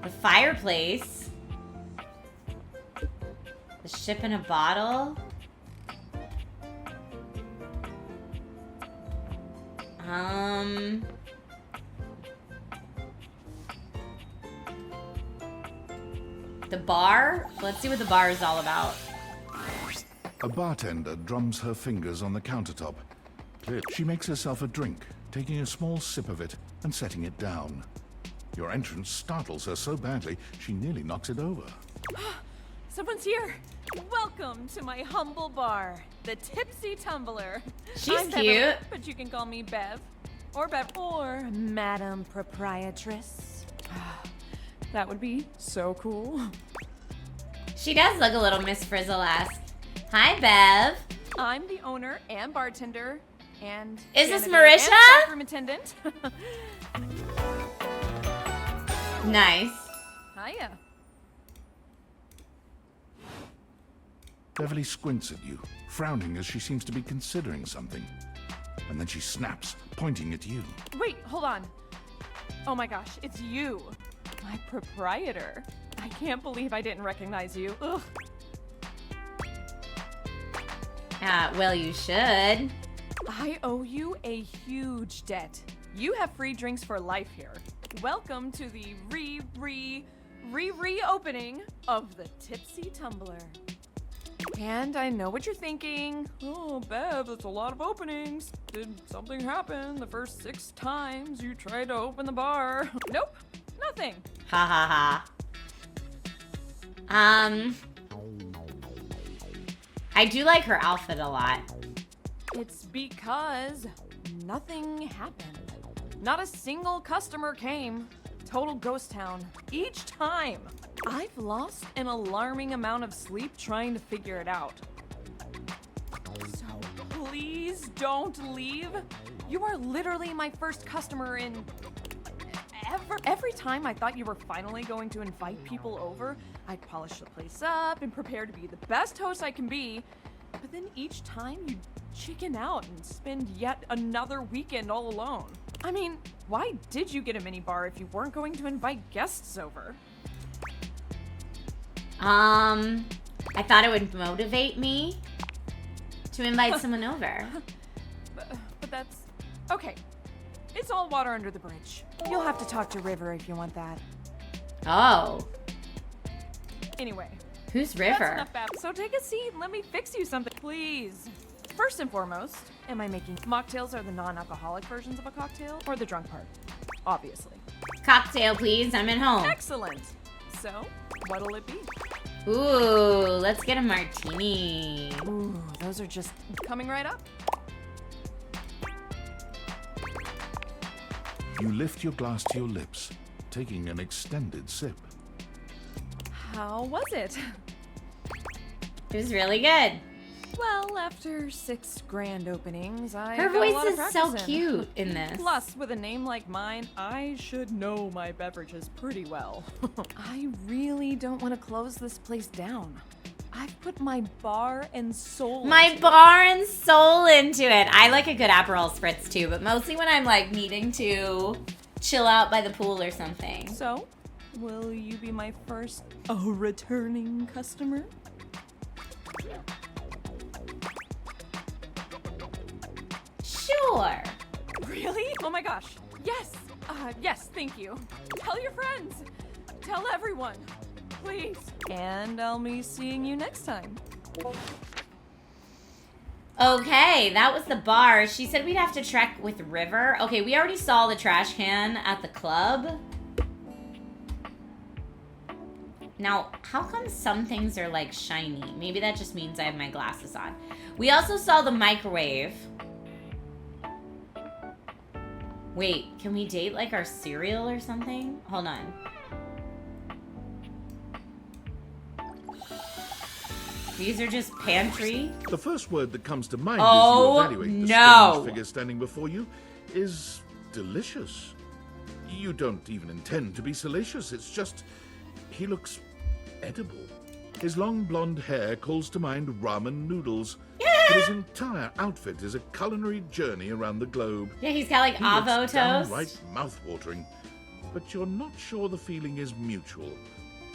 The fireplace. The ship in a bottle. The bar? Let's see what the bar is all about. A bartender drums her fingers on the countertop. She makes herself a drink, taking a small sip of it and setting it down. Your entrance startles her so badly, she nearly knocks it over. Someone's here. Welcome to my humble bar, the Tipsy Tumbler. She's I'm cute. Beverly, but you can call me Bev. Or Madam Proprietress. That would be so cool. She does look a little Miss Frizzle-esque. Hi, Bev. I'm the owner and bartender and is this janitor Marisha? and staff room attendant. Nice. Hiya. Beverly squints at you, frowning as she seems to be considering something. And then she snaps, pointing at you. Wait, hold on. Oh my gosh, it's you. My proprietor. I can't believe I didn't recognize you. Ugh. Well, you should. I owe you a huge debt. You have free drinks for life here. Welcome to the reopening of the Tipsy Tumbler. And I know what you're thinking. Oh, Bev, that's a lot of openings. Did something happen the first 6 times you tried to open the bar? Nope, nothing. Ha ha ha. I do like her outfit a lot. It's because nothing happened. Not a single customer came. Total ghost town. Each time. I've lost an alarming amount of sleep trying to figure it out. So please don't leave. You are literally my first customer in ever. Every time I thought you were finally going to invite people over, I'd polish the place up and prepare to be the best host I can be. But then each time you chicken out and spend yet another weekend all alone. I mean, why did you get a minibar if you weren't going to invite guests over? I thought it would motivate me to invite someone over. But that's... Okay. It's all water under the bridge. You'll have to talk to River if you want that. Oh. Anyway. Who's River? That's enough, Bab. So take a seat and let me fix you something, please. First and foremost, am I making mocktails are the non-alcoholic versions of a cocktail or the drunk part? Obviously. Cocktail, please. I'm at home. Excellent. So, what'll it be? Ooh, let's get a martini. Ooh, those are just coming right up. You lift your glass to your lips, taking an extended sip. How was it? It was really good. Well, after 6 grand openings, I Her got a lot voice of is so practice in. cute in this. Plus, with a name like mine, I should know my beverages pretty well. I really don't want to close this place down. I've put my bar and soul into it. I like a good Aperol Spritz too, but mostly when I'm like needing to chill out by the pool or something. So, will you be my first returning customer? Sure. Really? Oh my gosh. Yes. Yes, thank you. Tell your friends. Tell everyone. Please. And I'll be seeing you next time. Okay, that was the bar. She said we'd have to trek with River. Okay, we already saw the trash can at the club. Now, how come some things are like shiny? Maybe that just means I have my glasses on. We also saw the microwave. Wait, can we date like our cereal or something? Hold on. These are just pantry. The first word that comes to mind Oh, as you evaluate the no. strange figure standing before you is delicious. You don't even intend to be salacious. It's just, he looks edible. His long blonde hair calls to mind ramen noodles. But his entire outfit is a culinary journey around the globe. Yeah, he's got like He avo looks toast. downright mouth-watering. But you're not sure the feeling is mutual.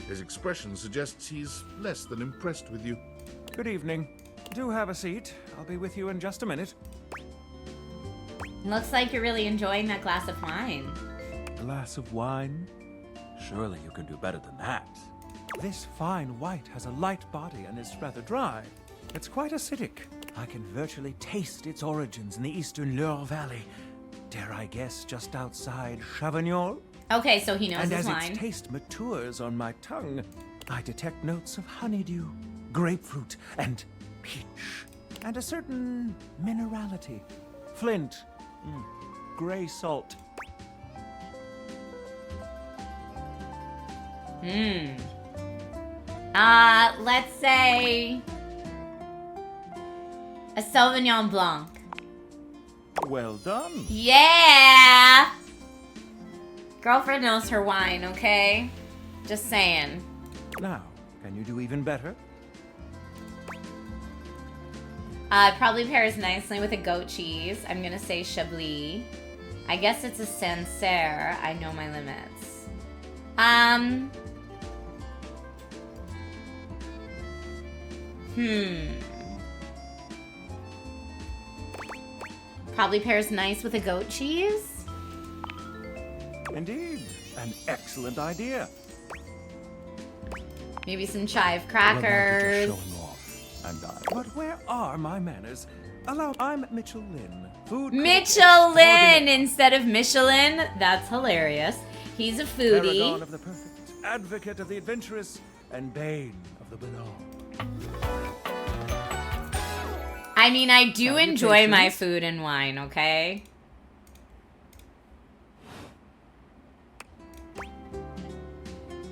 His expression suggests he's less than impressed with you. Good evening. Do have a seat. I'll be with you in just a minute. Looks like you're really enjoying that glass of wine. Glass of wine? Surely you can do better than that. This fine white has a light body and is rather dry. It's quite acidic. I can virtually taste its origins in the eastern Loire Valley. Dare I guess just outside Chavignol? Okay, so he knows and his as wine. its taste matures on my tongue, I detect notes of honeydew, grapefruit, and peach. And a certain minerality. Flint. Gray salt. Let's say a Sauvignon Blanc. Well done. Yeah! Girlfriend knows her wine, okay? Just saying. Now, can you do even better? It probably pairs nicely with a goat cheese. I'm gonna say Chablis. I guess it's a Sancerre. I know my limits. Probably pairs nice with a goat cheese. Indeed. An excellent idea. Maybe some chive crackers. But where are my manners? I'm Mitchell Lynn. Food Michelin instead of Michelin. That's hilarious. He's a foodie. Paragon of the perfect, advocate of the adventurous, and bane of the banal. I mean, I do enjoy my food and wine, okay?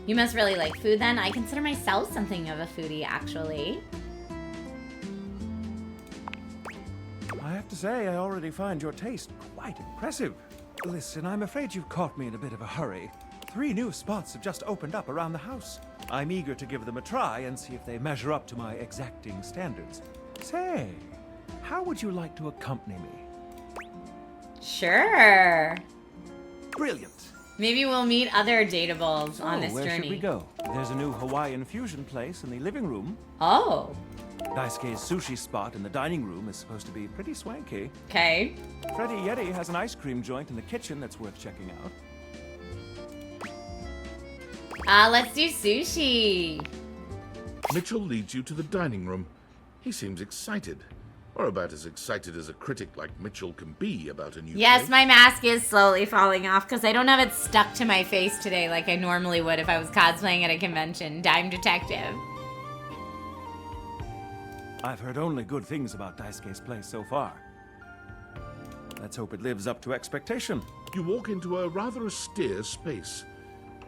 You must really like food then. I consider myself something of a foodie, actually. I have to say, I already find your taste quite impressive. Listen, I'm afraid you've caught me in a bit of a hurry. 3 new spots have just opened up around the house. I'm eager to give them a try and see if they measure up to my exacting standards. Say, how would you like to accompany me? Sure. Brilliant. Maybe we'll meet other dateables on this where journey. should we go? There's a new Hawaiian fusion place in the living room. Oh. Daisuke's sushi spot in the dining room is supposed to be pretty swanky. Okay. Freddy Yeti has an ice cream joint in the kitchen that's worth checking out. Let's do sushi. Mitchell leads you to the dining room. He seems excited. Or about as excited as a critic like Mitchell can be about a new Yes, play. my mask is slowly falling off because I don't have it stuck to my face today like I normally would if I was cosplaying at a convention. Dime Detective. I've heard only good things about Daisuke's place so far. Let's hope it lives up to expectation. You walk into a rather austere space.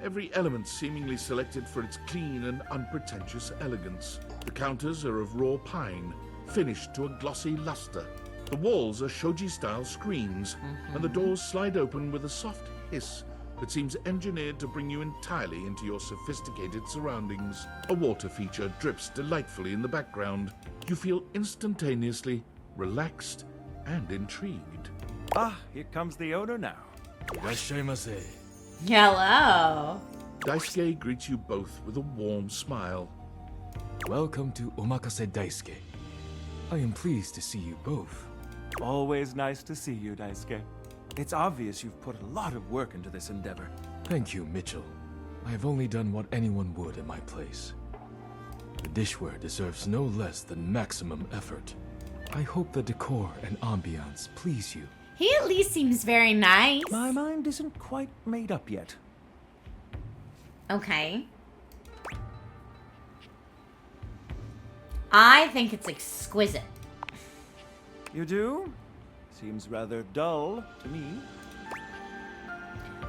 Every element seemingly selected for its clean and unpretentious elegance. The counters are of raw pine, finished to a glossy luster. The walls are shoji-style screens, and the doors slide open with a soft hiss that seems engineered to bring you entirely into your sophisticated surroundings. A water feature drips delightfully in the background. You feel instantaneously relaxed and intrigued. Ah, here comes the owner now. Hello. Daisuke greets you both with a warm smile. Welcome to Omakase Daisuke. I am pleased to see you both. Always nice to see you, Daisuke. It's obvious you've put a lot of work into this endeavor. Thank you, Mitchell. I have only done what anyone would in my place. The dishware deserves no less than maximum effort. I hope the decor and ambiance please you. He at least seems very nice. My mind isn't quite made up yet. Okay. I think it's exquisite. You do? Seems rather dull to me.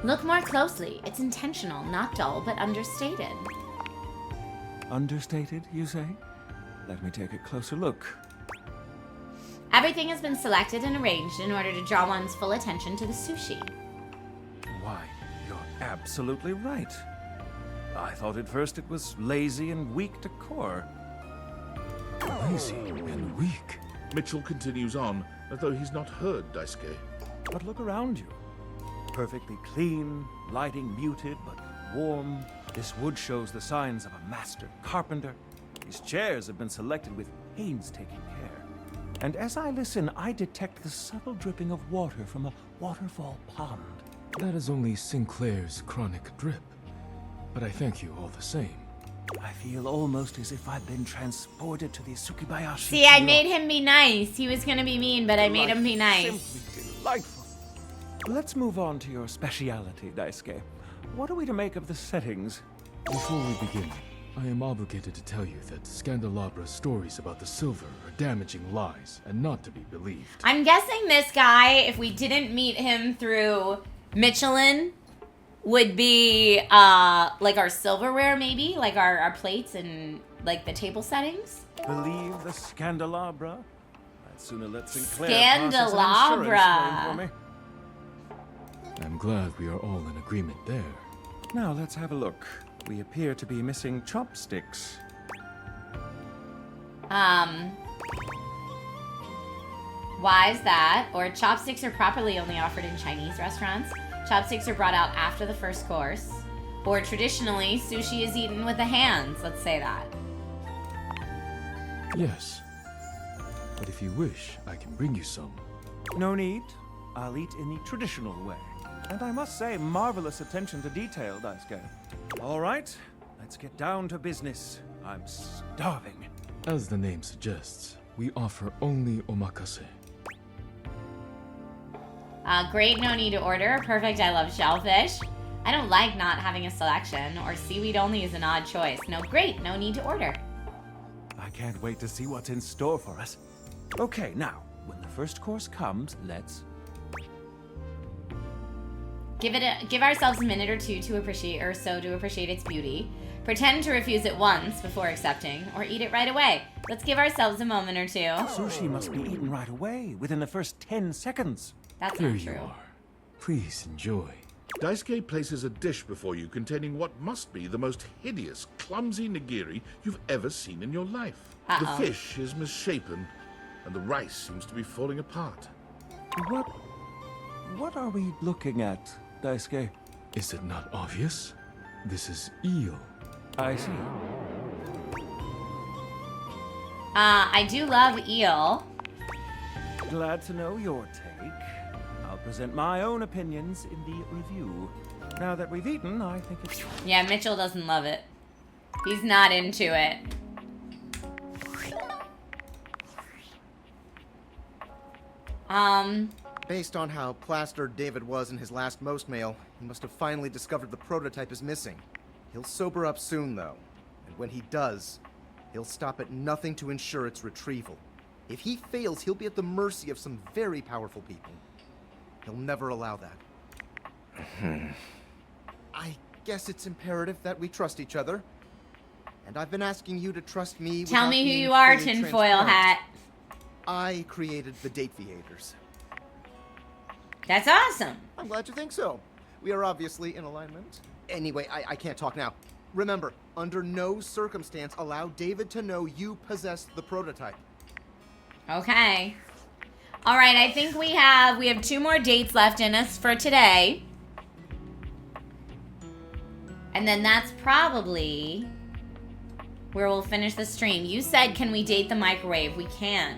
Look more closely. It's intentional, not dull, but understated. Understated, you say? Let me take a closer look. Everything has been selected and arranged in order to draw one's full attention to the sushi. absolutely right. I thought at first it was lazy and weak decor. Lazy and weak? Mitchell continues on, as though he's not heard Daisuke. But look around you. Perfectly clean, lighting muted but warm. This wood shows the signs of a master carpenter. These chairs have been selected with painstaking care. And as I listen, I detect the subtle dripping of water from a waterfall pond. That is only Sinclair's chronic drip. But I thank you all the same. I feel almost as if I've been transported to the Tsukibayashi. See, I made him be nice. He was gonna be mean, but I made him be nice. Simply delightful. Let's move on to your speciality, Daisuke. What are we to make of the settings? Before we begin, I am obligated to tell you that Scandalabra's stories about the silver are damaging lies and not to be believed. I'm guessing this guy, if we didn't meet him through Michelin, would be like our silverware, maybe? Like our plates and like the table settings? Believe the Scandalabra? I'd sooner let Sinclair Scandalabra. process an insurance claim for me. I'm glad we are all in agreement there. Now let's have a look. We appear to be missing chopsticks. Why is that? Or chopsticks are properly only offered in Chinese restaurants. Chopsticks are brought out after the first course. Or traditionally, sushi is eaten with the hands. Let's say that. Yes. But if you wish, I can bring you some. No need. I'll eat in the traditional way. And I must say, marvelous attention to detail, Daisuke. All right, let's get down to business. I'm starving. As the name suggests, we offer only omakase. Great, no need to order. Perfect, I love shellfish. I don't like not having a selection, or seaweed only is an odd choice. No, great, no need to order. I can't wait to see what's in store for us. Okay, now, when the first course comes, let's... Give ourselves a minute or two to appreciate its beauty. Pretend to refuse it once before accepting, or eat it right away. Let's give ourselves a moment or two. Sushi must be eaten right away, within the first 10 seconds. That's Here not you true. are. Please enjoy. Daisuke places a dish before you containing what must be the most hideous, clumsy nigiri you've ever seen in your life. The fish is misshapen, and the rice seems to be falling apart. What are we looking at, Daisuke? Is it not obvious? This is eel. I see. I do love eel. Glad to know your take. I'll present my own opinions in the review. Now that we've eaten, I think it's... Yeah, Mitchell doesn't love it. He's not into it. Based on how plastered David was in his last most mail, he must have finally discovered the prototype is missing. He'll sober up soon, though. And when he does, he'll stop at nothing to ensure its retrieval. If he fails, he'll be at the mercy of some very powerful people. He'll never allow that. I guess it's imperative that we trust each other. And I've been asking you to trust me. Tell me who being you are, fully tinfoil transparent. hat. I created the date Viators. That's awesome. I'm glad you think so. We are obviously in alignment. Anyway, I can't talk now. Remember, under no circumstance allow David to know you possess the prototype. Okay. All right, I think we have 2 more dates left in us for today. And then that's probably where we'll finish the stream. You said, can we date the microwave? We can.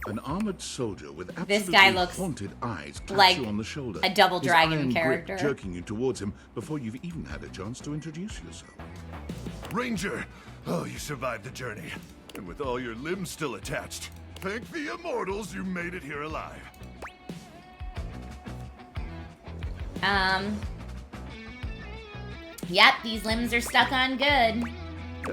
An armored soldier with This absolutely guy looks haunted eyes claps like you on the shoulder. a Double His Dragon iron grip character. jerking you towards him before you've even had a chance to introduce yourself. Ranger! Oh, you survived the journey. And with all your limbs still attached. Thank the immortals you made it here alive. Yep, these limbs are stuck on good.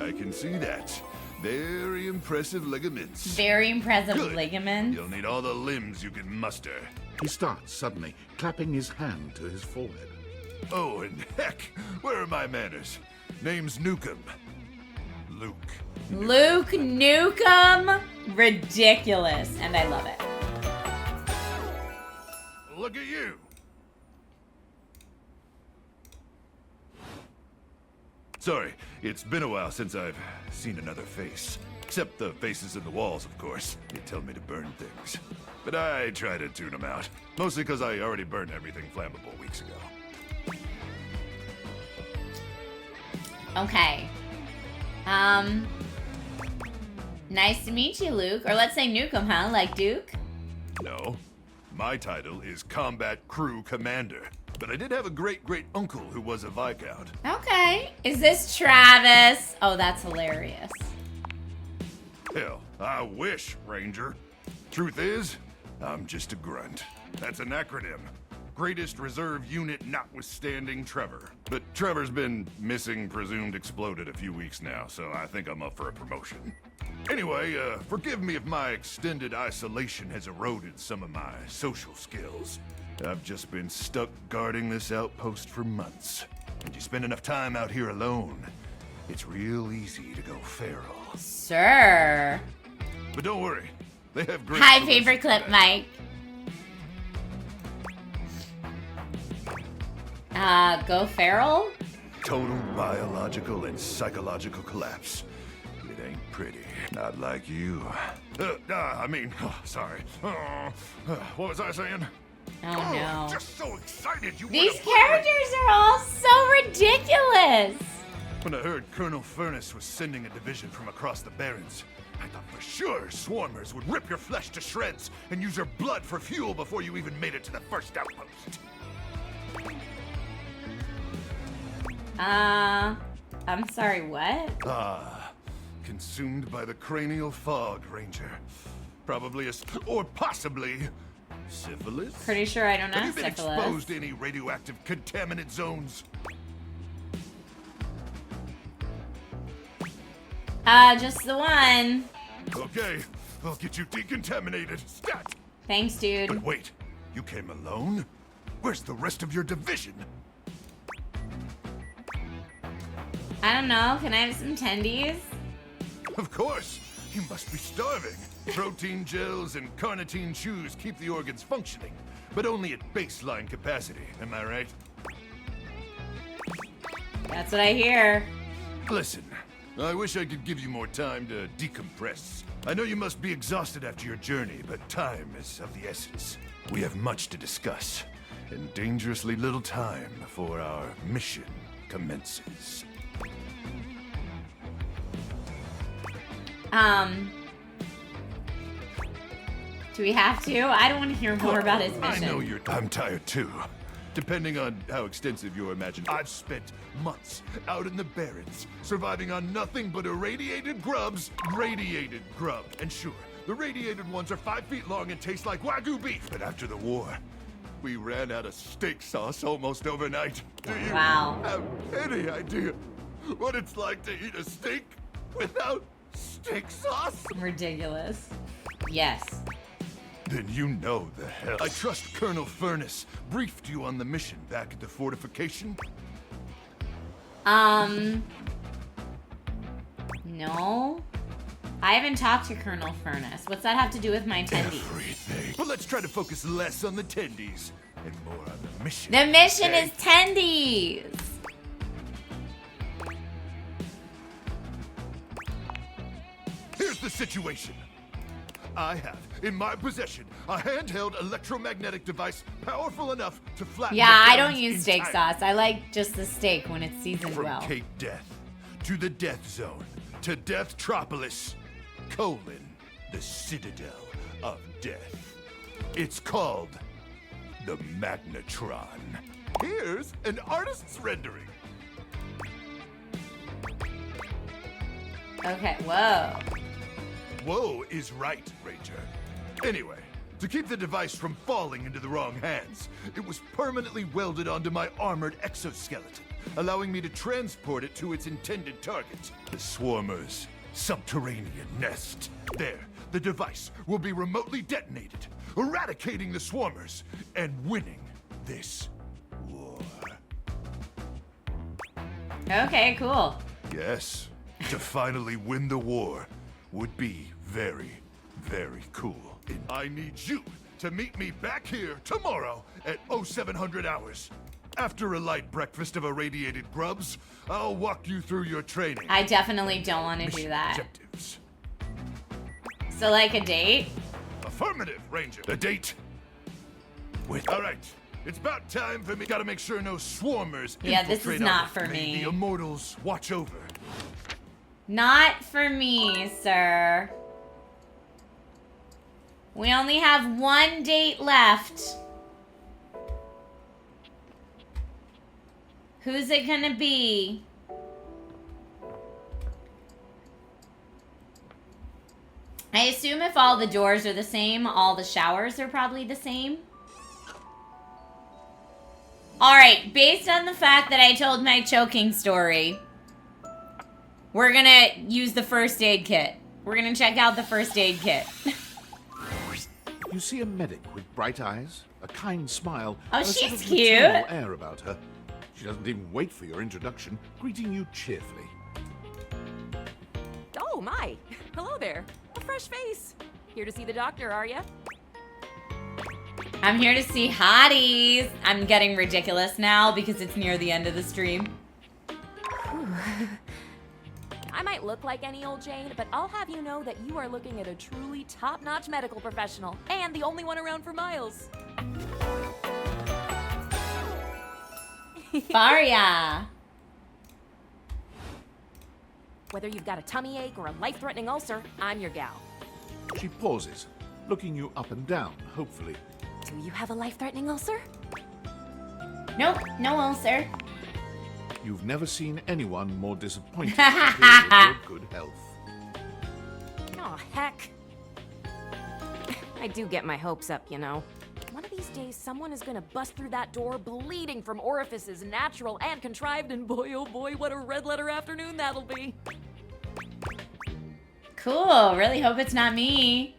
I can see that. Very impressive ligaments. Very impressive Good. ligaments. You'll need all the limbs you can muster. He starts suddenly, clapping his hand to his forehead. Oh, and heck, where are my manners? Name's Nukem. Luke. Luke Nukem. Ridiculous. And I love it. look at you. Sorry, it's been a while since I've seen another face. Except the faces in the walls, of course. They tell me to burn things. But I try to tune them out. Mostly because I already burned everything flammable weeks ago. Okay. Nice to meet you, Luke. Or let's say Nukem, huh? Like Duke? No. My title is Combat Crew Commander. But I did have a great-great-uncle who was a Viscount. Okay. Is this Travis? Oh, that's hilarious. Hell, I wish, Ranger. Truth is, I'm just a grunt. That's an acronym. Greatest Reserve Unit notwithstanding Trevor. But Trevor's been missing, presumed exploded a few weeks now, so I think I'm up for a promotion. Anyway, forgive me if my extended isolation has eroded some of my social skills. I've just been stuck guarding this outpost for months. And you spend enough time out here alone, it's real easy to go feral. Sir. But don't worry, they have great... Hi, favorite clip, Mike. Go feral? Total biological and psychological collapse. It ain't pretty. Not like you. Sorry. What was I saying? Oh, no. Just so excited you These characters are all so ridiculous. When I heard Colonel Furnace was sending a division from across the Barrens, I thought for sure swarmers would rip your flesh to shreds and use your blood for fuel before you even made it to the first outpost. I'm sorry, what? Consumed by the cranial fog, Ranger. Probably or possibly syphilis? Pretty sure I don't have you been syphilis. Exposed to any radioactive contaminant zones? Just the one. Okay, I'll get you decontaminated. Stat! Thanks, dude. But wait, you came alone? Where's the rest of your division? I don't know. Can I have some tendies? Of course. You must be starving. Protein gels and carnitine chews keep the organs functioning, but only at baseline capacity. Am I right? That's what I hear. Listen, I wish I could give you more time to decompress. I know you must be exhausted after your journey, but time is of the essence. We have much to discuss, and dangerously little time before our mission commences. Do we have to? I don't want to hear more about his mission. I know I'm tired too. Depending on how extensive your imagination. I've spent months out in the Barrens, surviving on nothing but irradiated grubs. Radiated grub. And sure, the radiated ones are 5 feet long and taste like Wagyu beef. But after the war, we ran out of steak sauce almost overnight. Do you have any idea what it's like to eat a steak without steak sauce? Ridiculous. Yes. Then you know the hell. I trust Colonel Furnace briefed you on the mission back at the fortification? No. I haven't talked to Colonel Furnace. What's that have to do with my attendees? Everything. But let's try to focus less on the tendies and more on the mission. The mission okay? is tendies. Here's the situation. I have, in my possession, a handheld electromagnetic device powerful enough to flatten Yeah, the I don't Barrens use steak entirely. sauce. I like just the steak when it's seasoned From well. Cape Death to the Death Zone to Deathtropolis, the Citadel of Death. It's called the Magnetron. Here's an artist's rendering. Okay, whoa. Whoa is right, Ranger. Anyway, to keep the device from falling into the wrong hands, it was permanently welded onto my armored exoskeleton, allowing me to transport it to its intended target, the Swarmer's subterranean nest. There, the device will be remotely detonated, eradicating the Swarmers and winning this war. Okay, cool. Yes, to finally win the war would be very, very cool. And I need you to meet me back here tomorrow at 0700 hours. After a light breakfast of irradiated grubs, I'll walk you through your training. I definitely don't want to do that. Objectives. So like a date? Affirmative, Ranger. The date? All right. It's about time for me. Gotta make sure no swarmers Yeah, this is infiltrate not our for fleet. me. The immortals watch over. Not for me, sir. We only have one date left. Who's it gonna be? I assume if all the doors are the same, all the showers are probably the same. Alright, based on the fact that I told my choking story, we're gonna use the first aid kit. We're gonna check out the first aid kit. You see a medic with bright eyes, a kind smile, Oh, and a sort she's of cute. maternal air about her. She doesn't even wait for your introduction, greeting you cheerfully. Oh, my. Hello there. A fresh face. Here to see the doctor, are ya? I'm here to see hotties. I'm getting ridiculous now because it's near the end of the stream. I might look like any old Jane, but I'll have you know that you are looking at a truly top-notch medical professional, and the only one around for miles. Faria. Whether you've got a tummy ache or a life-threatening ulcer, I'm your gal. She pauses, looking you up and down, hopefully. Do you have a life-threatening ulcer? Nope, no ulcer. You've never seen anyone more disappointed to hear of your good health. Aw, heck. I do get my hopes up, you know. One of these days, someone is gonna bust through that door bleeding from orifices, natural and contrived, and boy, oh boy, what a red-letter afternoon that'll be. Cool, really hope it's not me.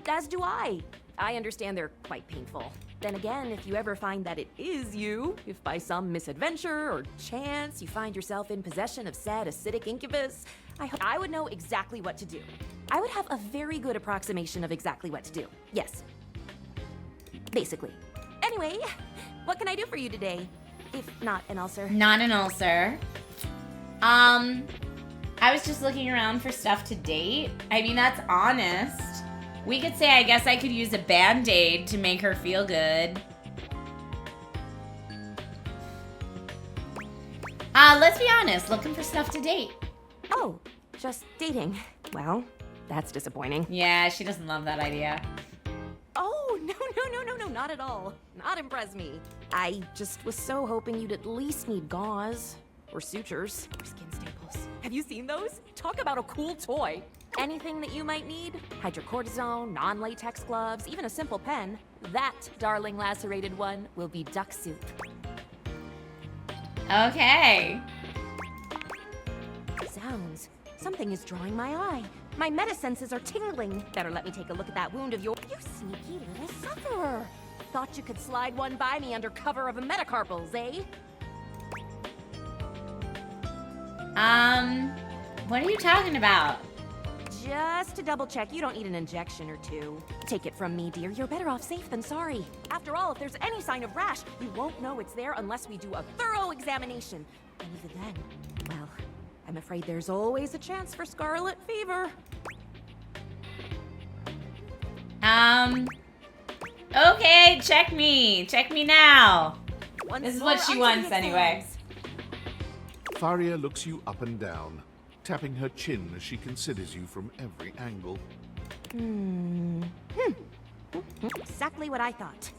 As do I. I understand they're quite painful. Then again, if you ever find that it is you, if by some misadventure or chance you find yourself in possession of said acidic incubus, I would know exactly what to do. I would have a very good approximation of exactly what to do. Yes. Basically. Anyway, what can I do for you today? If not an ulcer. Not an ulcer. I was just looking around for stuff to date. I mean, that's honest. We could say, I guess I could use a Band-Aid to make her feel good. Let's be honest, looking for stuff to date. Oh, just dating. Well, that's disappointing. Yeah, she doesn't love that idea. Oh, no, not at all. Not impress me. I just was so hoping you'd at least need gauze, or sutures, or skin staples. Have you seen those? Talk about a cool toy. Anything that you might need, hydrocortisone, non-latex gloves, even a simple pen, that, darling lacerated one, will be duck soup. Okay. Sounds. Something is drawing my eye. My metasenses are tingling. Better let me take a look at that wound of yours. You sneaky little sufferer. Thought you could slide one by me under cover of a metacarpals, eh? What are you talking about? Just to double check, you don't need an injection or two. Take it from me, dear. You're better off safe than sorry. After all, if there's any sign of rash, you won't know it's there unless we do a thorough examination. And even then, well, I'm afraid there's always a chance for scarlet fever. Okay, check me. Check me now. This is what she wants anyway. Faria looks you up and down, tapping her chin as she considers you from every angle. Exactly what I thought.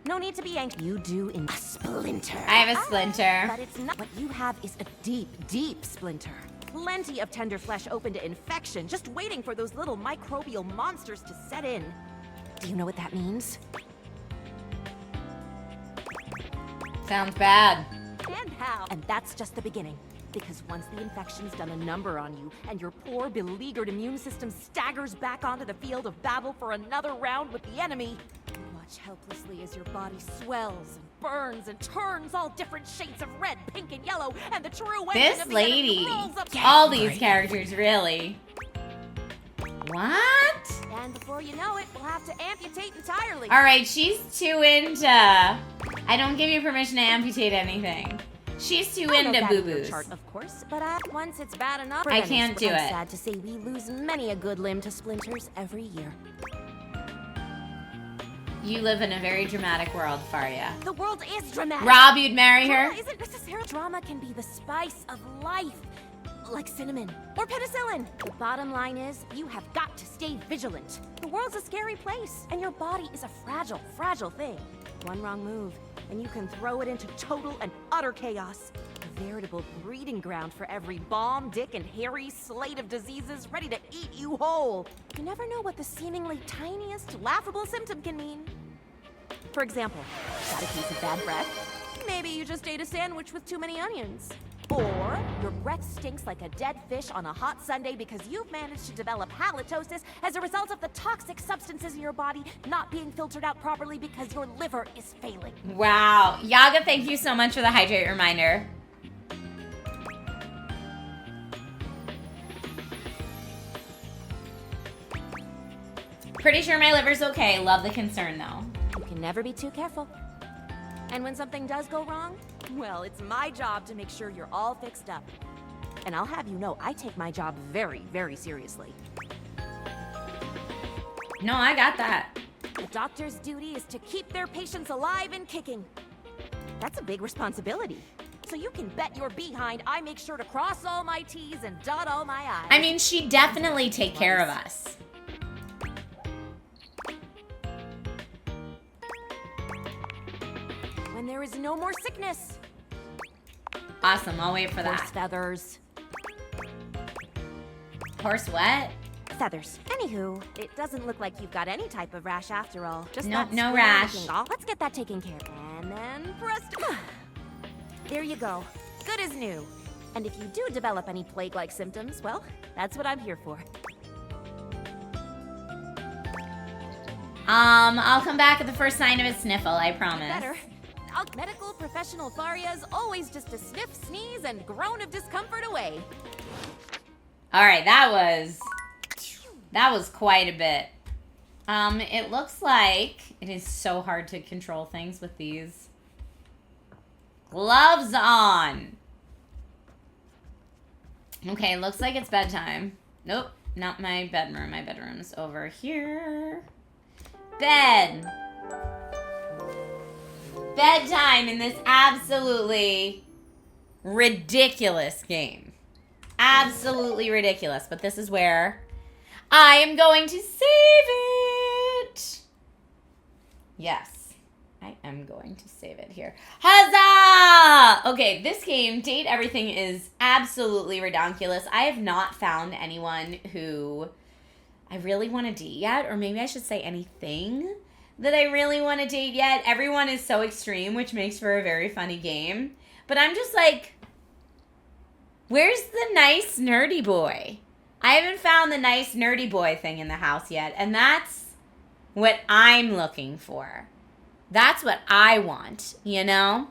No need to be anxious. You do in a splinter. I have a splinter. But it's not. What you have is a deep, deep splinter. Plenty of tender flesh open to infection, just waiting for those little microbial monsters to set in. Do you know what that means? Sounds bad. And how? And that's just the beginning. Because once the infection's done a number on you, and your poor, beleaguered immune system staggers back onto the field of battle for another round with the enemy, you watch helplessly as your body swells and burns and turns all different shades of red, pink, and yellow, and the true engine This of the lady. enemy rolls up. All these characters, really. What? before you know it, we'll have to amputate entirely. All right, she's too into... I don't give you permission to amputate anything. She's too into boo-boos. Chart, of course, but once it's bad enough, I can't do I'm it. sad to say we lose many a good limb to splinters every year. You live in a very dramatic world, Faria. The world is dramatic. Rob, you'd marry her? Drama isn't necessarily. Drama can be the spice of life, like cinnamon or penicillin. The bottom line is, you have got to stay vigilant. The world's a scary place, and your body is a fragile, fragile thing. One wrong move, and you can throw it into total and utter chaos. A veritable breeding ground for every bomb, dick, and hairy slate of diseases ready to eat you whole. You never know what the seemingly tiniest, laughable symptom can mean. For example, got a case of bad breath? Maybe you just ate a sandwich with too many onions. Or your breath stinks like a dead fish on a hot Sunday because you've managed to develop halitosis as a result of the toxic substances in your body not being filtered out properly because your liver is failing. Wow. Yaga, thank you so much for the hydrate reminder. Pretty sure my liver's okay. Love the concern, though. You can never be too careful. And when something does go wrong, well, it's my job to make sure you're all fixed up. And I'll have you know, I take my job very, very seriously. No, I got that. The doctor's duty is to keep their patients alive and kicking. That's a big responsibility. So you can bet your behind I make sure to cross all my T's and dot all my I's. I mean, she'd definitely take care of us. When there is no more sickness. Awesome, I'll wait for that. Horse feathers. Horse what? Feathers. Anywho, it doesn't look like you've got any type of rash after all. Just No- that no square rash. looking doll. Let's get that taken care of. And then presto. There you go. Good as new. And if you do develop any plague-like symptoms, well, that's what I'm here for. I'll come back at the first sign of a sniffle, I promise. Better. Medical professional Faria's always just a sniff, sneeze, and groan of discomfort away. All right, that was quite a bit. It looks like it is so hard to control things with these gloves on. Okay, looks like it's bedtime. Nope, not my bedroom. My bedroom's over here. Bed. Bedtime in this absolutely ridiculous game. Absolutely ridiculous. But this is where I am going to save it. Yes, I am going to save it here. Huzzah! Okay, this game, Date Everything, is absolutely redonkulous. I have not found anyone who I really want to date yet, or maybe I should say anything that I really want to date yet. Everyone is so extreme, which makes for a very funny game. But I'm just like, where's the nice nerdy boy? I haven't found the nice nerdy boy thing in the house yet, and that's what I'm looking for. That's what I want, you know?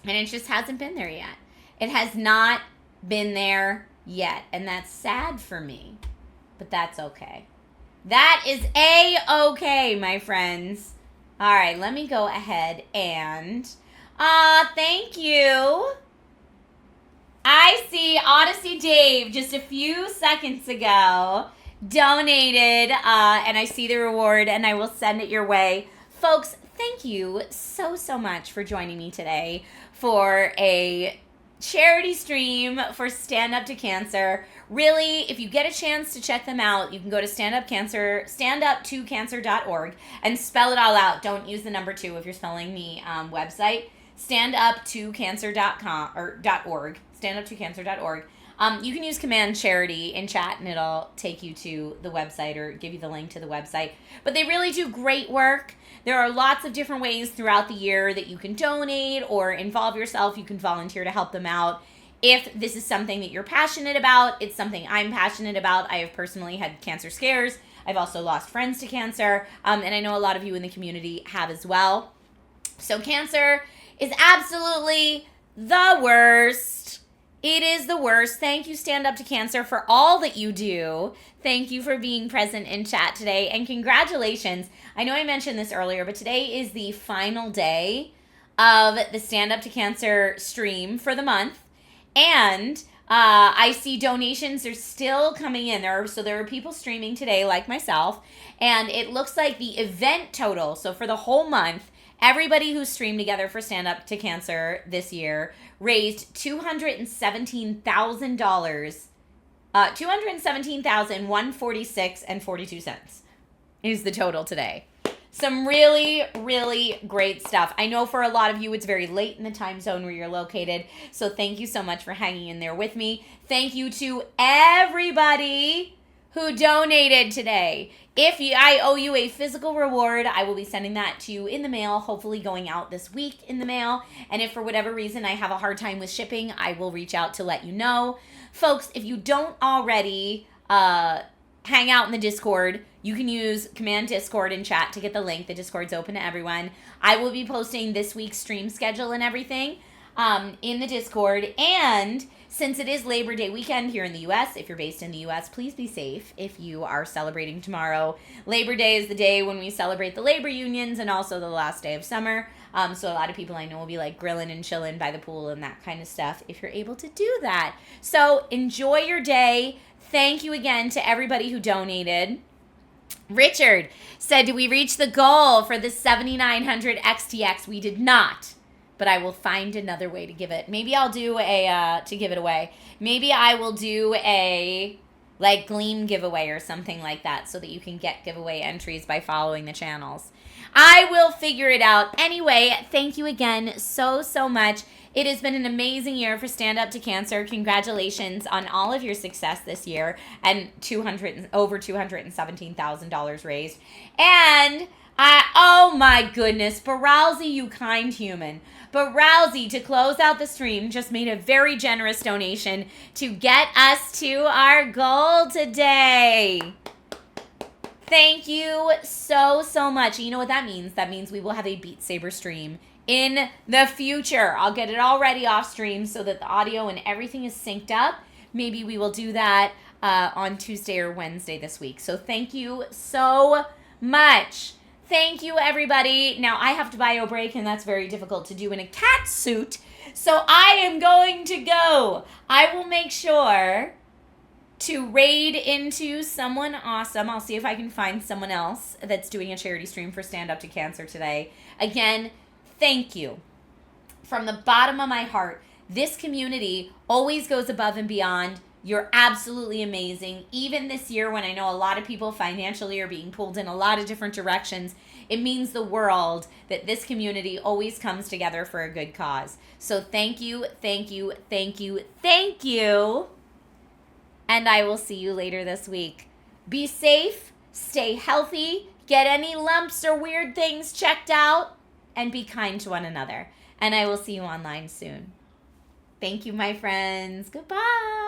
And it just hasn't been there yet. It has not been there yet, and that's sad for me, but that's okay. That is A-okay, my friends. All right, let me go ahead and... thank you. I see Odyssey Dave just a few seconds ago donated, and I see the reward, and I will send it your way. Folks, thank you so, so much for joining me today for a charity stream for Stand Up to Cancer. Really, if you get a chance to check them out, you can go to standuptocancer.org and spell it all out. Don't use the number 2 if you're spelling the website. Standuptocancer.com or .org. Standuptocancer.org. You can use command charity in chat and it'll take you to the website or give you the link to the website. But they really do great work. There are lots of different ways throughout the year that you can donate or involve yourself. You can volunteer to help them out. If this is something that you're passionate about, it's something I'm passionate about. I have personally had cancer scares. I've also lost friends to cancer. And I know a lot of you in the community have as well. So cancer is absolutely the worst. It is the worst. Thank you, Stand Up to Cancer, for all that you do. Thank you for being present in chat today. And congratulations. I know I mentioned this earlier, but today is the final day of the Stand Up to Cancer stream for the month. And I see donations are still coming in. There are people streaming today like myself. And it looks like the event total, so for the whole month, everybody who streamed together for Stand Up to Cancer this year raised $217,000. $217,146.42 is the total today. Some really, really great stuff. I know for a lot of you, it's very late in the time zone where you're located. So thank you so much for hanging in there with me. Thank you to everybody who donated today. I owe you a physical reward, I will be sending that to you in the mail, hopefully going out this week in the mail. And if for whatever reason I have a hard time with shipping, I will reach out to let you know. Folks, if you don't already hang out in the Discord, you can use Command Discord in chat to get the link. The Discord's open to everyone. I will be posting this week's stream schedule and everything in the Discord. And since it is Labor Day weekend here in the U.S., if you're based in the U.S., please be safe if you are celebrating tomorrow. Labor Day is the day when we celebrate the labor unions and also the last day of summer. So a lot of people I know will be like grilling and chilling by the pool and that kind of stuff if you're able to do that. So enjoy your day. Thank you again to everybody who donated. Richard said, "Did we reach the goal for the 7900 XTX? We did not. But I will find another way to give it. Maybe I'll do to give it away. Maybe I will do a Gleam giveaway or something like that so that you can get giveaway entries by following the channels. I will figure it out. Anyway, thank you again so much. It has been an amazing year for Stand Up to Cancer. Congratulations on all of your success this year and over $217,000 raised. And oh my goodness, Baralzi, you kind human. Baralzi, to close out the stream, just made a very generous donation to get us to our goal today. Thank you so much. You know what that means? That means we will have a Beat Saber stream in the future. I'll get it all ready off stream so that the audio and everything is synced up. Maybe we will do that on Tuesday or Wednesday this week. So thank you so much. Thank you, everybody. Now, I have to bio break, and that's very difficult to do in a cat suit. So I am going to go. I will make sure to raid into someone awesome. I'll see if I can find someone else that's doing a charity stream for Stand Up to Cancer today. Again, thank you. From the bottom of my heart, this community always goes above and beyond. You're absolutely amazing. Even this year when I know a lot of people financially are being pulled in a lot of different directions, it means the world that this community always comes together for a good cause. So thank you. And I will see you later this week. Be safe, stay healthy, get any lumps or weird things checked out, and be kind to one another. And I will see you online soon. Thank you, my friends. Goodbye.